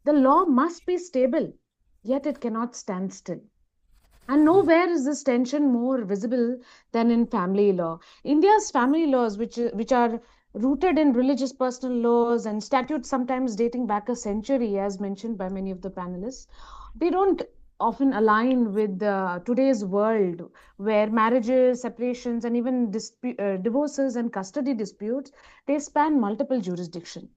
"The law must be stable, yet it cannot stand still." And nowhere is this tension more visible than in family law. India's family laws, which are rooted in religious personal laws and statutes sometimes dating back a century, as mentioned by many of the panelists, they don't often align with today's world where marriages, separations, and even divorces and custody disputes, they span multiple jurisdictions.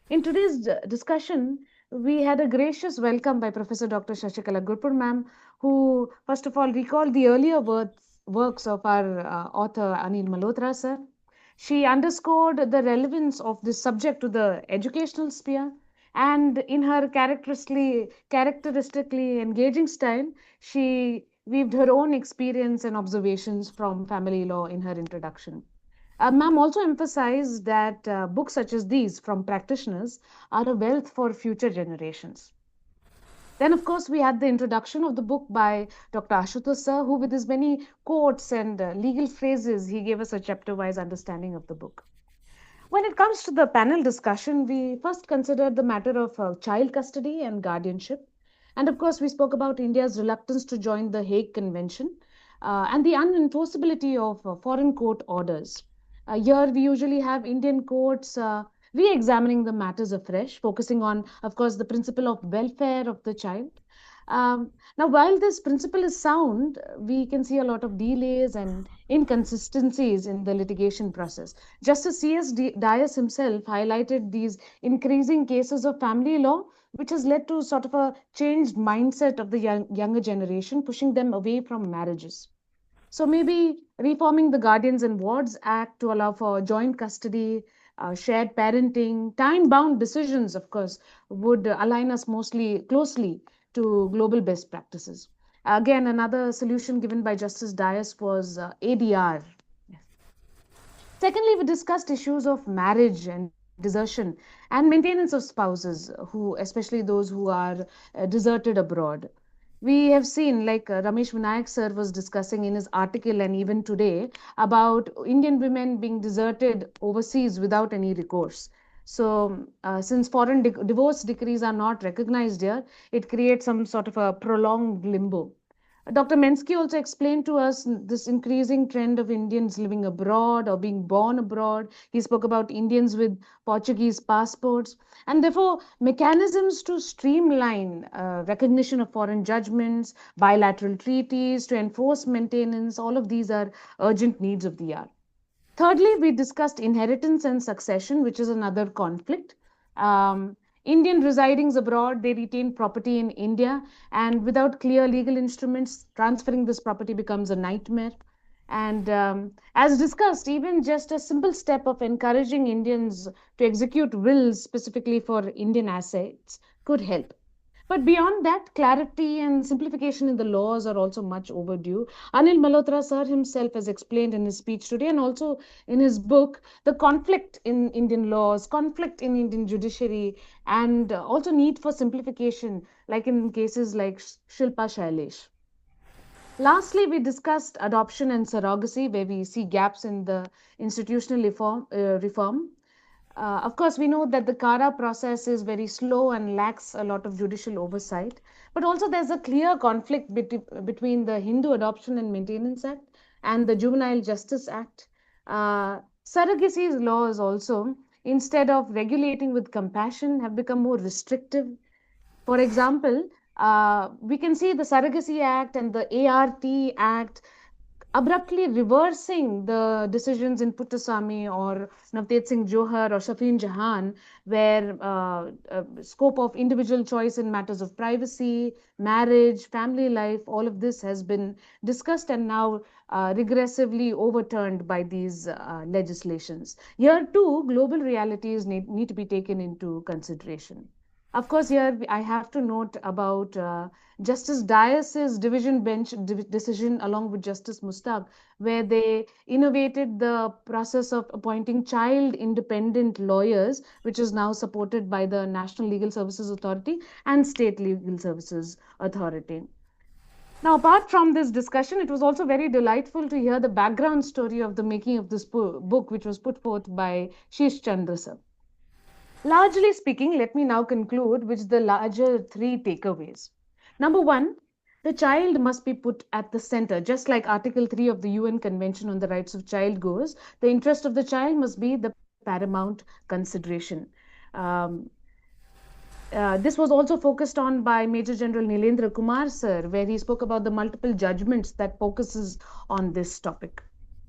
In today's discussion, we had a gracious welcome by Professor Dr. Shashikala Gurpur ma'am, who first of all recalled the earlier works of our author Anil Malhotra sir. She underscored the relevance of this subject to the educational sphere, and in her characteristically engaging style, she weaved her own experience and observations from family law in her introduction. Ma'am also emphasized that books such as these from practitioners are a wealth for future generations. Then, of course, we had the introduction of the book by Dr. Ashutosh sir, who, with his many quotes and legal phrases, he gave us a chapter-wise understanding of the book. When it comes to the panel discussion, we first considered the matter of child custody and guardianship. And of course, we spoke about India's reluctance to join the Hague Convention and the unenforceability of foreign court orders. Here, we usually have Indian courts re examining the matters afresh, focusing on, of course, the principle of welfare of the child. Now, while this principle is sound, we can see a lot of delays and inconsistencies in the litigation process. Justice C.S. Dias himself highlighted these increasing cases of family law, which has led to sort of a changed mindset of the younger generation, pushing them away from marriages. So maybe reforming the Guardians and Wards Act to allow for joint custody, shared parenting, time-bound decisions, of course, would align us mostly closely to global best practices. Again, another solution given by Justice Dias was ADR. Secondly, we discussed issues of marriage and desertion and maintenance of spouses who, especially those who are deserted abroad. We have seen, like Ramesh Vinayak sir was discussing in his article and even today, about Indian women being deserted overseas without any recourse. So, since foreign divorce decrees are not recognized here, it creates some sort of a prolonged limbo. Dr. Mensky also explained to us this increasing trend of Indians living abroad or being born abroad. He spoke about Indians with Portuguese passports, and therefore mechanisms to streamline recognition of foreign judgments, bilateral treaties, to enforce maintenance. All of these are urgent needs of the hour. Thirdly, we discussed inheritance and succession, which is another conflict. Indian residings abroad, they retain property in India, and without clear legal instruments, transferring this property becomes a nightmare. And as discussed, even just a simple step of encouraging Indians to execute wills specifically for Indian assets could help. But beyond that, clarity and simplification in the laws are also much overdue. Anil Malhotra sir himself has explained in his speech today and also in his book the conflict in Indian laws, conflict in Indian judiciary, and also need for simplification, like in cases like Shilpa Shailesh. Lastly, we discussed adoption and surrogacy, where we see gaps in the institutional reform. Of course, we know that the CARA process is very slow and lacks a lot of judicial oversight. But also, there's a clear conflict between the Hindu Adoption and Maintenance Act and the Juvenile Justice Act. Surrogacy laws also, instead of regulating with compassion, have become more restrictive. For example, we can see the Surrogacy Act and the ART Act abruptly reversing the decisions in Puttaswamy or Navteej Singh Johar or Shafin Jahan, where scope of individual choice in matters of privacy, marriage, family life, all of this has been discussed and now regressively overturned by these legislations. Here too, global realities need to be taken into consideration. Of course, here I have to note about Justice Dias's division bench decision along with Justice Mustaq, where they innovated the process of appointing child independent lawyers, which is now supported by the National Legal Services Authority and State Legal Services Authority. Now, apart from this discussion, it was also very delightful to hear the background story of the making of this book, which was put forth by Sheesh Chandra sir. Largely speaking, let me now conclude with the larger three takeaways. Number one, the child must be put at the center, just like Article 3 of the UN Convention on the Rights of Child goes. The interest of the child must be the paramount consideration. Um, this was also focused on by Major General Nilendra Kumar sir, where he spoke about the multiple judgments that focuses on this topic.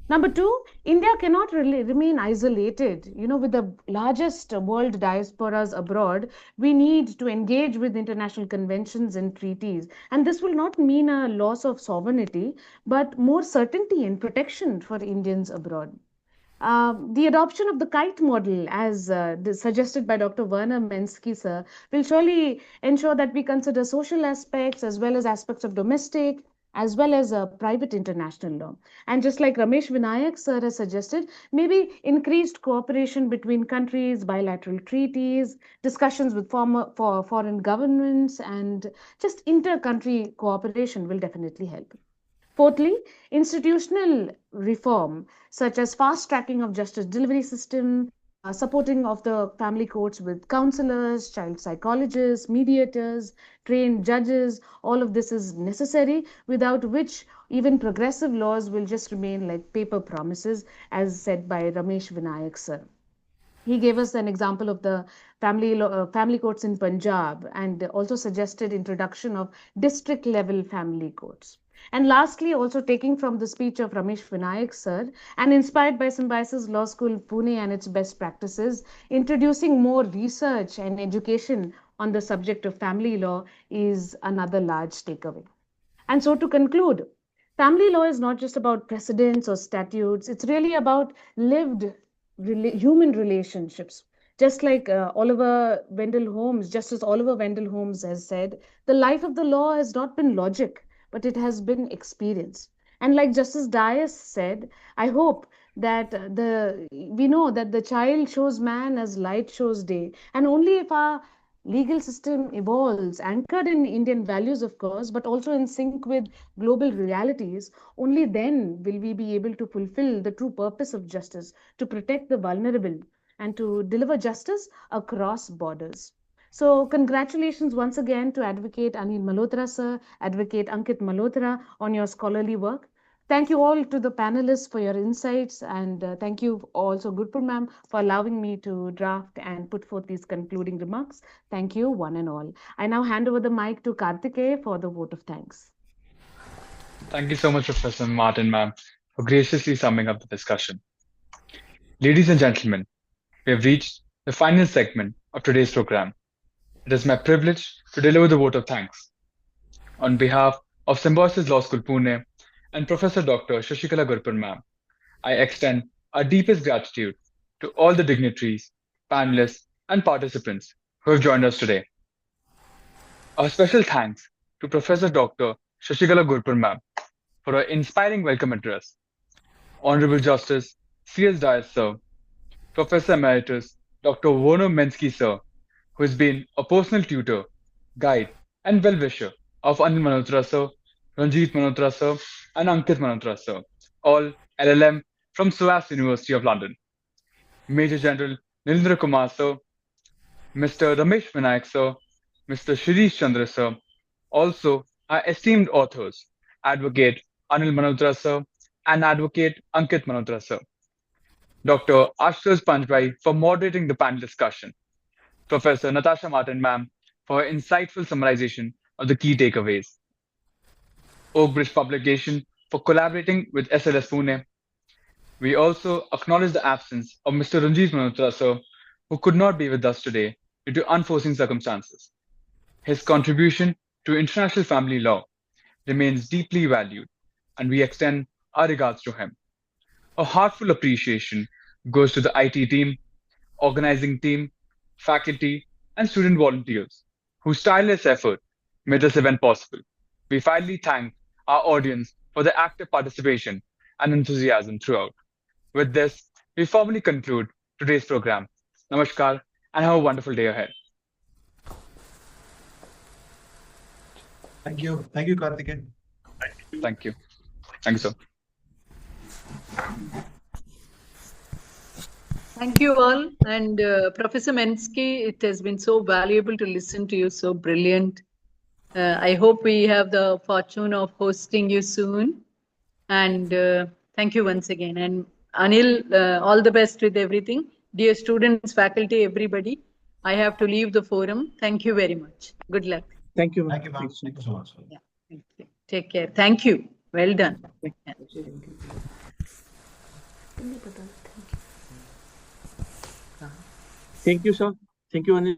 Number two, India cannot really remain isolated. With the largest world diasporas abroad, we need to engage with international conventions and treaties. And this will not mean a loss of sovereignty, but more certainty and protection for Indians abroad. The adoption of the kite model, as suggested by Dr. Werner Mensky, sir, will surely ensure that we consider social aspects as well as aspects of domestic, as well as private international law. And just like Ramesh Vinayak sir has suggested, maybe increased cooperation between countries, bilateral treaties, discussions with foreign governments, and just inter-country cooperation will definitely help. Fourthly, institutional reform, such as fast tracking of justice delivery system, supporting of the family courts with counselors, child psychologists, mediators, trained judges, all of this is necessary, without which even progressive laws will just remain like paper promises, as said by Ramesh Vinayak sir. He gave us an example of the family courts in Punjab, and also suggested introduction of district level family courts. And lastly, also taking from the speech of Ramesh Vinayak sir and inspired by Symbiosis Law School Pune and its best practices, introducing more research and education on the subject of family law is another large takeaway. And so, to conclude, family law is not just about precedents or statutes, it's really about lived human relationships. Just like Justice Oliver Wendell Holmes has said, the life of the law has not been logic, but it has been experience. And like Justice Dias said, I hope that we know that the child shows man as light shows day, and only if our legal system evolves, anchored in Indian values, of course, but also in sync with global realities, only then will we be able to fulfill the true purpose of justice, to protect the vulnerable and to deliver justice across borders. So, congratulations once again to Advocate Anil Malhotra, sir, Advocate Ankit Malhotra, on your scholarly work. Thank you all to the panelists for your insights, and thank you also, Gurpur ma'am, for allowing me to draft and put forth these concluding remarks. Thank you, one and all. I now hand over the mic to Kartikeya for the vote of thanks. Thank you so much, Professor Martin, ma'am, for graciously summing up the discussion. Ladies and gentlemen, we have reached the final segment of today's program. It is my privilege to deliver the vote of thanks. On behalf of Symbiosis Law School Pune and Professor Dr. Shashikala Gurpur ma'am, I extend our deepest gratitude to all the dignitaries, panelists, and participants who have joined us today. A special thanks to Professor Dr. Shashikala Gurpur ma'am for her inspiring welcome address. Honorable Justice C.S. Dias sir, Professor Emeritus Dr. Wono Mensky sir, who has been a personal tutor, guide, and well-wisher of Anil Malhotra sir, Ranjit Malhotra sir, and Ankit Malhotra sir, all LLM from SOAS University of London. Major General Nilendra Kumar sir, Mr. Ramesh Vinayak sir, Mr. Shirish Chandra sir, also our esteemed authors, Advocate Anil Malhotra sir and Advocate Ankit Malhotra sir. Dr. Ashutosh Panchbhai for moderating the panel discussion. Professor Natasha Martin ma'am for her insightful summarization of the key takeaways. Oak Bridge Publication for collaborating with SLS Pune. We also acknowledge the absence of Mr. Ranjit Malhotra sir, who could not be with us today due to unforeseen circumstances. His contribution to international family law remains deeply valued, and we extend our regards to him. A heartfelt appreciation goes to the IT team, organizing team, faculty, and student volunteers whose tireless effort made this event possible. We finally thank our audience for their active participation and enthusiasm throughout. With this, we formally conclude today's program. Namaskar, and have a wonderful day ahead. Thank you. Thank you, Kartikeya. Thank you. Thank you, sir. Thank you all. And Professor Mensky, it has been so valuable to listen to you, so brilliant. I hope we have the fortune of hosting you soon. And thank you once again. And Anil, all the best with everything. Dear students, faculty, everybody, I have to leave the forum. Thank you very much. Good luck. Thank you. Thank you, ma'am. Thank you so much. Yeah, thank you. Take care. Thank you. Well done. Yeah. Thank you, sir. Thank you, Anil.